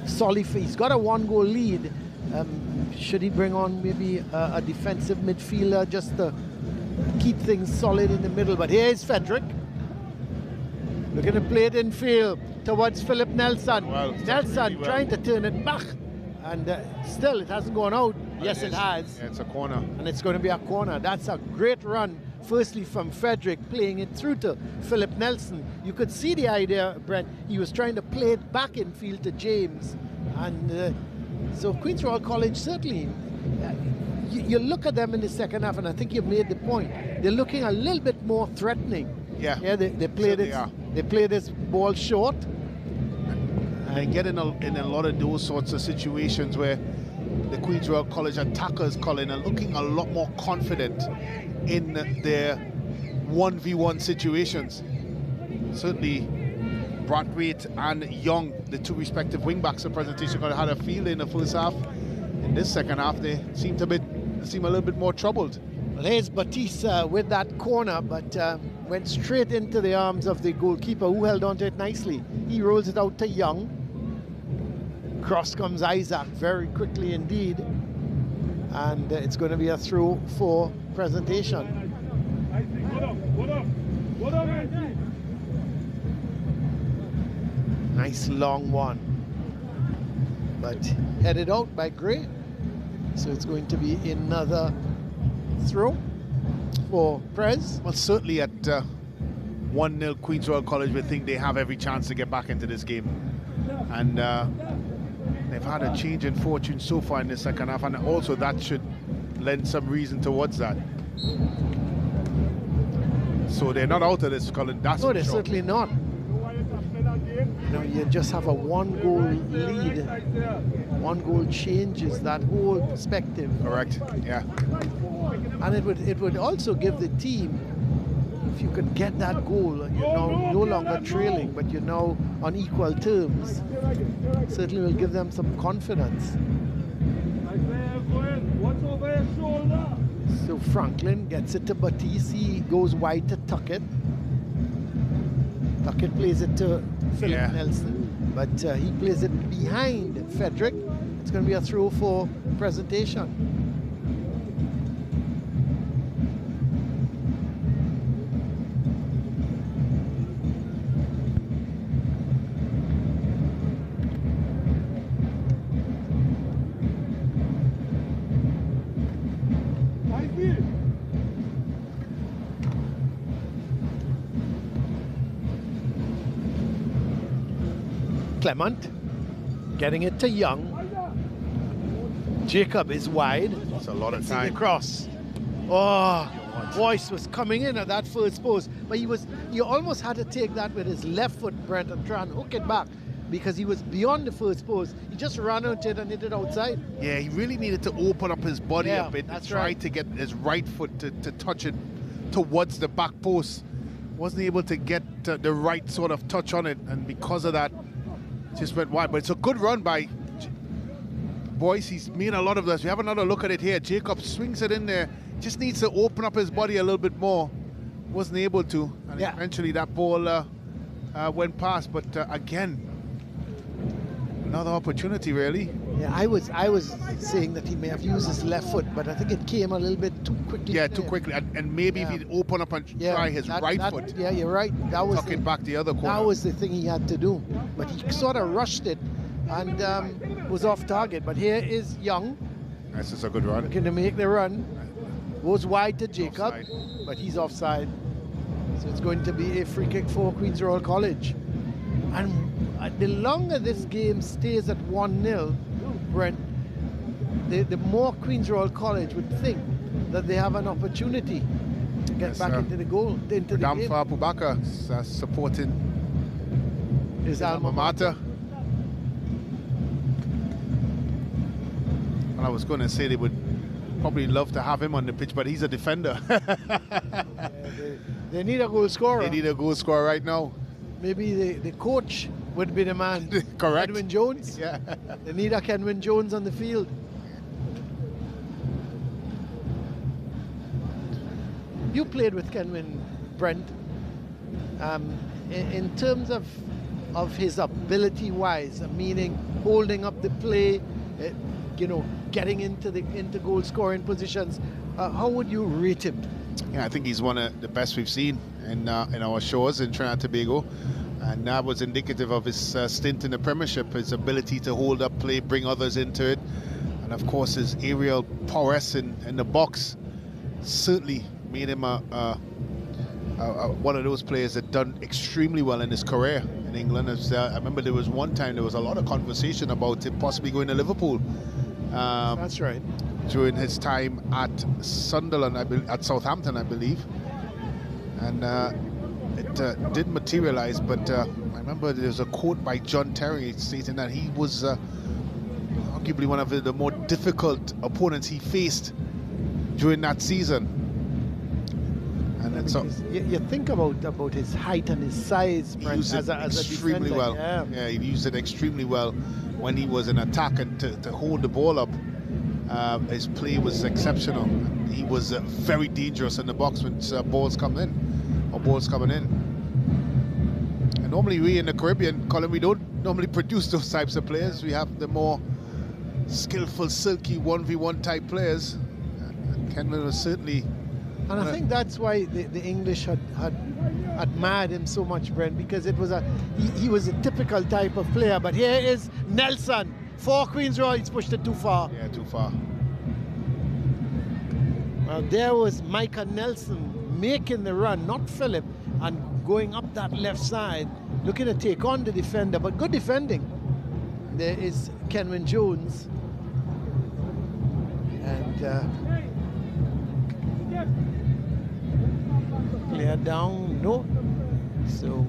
solidify? He's got a 1-goal lead. Should he bring on maybe a defensive midfielder just to keep things solid in the middle? But here is Frederick. Looking to play it in field towards Philip Nelson. Well, Nelson trying to turn it back. And still, it hasn't gone out. Yes, it has. Yeah, it's a corner. And it's going to be a corner. That's a great run. Firstly from Frederick, playing it through to Philip Nelson. You could see the idea, Brett. He was trying to play it back in field to James. And so Queen's Royal College, certainly, you look at them in the second half, and I think you made the point. They're looking a little bit more threatening. Yeah, they play this. They play this ball short. And they get in a lot of those sorts of situations where the Queen's Royal College attackers, Colin, are looking a lot more confident in their 1v1 situations. Certainly, Brathwaite and Young, the two respective wing-backs of Presentation, had a field in the first half. In this second half, they seem a little bit more troubled. Well, here's Batista with that corner, but went straight into the arms of the goalkeeper, who held onto it nicely. He rolls it out to Young. Cross comes Isaac very quickly indeed. And it's going to be a throw for Presentation. Nice long one. But headed out by Gray. So it's going to be another throw for Prez. Well, certainly at 1-0 Queen's Royal College, we think they have every chance to get back into this game. And they've had a change in fortune so far in the second half, and also that should lend some reason towards that. So they're not out of this, Colin. That's no, they're certainly not. You just have a 1-goal lead. 1 goal changes that whole perspective. Correct. Yeah. And it would also give the team, if you could get that goal, and you're now no longer trailing, but you're now on equal terms, certainly will give them some confidence. So Franklin gets it to Batiste. He goes wide to Tuckett. Tuckett plays it to Philip Nelson, but he plays it behind Frederick. It's going to be a throw for Presentation. Clement getting it to Young. Jacob is wide. That's a lot of time. Across. Oh, Boyce was coming in at that first post, but he almost had to take that with his left foot, Brent, and try and hook it back because he was beyond the first post. He just ran out it and hit it outside. Yeah, he really needed to open up his body a bit. That's try to get his right foot to touch it towards the back post. Wasn't able to get the right sort of touch on it, and because of that, just went wide. But it's a good run by Boyce. He's made a lot of this. We have another look at it here. Jacob swings it in there. Just needs to open up his body a little bit more. Wasn't able to. And eventually that ball went past. But again, Another opportunity, really. Yeah, I was saying that he may have used his left foot, but I think it came a little bit too quickly. Yeah, too quickly. And maybe if he'd open up and try his right foot. Yeah, you're right. That was tuck it back the other corner. That was the thing he had to do. But he sort of rushed it and was off target. But here is Young. This is a good run. Looking to make the run. Goes wide to Jacob, but he's offside. So it's going to be a free kick for Queen's Royal College. And the longer this game stays at 1-0, Brent, the more Queen's Royal College would think that they have an opportunity to get back into the goal, into the game. Damfa Pubaka supporting his alma mater. And I was going to say they would probably love to have him on the pitch, but he's a defender. They need a goal scorer. They need a goal scorer right now. Maybe the coach would be the man. Correct. Kenwin Jones. Yeah. They need a Kenwin Jones on the field. You played with Kenwin, Brent. In terms of his ability-wise, meaning holding up the play, getting into goal scoring positions, how would you rate him? Yeah, I think he's one of the best we've seen in our shores in Trinidad and Tobago, and that was indicative of his stint in the Premiership, his ability to hold up play, bring others into it, and of course his aerial prowess in the box certainly made him one of those players that done extremely well in his career in England. I remember there was one time there was a lot of conversation about him possibly going to Liverpool. That's right. During his time at Sunderland, at Southampton, I believe. And it didn't materialize, but I remember there's a quote by John Terry stating that he was arguably one of the more difficult opponents he faced during that season. And then you think about his height and his size, he used it extremely well. Yeah, he used it extremely well when he was in attack, and to hold the ball up. His play was exceptional. He was very dangerous in the box when balls coming in. And normally we in the Caribbean, Colin, we don't normally produce those types of players. We have the more skillful, silky 1v1 type players. Kenwin was certainly... And I think that's why the English had admired him so much, Brent, because it was he was a typical type of player. But here is Nelson. For Queen's Royal, he's pushed it too far. Yeah, too far. Well, there was Micah Nelson making the run, not Philip, and going up that left side, looking to take on the defender, but good defending. There is Kenwin Jones. And clear down, no. So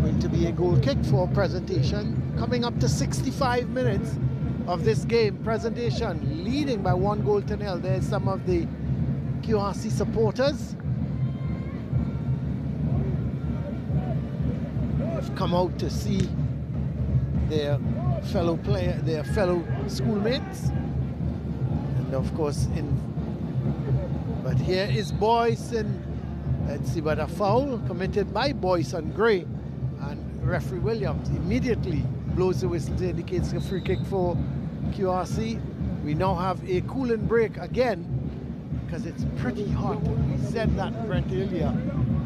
going to be a goal kick for Presentation. Coming up to 65 minutes of this game. Presentation leading by 1-0. There's some of the QRC supporters. They've come out to see their fellow schoolmates. And of course, but here is Boyce, and let's see, but a foul committed by Boyce on Gray. And referee Williams immediately blows the whistle to indicate a free kick for QRC. We now have a cooling break again because it's pretty hot. We said that, Brent, earlier.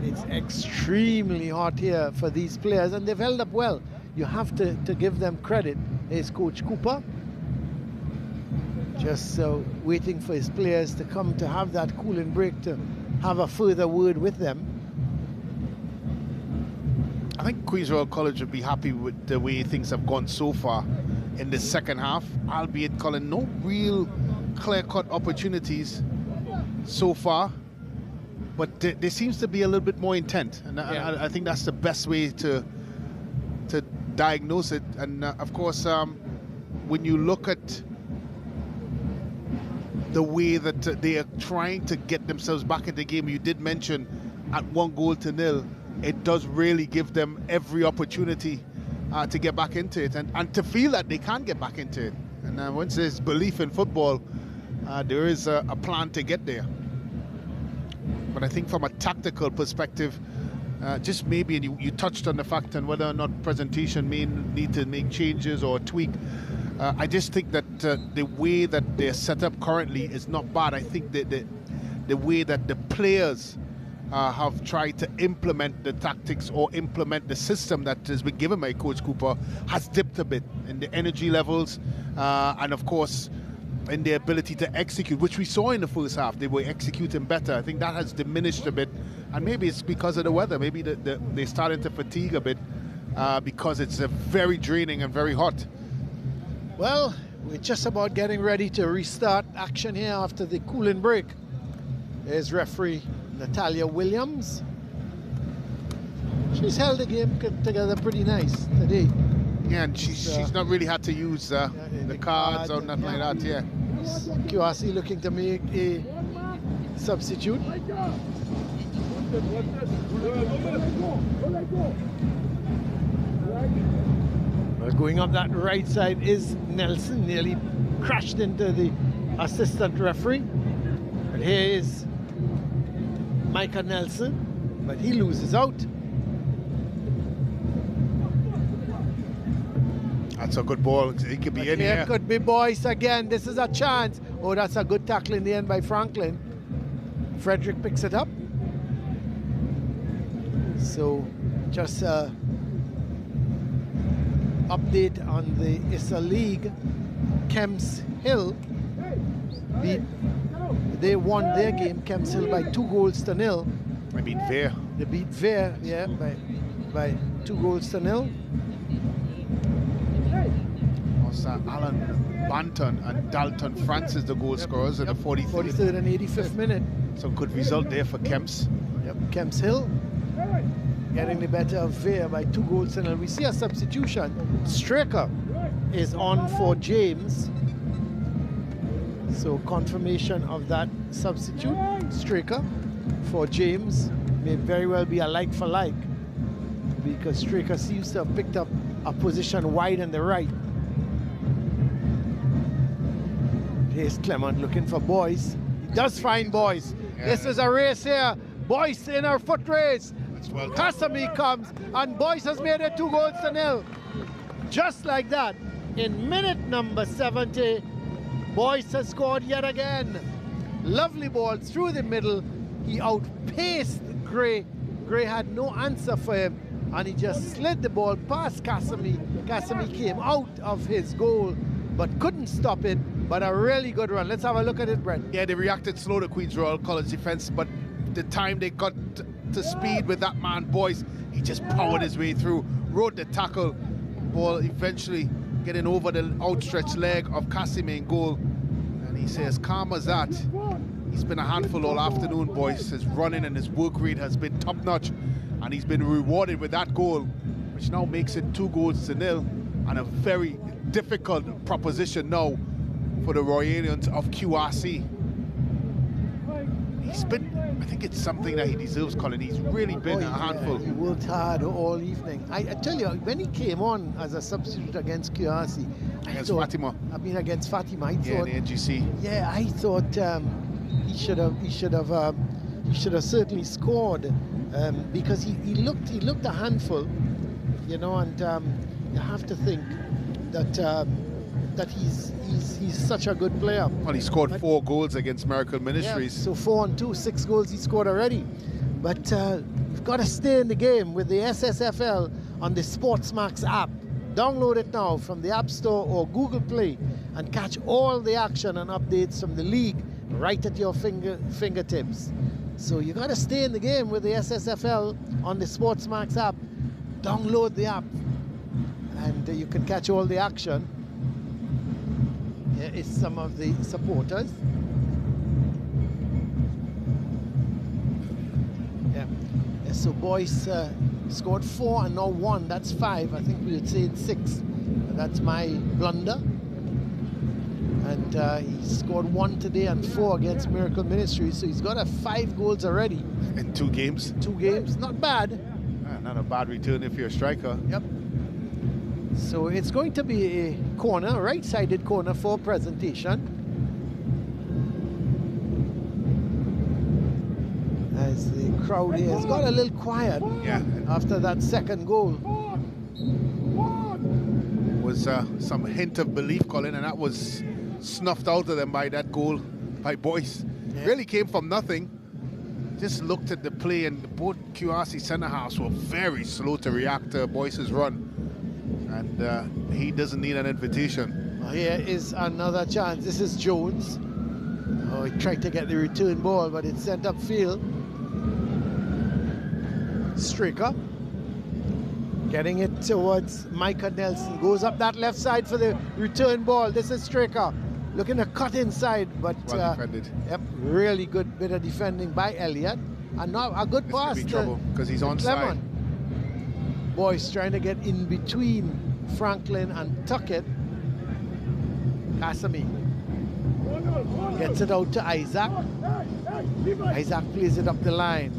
It's extremely hot here for these players, and they've held up well. You have to give them credit. There's Coach Cooper, just waiting for his players to come to have that cooling break to have a further word with them. I think Queen's Royal College would be happy with the way things have gone so far in the second half, albeit, Colin, no real clear-cut opportunities so far, but there seems to be a little bit more intent, and I think that's the best way to diagnose it. And of course, when you look at the way that they are trying to get themselves back in the game, you did mention at 1-0, it does really give them every opportunity to get back into it, and to feel that they can get back into it. And once there's belief in football, there is a plan to get there. But I think from a tactical perspective, just maybe, and you touched on the fact and whether or not presentation may need to make changes or tweak. I just think that the way that they're set up currently is not bad. I think that the way that the players have tried to implement the tactics or implement the system that has been given by Coach Cooper has dipped a bit in the energy levels and of course in their ability to execute, which we saw in the first half. They were executing better. I think that has diminished a bit, and maybe it's because of the weather. Maybe they're starting to fatigue a bit because it's very draining and very hot. Well, we're just about getting ready to restart action here after the cooling break. There's referee Natalia Williams. She's held the game together pretty nice today. Yeah, and she's not really had to use the cards or nothing like that, yeah. QRC looking to make a substitute. Well, going up that right side is Nelson, nearly crashed into the assistant referee. And here is Micah Nelson, but he loses out. That's a good ball. He could be in here. It could be Boyce again. This is a chance. Oh, that's a good tackle in the end by Franklin. Frederick picks it up. So, just update on the ISA League. Kemps Hill they won their game, Kemps Hill, by 2-0. They beat Veer. They beat Veer, yeah, by 2-0. Alan Banton and Dalton Francis, the goal scorers in the 43rd and 85th minute. So good result there for Kemps. Yep, Kemps Hill getting the better of Veer by 2-0. We see a substitution. Straker is on for James. So confirmation of that substitute. Straker for James may very well be a like for like, because Straker seems to have picked up a position wide on the right. Here's Clement looking for Boyce. He does find Boyce. Yeah. This is a race here. Boyce in her foot race. Well, Kasami comes, and Boyce has made it 2-0. Just like that, in minute number 70, Boyce has scored yet again. Lovely ball through the middle. He outpaced Gray. Gray had no answer for him, and he just slid the ball past Kasami. Kasami came out of his goal, but couldn't stop it. But a really good run. Let's have a look at it, Brent. Yeah, they reacted slow to Queens Royal College defense, but the time they got to speed with that man, Boyce, he just powered his way through, rode the tackle, ball eventually getting over the outstretched leg of Kasimi in goal. And he says, calm as that. He's been a handful all afternoon, Boyce. His running and his work rate has been top-notch, and he's been rewarded with that goal, which now makes it 2-0, and a very difficult proposition now for the Royalians of QRC. He's been, I think it's something that he deserves, Colin. He's really been a handful. He worked hard all evening. I tell you, when he came on as a substitute against QRC, against Fatima. I mean, against Fatima, I thought. Yeah, the NGC. Yeah, I thought he should have certainly scored because he looked a handful, you know, and you have to think that he's such a good player. Well, he scored 4 goals against Miracle Ministries. Yeah, so 4 and 2, 6 goals he scored already. But you've got to stay in the game with the SSFL on the SportsMax app. Download it now from the App Store or Google Play and catch all the action and updates from the league right at your fingertips. So you got to stay in the game with the SSFL on the SportsMax app. Download the app and you can catch all the action. Here is some of the supporters. Yeah. So Boyce scored 4 and now 1. That's 5. I think we would say it's 6. That's my blunder. And he scored 1 today and 4 against Miracle Ministries. So he's got 5 goals already. In 2 games? 2 games. Not bad. Not a bad return if you're a striker. Yep. So it's going to be a corner, right-sided corner for presentation. As the crowd here has got a little quiet after that second goal. Was some hint of belief, Colin, and that was snuffed out of them by that goal by Boyce. Really came from nothing. Just looked at the play, and both QRC centre halves were very slow to react to Boyce's run. And he doesn't need an invitation. Here is another chance. This is Jones. Oh, he tried to get the return ball, but it's sent upfield. Straker getting it towards Micah Nelson. Goes up that left side for the return ball. This is Straker looking to cut inside, but well defended. Yep, really good bit of defending by Elliott. And now a good pass could be to trouble because he's onside. Boyce trying to get in between Franklin and Tuckett. Kasami gets it out to Isaac. Isaac plays it up the line.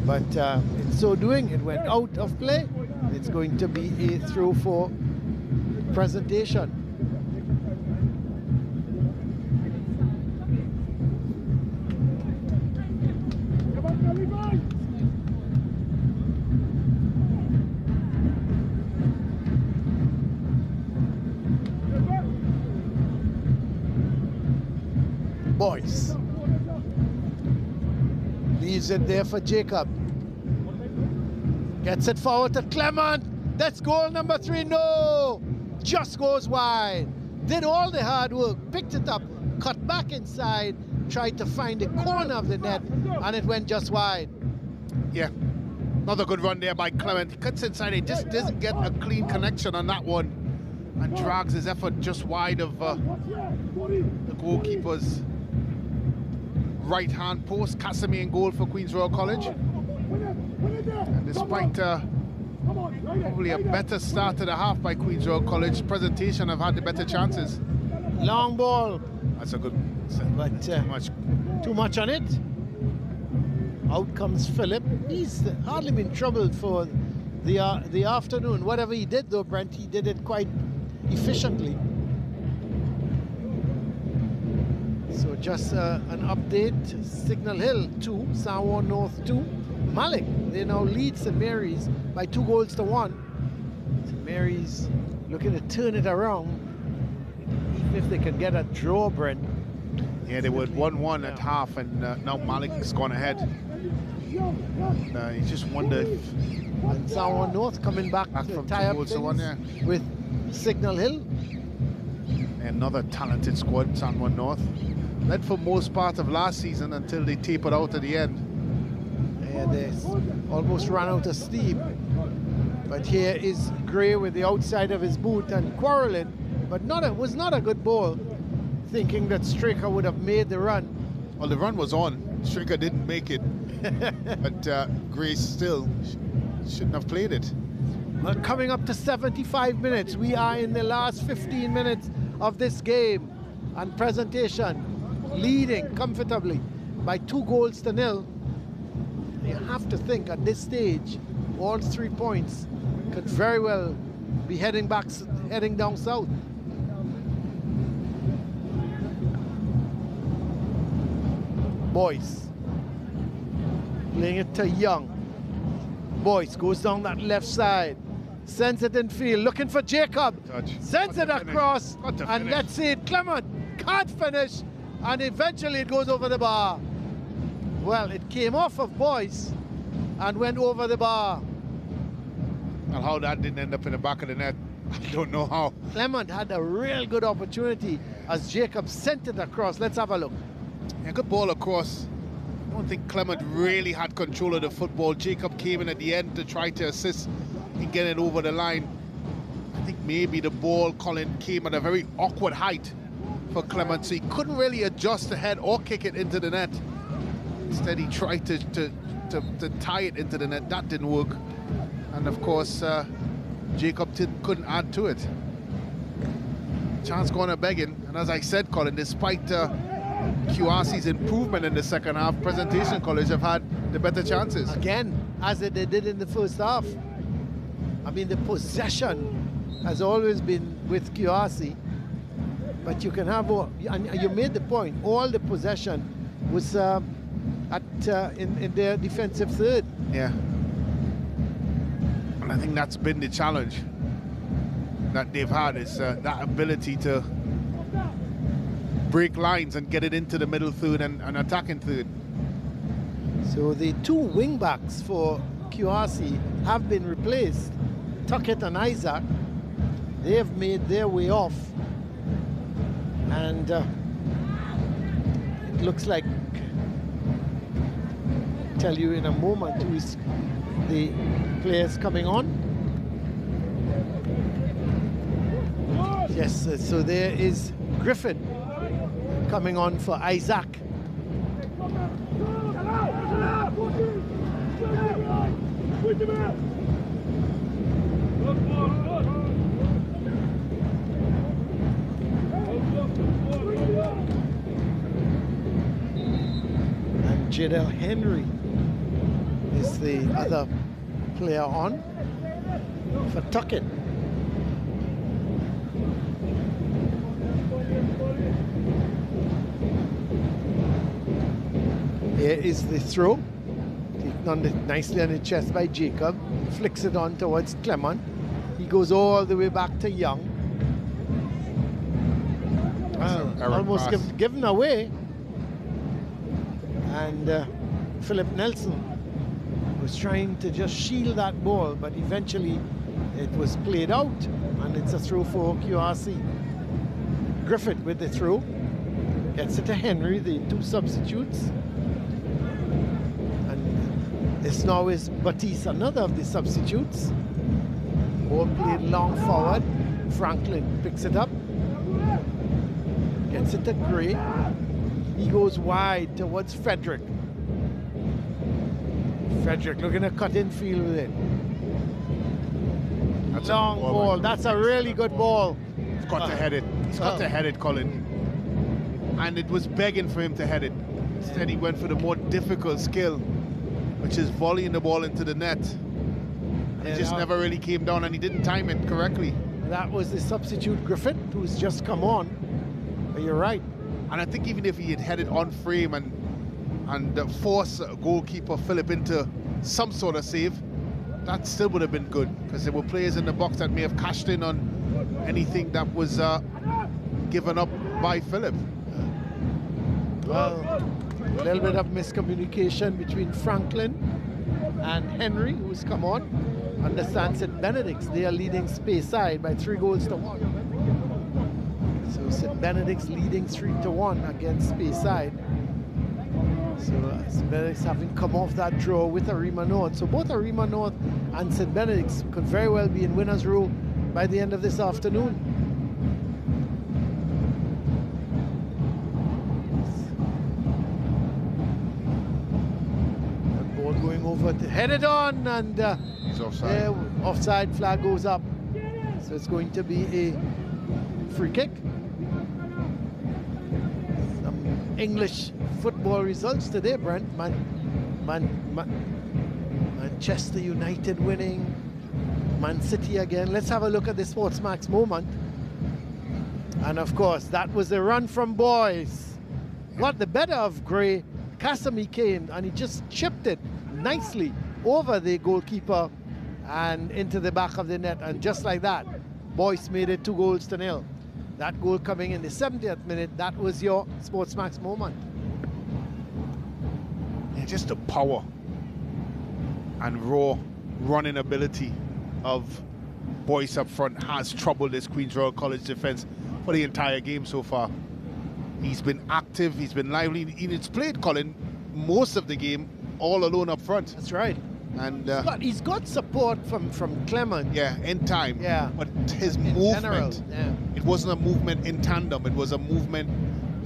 But in so doing, it went out of play. It's going to be a throw for Presentation. Boyce leaves it there for Jacob. Gets it forward to Clement. That's goal number 3. No! Just goes wide. Did all the hard work, picked it up, cut back inside, tried to find the corner of the net, and it went just wide. Yeah, another good run there by Clement. He cuts inside, he just doesn't get a clean connection on that one, and drags his effort just wide of the goalkeeper's right-hand post. Kasami in goal for Queen's Royal College. And despite probably a better start to the half by Queen's Royal College, Presentation have had the better chances. Long ball. That's a good, but too much on it. Out comes Philip. He's hardly been troubled for the afternoon. Whatever he did though, Brent, he did it quite efficiently. So just an update. Signal Hill 2, San Juan North 2. Malik, they now lead St. Mary's by 2 goals to 1. St. Mary's looking to turn it around, even if they can get a draw, Brent. Yeah, they were 1-1 at half, and now Malik's gone ahead. And, you just wonder if... And San Juan North coming back to tie up things with Signal Hill. Another talented squad, San Juan North. Led for most part of last season until they tapered out at the end. Yeah, they almost ran out of steam. But here is Gray with the outside of his boot and quarreling, but was not a good ball. Thinking that Straker would have made the run. Well, the run was on. Straker didn't make it, but Gray still shouldn't have played it. Well, coming up to 75 minutes, we are in the last 15 minutes of this game, and Presentation leading comfortably by 2 goals to 0. You have to think at this stage, all 3 points could very well be heading down south. Boyce playing it to Young. Boyce goes down that left side, sends it in field, looking for Jacob. Sends it across, and let's see it. Clement can't finish, and eventually it goes over the bar. Well, it came off of Boyce and went over the bar. Well, how that didn't end up in the back of the net, I don't know how. Clement had a real good opportunity as Jacob sent it across. Let's have a look. Yeah, good ball across. I don't think Clement really had control of the football. Jacob came in at the end to try to assist in getting it over the line. I think maybe the ball, Colin, came at a very awkward height for Clement, so he couldn't really adjust the head or kick it into the net. Instead, he tried to tie it into the net. That didn't work. And of course, Jacob couldn't add to it. Chance corner begging. And as I said, Colin, despite QRC's improvement in the second half, Presentation College have had the better chances. Again, as they did in the first half. I mean, the possession has always been with QRC. But you can have, and you made the point, all the possession was in their defensive third. Yeah. And I think that's been the challenge that they've had, is that ability to break lines and get it into the middle third and attacking third. So the two wing backs for QRC have been replaced. Tuckett and Isaac, they have made their way off. And it looks like, I'll tell you in a moment who is the players coming on. Yes, so there is Griffin coming on for Isaac. And Jadel Henry is the other player on for Tuckett. Here is the throw, taken on nicely on the chest by Jacob, flicks it on towards Clement. He goes all the way back to Young. Almost given away. And Philip Nelson was trying to just shield that ball, but eventually it was played out, and it's a throw for QRC. Griffith with the throw, gets it to Henry, the two substitutes. And this now is Batiste, another of the substitutes. Ball played long forward. Franklin picks it up, gets it to Gray. He goes wide towards Frederick. Frederick looking to cut in field with it. That's long ball. That's a really good ball. He's got to head it. He's got to head it, Colin. And it was begging for him to head it. Instead, he went for the more difficult skill, which is volleying the ball into the net. And it just never really came down, and he didn't time it correctly. That was the substitute Griffith, who's just come on. But you're right. And I think even if he had headed on frame and force goalkeeper Philip into some sort of save, that still would have been good, because there were players in the box that may have cashed in on anything that was given up by Philip. Well, a little bit of miscommunication between Franklin and Henry, who's come on. Understand St. Benedict's, they are leading Speyside by 3-1. So St. Benedict's leading 3-1 against Speyside. So St. Benedict's having come off that draw with Arima North. So both Arima North and St. Benedict's could very well be in winners' row by the end of this afternoon. The ball going over, headed on, and he's offside. Offside flag goes up. So it's going to be a free kick. Some English football results today, Brent. Manchester United winning, Man City again. Let's have a look at the SportsMax moment. And of course, that was the run from Boyce. Got the better of Gray. Kasami came and he just chipped it nicely over the goalkeeper and into the back of the net. And just like that, Boyce made it 2-0. That goal coming in the 70th minute, that was your SportsMax moment. Yeah, just the power and raw running ability of Boyce up front has troubled this Queen's Royal College defence for the entire game so far. He's been active, he's been lively, he's played, Colin, most of the game all alone up front. That's right. And he's got support from Clement. Yeah, in time. Yeah. But his movement, general, yeah. It wasn't a movement in tandem, it was a movement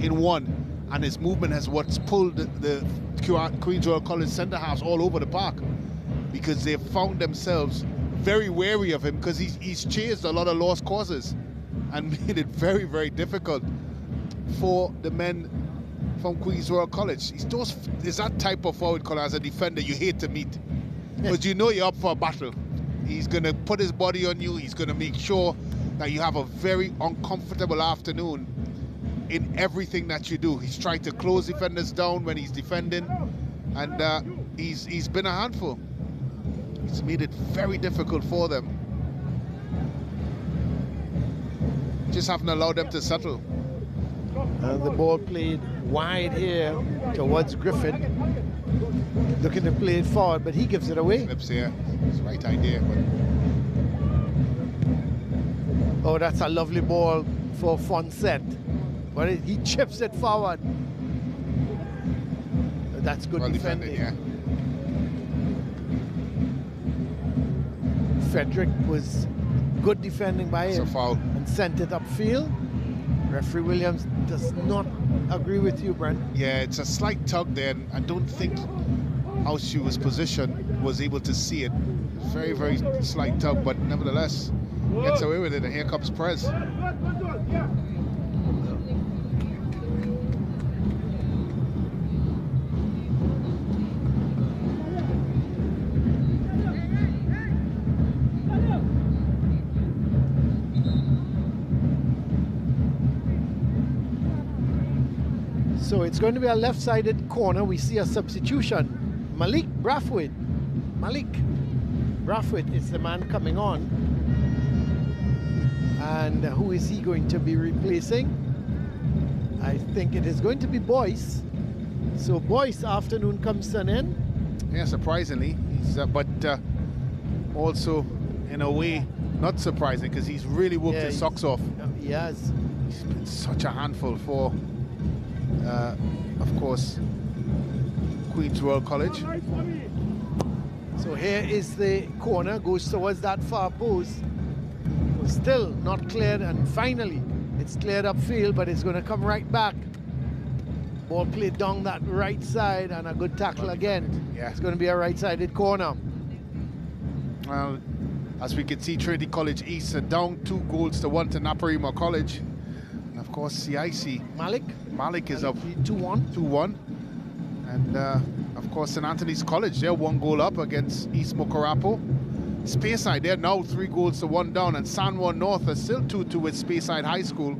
in one. And his movement has what's pulled the Queen's Royal College centre-halves all over the park, because they've found themselves very wary of him, because he's chased a lot of lost causes and made it very, very difficult for the men from Queen's Royal College. It's that type of forward caller as a defender you hate to meet, because you know you're up for a battle. He's going to put his body on you. He's going to make sure that you have a very uncomfortable afternoon in everything that you do. He's trying to close defenders down when he's defending. And he's been a handful. He's made it very difficult for them. Just haven't allowed them to settle. And the ball played wide here towards Griffin. Looking to play it forward, but he gives it away. Slips here. It's the right idea. But... Oh, that's a lovely ball for Fonset. But he chips it forward. That's good well defending. Yeah. Frederick was good defending by him. It's a foul. And sent it upfield. Referee Williams does not agree with you, Brent. Yeah, it's a slight tug there. And I don't think how she was positioned was able to see it. Very, very slight tug, but nevertheless gets away with it. And here comes Prez. So it's going to be a left-sided corner. We see a substitution. Malik Brathwaite. Malik Brathwaite is the man coming on. And who is he going to be replacing? I think it is going to be Boyce. So Boyce, afternoon comes to an end. Yeah, surprisingly. He's, but also, in a way, not surprising because he's really worked his socks off. He has. He's been such a handful for, of course, Queen's Royal College. So here is the corner, goes towards that far post. Still not cleared, and finally it's cleared upfield, but it's going to come right back. Ball played down that right side, and a good tackle again. Yeah. It's going to be a right-sided corner. Well, as we can see, Trinity College East are down 2-1 to Naparima College. And of course, CIC. Malik is up 2-1. 2-1. And of course, St. Anthony's College, they're 1 goal up against East Mokarapo. Speyside, they're now 3-1 down, and San Juan North are still 2-2 with Speyside High School.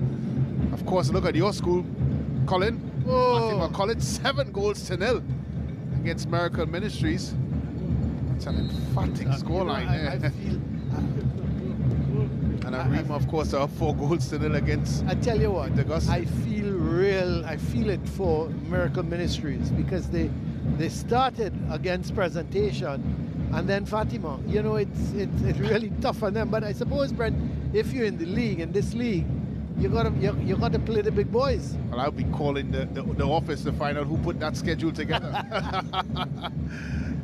Of course, look at your school, Colin. Fatima College, 7-0 against Miracle Ministries. That's an emphatic scoreline there. I feel, and Arima, of course, are up 4-0 against. I tell you what, I feel it for Miracle Ministries, because they started against Presentation. And then Fatima, you know, it's really tough on them. But I suppose, Brent, if you're in the league, in this league, you gotta play the big boys. Well, I'll be calling the office to find out who put that schedule together.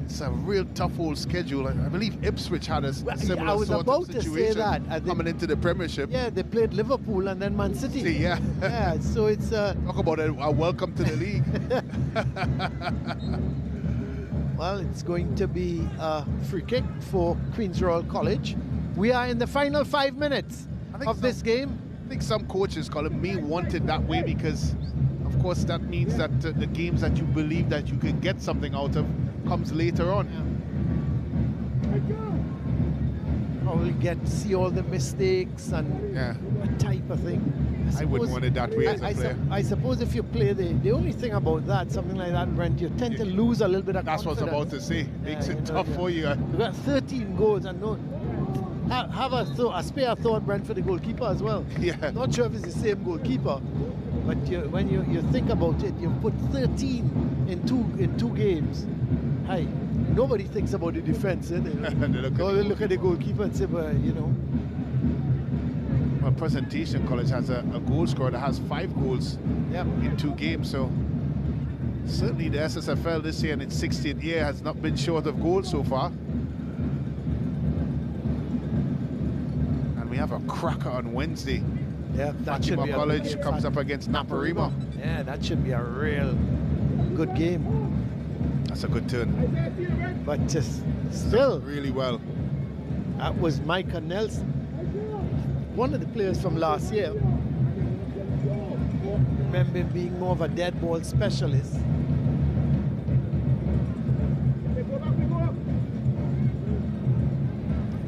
It's a real tough old schedule. I believe Ipswich had a similar I was sort about of to situation say that. coming into the Premiership. Yeah, they played Liverpool and then Man City. Yeah. Yeah, so it's talk about a welcome to the league. Well, it's going to be a free kick for Queen's Royal College. We are in the final 5 minutes of this game. I think some coaches, Colin, may want it that way because, of course, that means that the games that you believe that you can get something out of comes later on. Probably get to see all the mistakes and that type of thing. I wouldn't want it that way as a player. I suppose if you play the only thing about that, something like that, Brent, you tend to lose a little bit of confidence. That's what I was about to say. Makes it tough for you. You got 13 goals and have a spare thought, Brent, for the goalkeeper as well. Yeah. Not sure if it's the same goalkeeper, but when you think about it, you've put 13 in two games. Hey, nobody thinks about the defense. They look at the goalkeeper and say, well, you know. Well, Presentation College has a goal scorer that has 5 goals in 2 games. So certainly the SSFL this year in its 16th year has not been short of goals so far. And we have a cracker on Wednesday. Yeah, that should be College comes up against Naparima. Yeah, that should be a real good game. That's a good turn. But just still really well. That was Micah Nelson, one of the players from last year. Remember him being more of a dead ball specialist.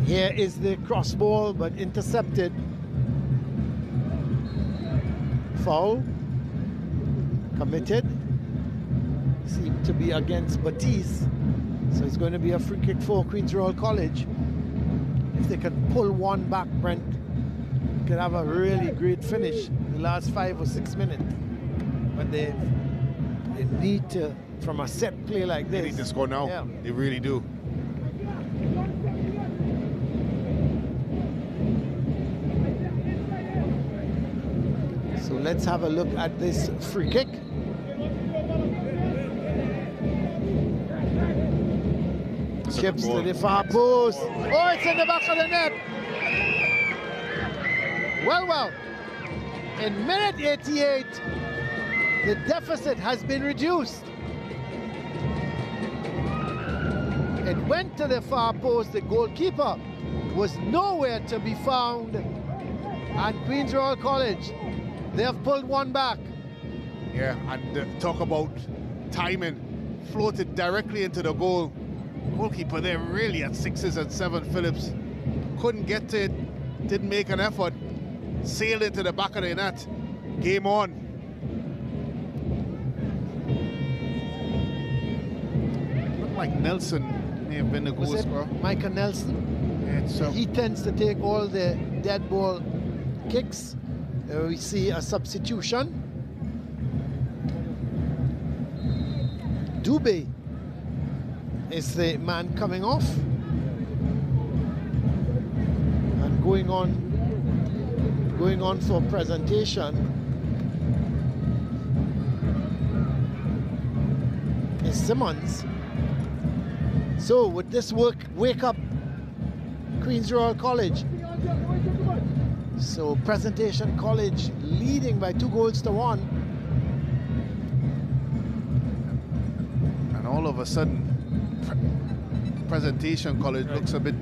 Here is the cross ball, but intercepted. Foul committed. seem to be against Batiste. So it's going to be a free kick for Queen's Royal College. If they can pull one back, Brent could have a really great finish in the last 5 or 6 minutes. But they need to, from a set play like this. They need to score now. Yeah. They really do. So let's have a look at this free kick. Chips to the far post. Oh, it's in the back of the net. Well. In minute 88, the deficit has been reduced. It went to the far post. The goalkeeper was nowhere to be found. And Queen's Royal College, they have pulled one back. Yeah, and talk about timing. Floated directly into the goal. Goalkeeper there really at 6s and 7, Phillips. Couldn't get to it, didn't make an effort. Sailed into the back of the net. Game on. Looked like Nelson may have been the goal scorer. Michael Nelson? Yeah, so he tends to take all the dead ball kicks. We see a substitution. Dubé is the man coming off and going on for presentation is Simmons. So would this wake up Queen's Royal College? So Presentation College leading by 2-1. And all of a sudden Presentation College looks a bit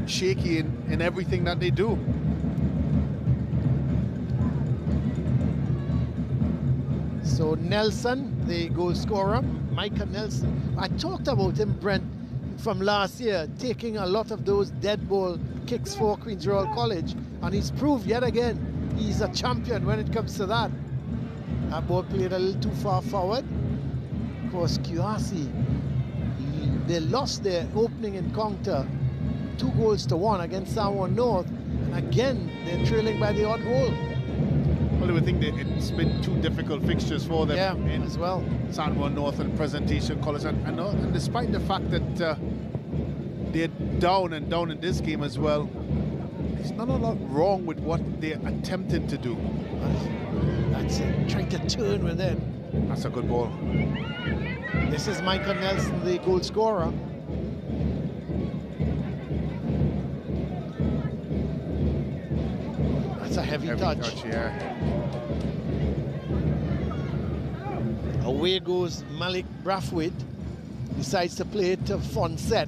shaky in everything that they do. So Nelson, the goal scorer, Michael Nelson. I talked about him, Brent, from last year, taking a lot of those dead ball kicks for Queen's Royal College, and he's proved yet again he's a champion when it comes to that. That ball played a little too far forward. Of course, QRC, they lost their opening encounter 2-1 against Sanborn North, and again they're trailing by the odd goal. Well, I would think that it's been 2 difficult fixtures for them as well. Sanborn North and Presentation College, and despite the fact that they're down in this game as well, there's not a lot wrong with what they're attempting to do. That's it, trying to turn with it. That's a good ball. This is Michael Nelson, the goal scorer. That's a heavy touch. Yeah. Away goes Malik Brathwaite. Decides to play it to Fonset.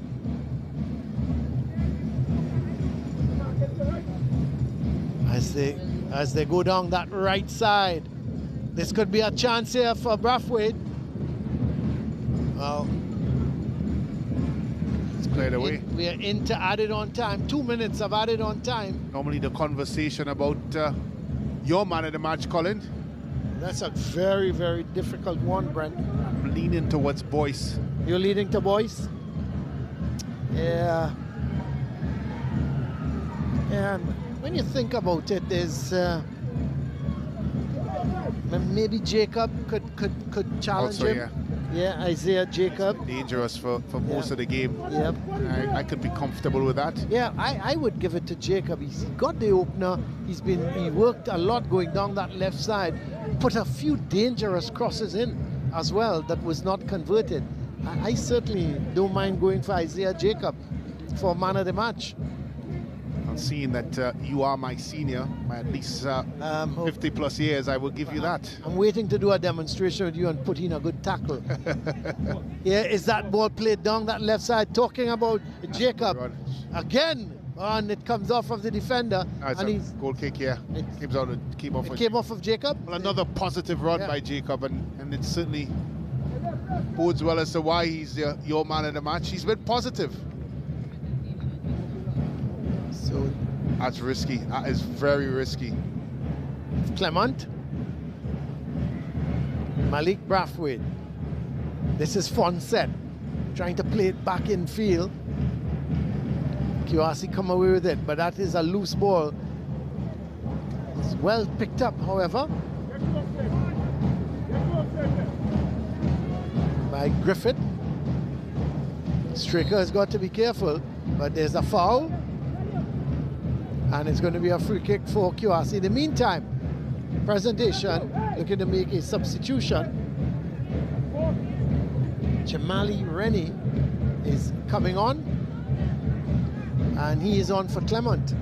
As they go down that right side. This could be a chance here for Brathwaite. Well, it's cleared away. We are into added on time. 2 minutes of added on time. Normally the conversation about your man of the match, Colin. That's a very, very difficult one, Brent. I'm leaning towards Boyce. You're leaning to Boyce? Yeah. And when you think about it, there's maybe Jacob could challenge also, him. Yeah, Isaiah Jacob. Dangerous for most of the game. Yep. I could be comfortable with that. Yeah, I would give it to Jacob. He's got the opener. He worked a lot going down that left side. Put a few dangerous crosses in as well that was not converted. I certainly don't mind going for Isaiah Jacob for man of the match. And seeing that you are my senior by at least 50 plus years, I will give you that. I'm waiting to do a demonstration with you and put in a good tackle. Yeah, is that ball played down that left side? Talking about Jacob again, and it comes off of the defender. And he's goal kick here. Came off of Jacob. Well, another positive run by Jacob, and it certainly bodes well as to why he's your man of the match. He's been positive. So that's risky. That is very risky. Clement. Malik Brathwaite. This is Fonset trying to play it back in field. QRC come away with it, but that is a loose ball. It's well picked up, however, by Griffith. Stricker has got to be careful, but there's a foul, and it's going to be a free kick for QRC. In the meantime, Presentation looking to make a substitution. Jamali Rennie is coming on, and he is on for Clement.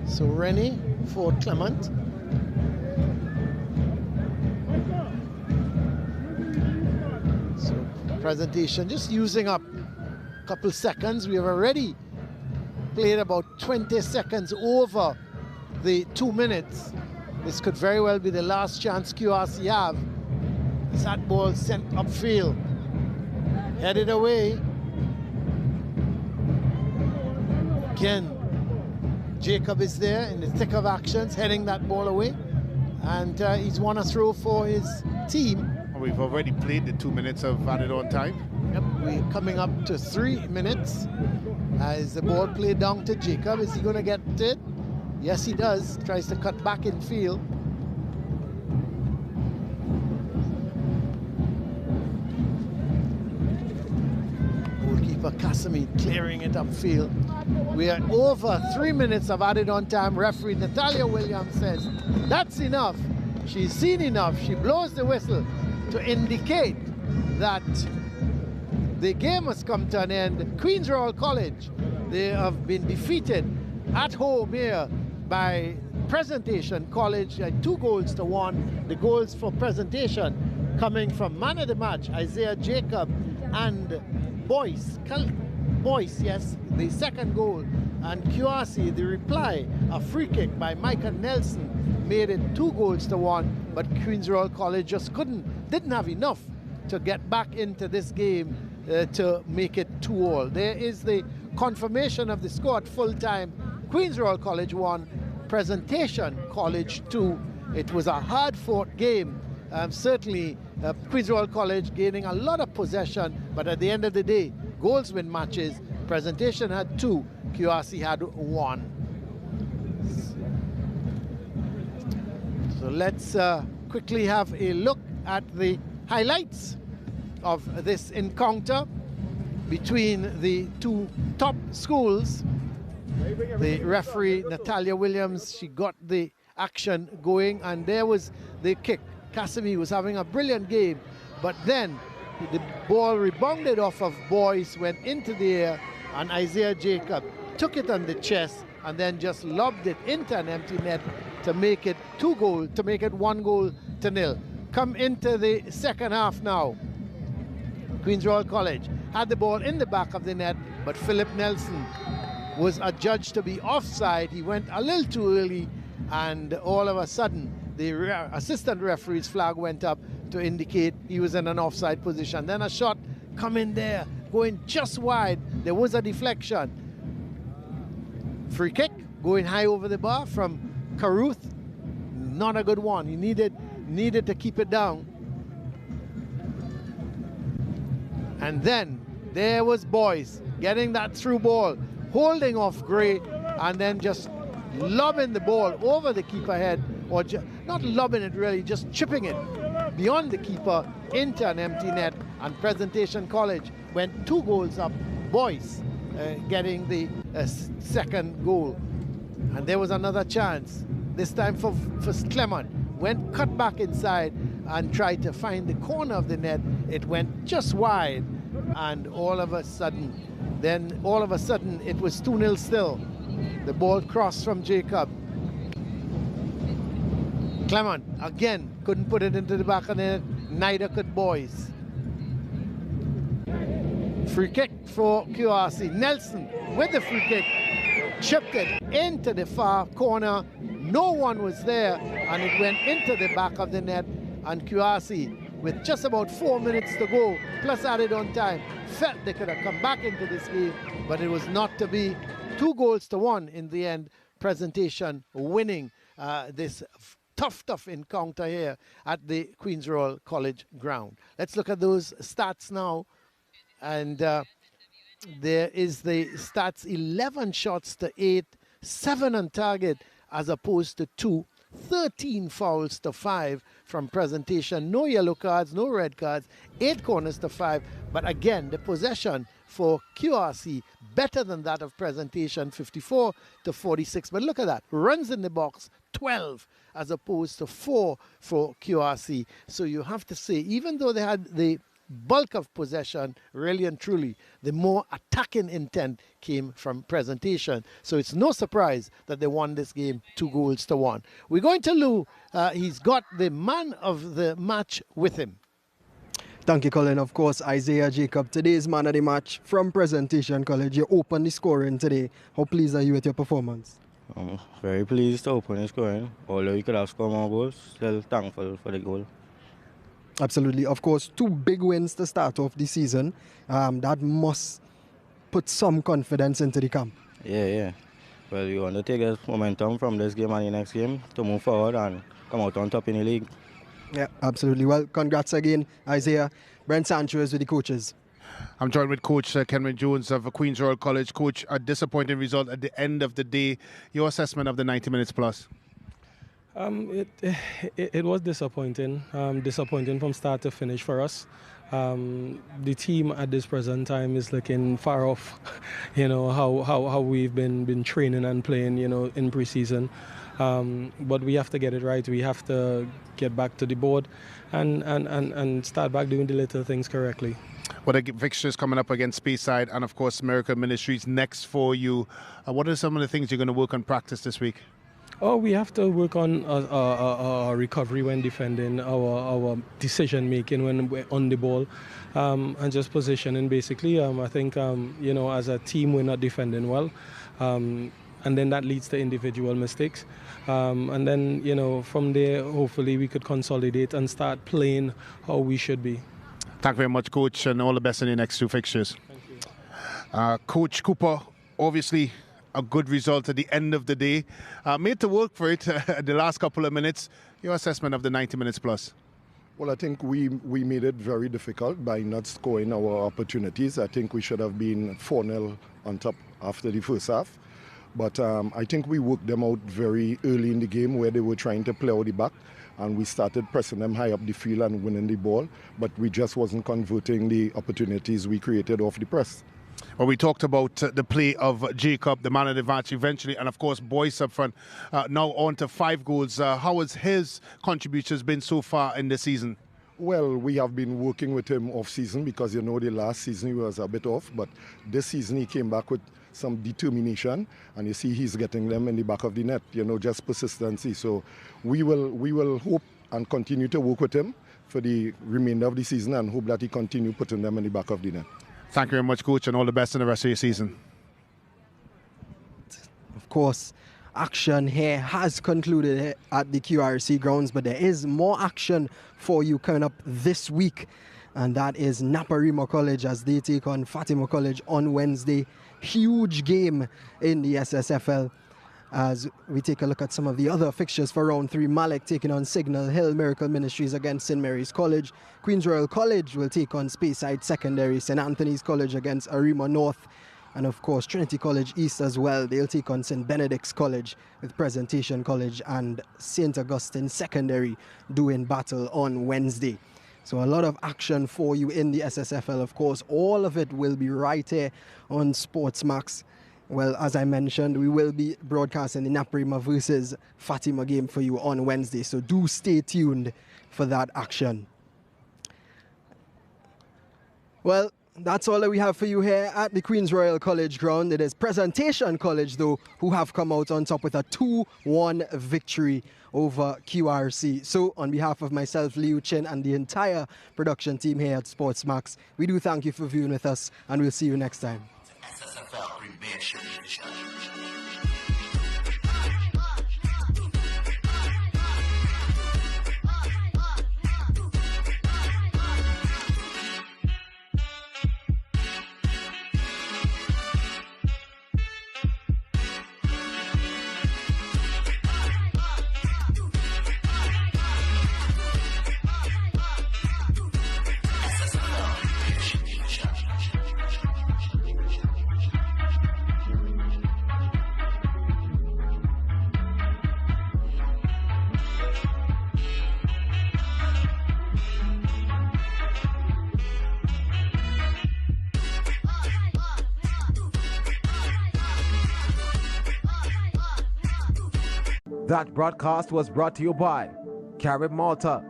So Rennie for Clement. So Presentation just using up a couple seconds. We have already played about 20 seconds over the 2 minutes. This could very well be the last chance QRC have. As that ball sent upfield, headed away. Again, Jacob is there in the thick of actions, heading that ball away, and he's won a throw for his team. We've already played the 2 minutes of added on time. Yep, we're coming up to 3 minutes. As the ball played down to Jacob, is he going to get it? Yes, he does. Tries to cut back in field. Goalkeeper Casimir clearing it upfield. We are over 3 minutes of added on time. Referee Natalia Williams says that's enough. She's seen enough. She blows the whistle to indicate that the game has come to an end. Queen's Royal College, they have been defeated at home here by Presentation College, 2-1. The goals for Presentation coming from man of the match, Isaiah Jacob, and Boyce, yes, the second goal. And QRC, the reply, a free kick by Micah Nelson, made it 2-1, but Queen's Royal College just didn't have enough to get back into this game to make it 2-2. There is the confirmation of the score at full time. Queen's Royal College 1, Presentation College 2. It was a hard-fought game. Certainly, Queen's Royal College gaining a lot of possession, but at the end of the day, goals win matches. Presentation had 2, QRC had 1. So let's quickly have a look at the highlights of this encounter between the two top schools. The referee, Natalia Williams, she got the action going, and there was the kick. Casimir was having a brilliant game, but then the ball rebounded off of Boyce, went into the air, and Isaiah Jacob took it on the chest and then just lobbed it into an empty net to make it 1-0. Come into the second half now. Queen's Royal College had the ball in the back of the net, but Philip Nelson was adjudged to be offside. He went a little too early, and all of a sudden the assistant referee's flag went up to indicate he was in an offside position. Then a shot come in there, going just wide. There was a deflection. Free kick going high over the bar from Caruth. Not a good one. He needed to keep it down. And then there was Boyce getting that through ball, holding off Gray, and then just lobbing the ball over the keeper head, or not lobbing it really, just chipping it beyond the keeper into an empty net. And Presentation College went 2 goals up. Boyce getting the second goal. And there was another chance, this time for Clement. Went cut back inside and tried to find the corner of the net. It went just wide, and all of a sudden it was 2-0 still. The ball crossed from Jacob. Clement again couldn't put it into the back of the net, neither could Boyce. Free kick for QRC. Nelson with the free kick, chipped it into the far corner. No one was there, and it went into the back of the net. And QRC, with just about 4 minutes to go, plus added on time, felt they could have come back into this game, but it was not to be. 2-1 in the end. Presentation winning this tough encounter here at the Queen's Royal College ground. Let's look at those stats now. And there is the stats: 11 shots to 8, 7 on target as opposed to 2, 13 fouls to 5 from presentation. No yellow cards, no red cards, 8 corners to 5. But again, the possession for QRC better than that of presentation, 54 to 46. But look at that, runs in the box, 12 as opposed to 4 for QRC. So you have to say, even though they had the bulk of possession, really and truly, the more attacking intent came from presentation. So it's no surprise that they won this game 2-1. We're going to Lou. He's got the man of the match with him. Thank you, Colin. Of course, Isaiah Jacob, today's man of the match from Presentation College. You opened the scoring today. How pleased are you with your performance? I'm very pleased to open the scoring. Although you could have scored more goals, still thankful for the goal. Absolutely. Of course, 2 big wins to start off the season. That must put some confidence into the camp. Yeah. Well, we want to take this momentum from this game and the next game to move forward and come out on top in the league. Yeah, absolutely. Well, congrats again, Isaiah. Brent Sancho is with the coaches. I'm joined with Coach Kenwin Jones of Queen's Royal College. Coach, a disappointing result at the end of the day. Your assessment of the 90 minutes plus? It was disappointing. Disappointing from start to finish for us. The team at this present time is looking far off, how we've been training and playing, in preseason. But we have to get it right. We have to get back to the board and start back doing the little things correctly. What are fixtures coming up against Speyside and, of course, Miracle Ministries next for you? What are some of the things you're going to work on practice this week? Oh, we have to work on our recovery when defending, our decision making when we're on the ball, and just positioning. Basically, I think as a team we're not defending well, and then that leads to individual mistakes, and then from there hopefully we could consolidate and start playing how we should be. Thank you very much, Coach, and all the best in your next 2 fixtures. Thank you. Coach Cooper, obviously a good result at the end of the day. Made to work for it the last couple of minutes. Your assessment of the 90 minutes plus? Well, I think we made it very difficult by not scoring our opportunities. I think we should have been 4-0 on top after the first half. But I think we worked them out very early in the game where they were trying to play out the back. And we started pressing them high up the field and winning the ball. But we just wasn't converting the opportunities we created off the press. Well, we talked about the play of Jacob, the man of the match eventually, and of course Boyce up front. Now on to 5 goals. How has his contributions been so far in the season? Well, we have been working with him off-season because, the last season he was a bit off. But this season he came back with some determination, and you see he's getting them in the back of the net, just persistency. So we will hope and continue to work with him for the remainder of the season and hope that he continue putting them in the back of the net. Thank you very much, Coach, and all the best in the rest of your season. Of course, action here has concluded at the QRC grounds, but there is more action for you coming up this week, and that is Naparima College as they take on Fatima College on Wednesday. Huge game in the SSFL. As we take a look at some of the other fixtures for round 3, Malik taking on Signal Hill, Miracle Ministries against St. Mary's College. Queen's Royal College will take on Speyside Secondary, St. Anthony's College against Arima North, and of course Trinity College East as well. They'll take on St. Benedict's College, with Presentation College and St. Augustine Secondary doing battle on Wednesday. So a lot of action for you in the SSFL, of course. All of it will be right here on SportsMax. Well, as I mentioned, we will be broadcasting the Naparima versus Fatima game for you on Wednesday, so do stay tuned for that action. Well, that's all that we have for you here at the Queen's Royal College ground. It is Presentation College, though, who have come out on top with a 2-1 victory over QRC. So, on behalf of myself, Liu Chin, and the entire production team here at SportsMax, we do thank you for viewing with us, and we'll see you next time. SSFL Premiership Division. That broadcast was brought to you by Carib Malta,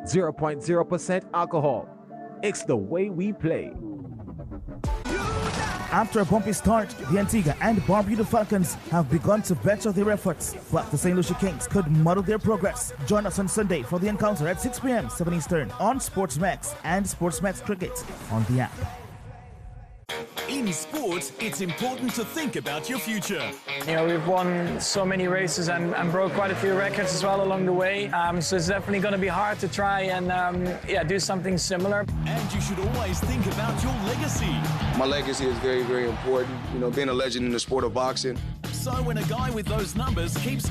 0.0% alcohol. It's the way we play. After a bumpy start, the Antigua and Barbuda Falcons have begun to better their efforts, but the St. Lucia Kings could muddle their progress. Join us on Sunday for the encounter at 6 p.m. 7 Eastern on SportsMax and SportsMax Cricket on the app. In sports, it's important to think about your future. You know, we've won so many races and broke quite a few records as well along the way. So it's definitely going to be hard to try and do something similar. And you should always think about your legacy. My legacy is very, very important. You know, being a legend in the sport of boxing. So when a guy with those numbers keeps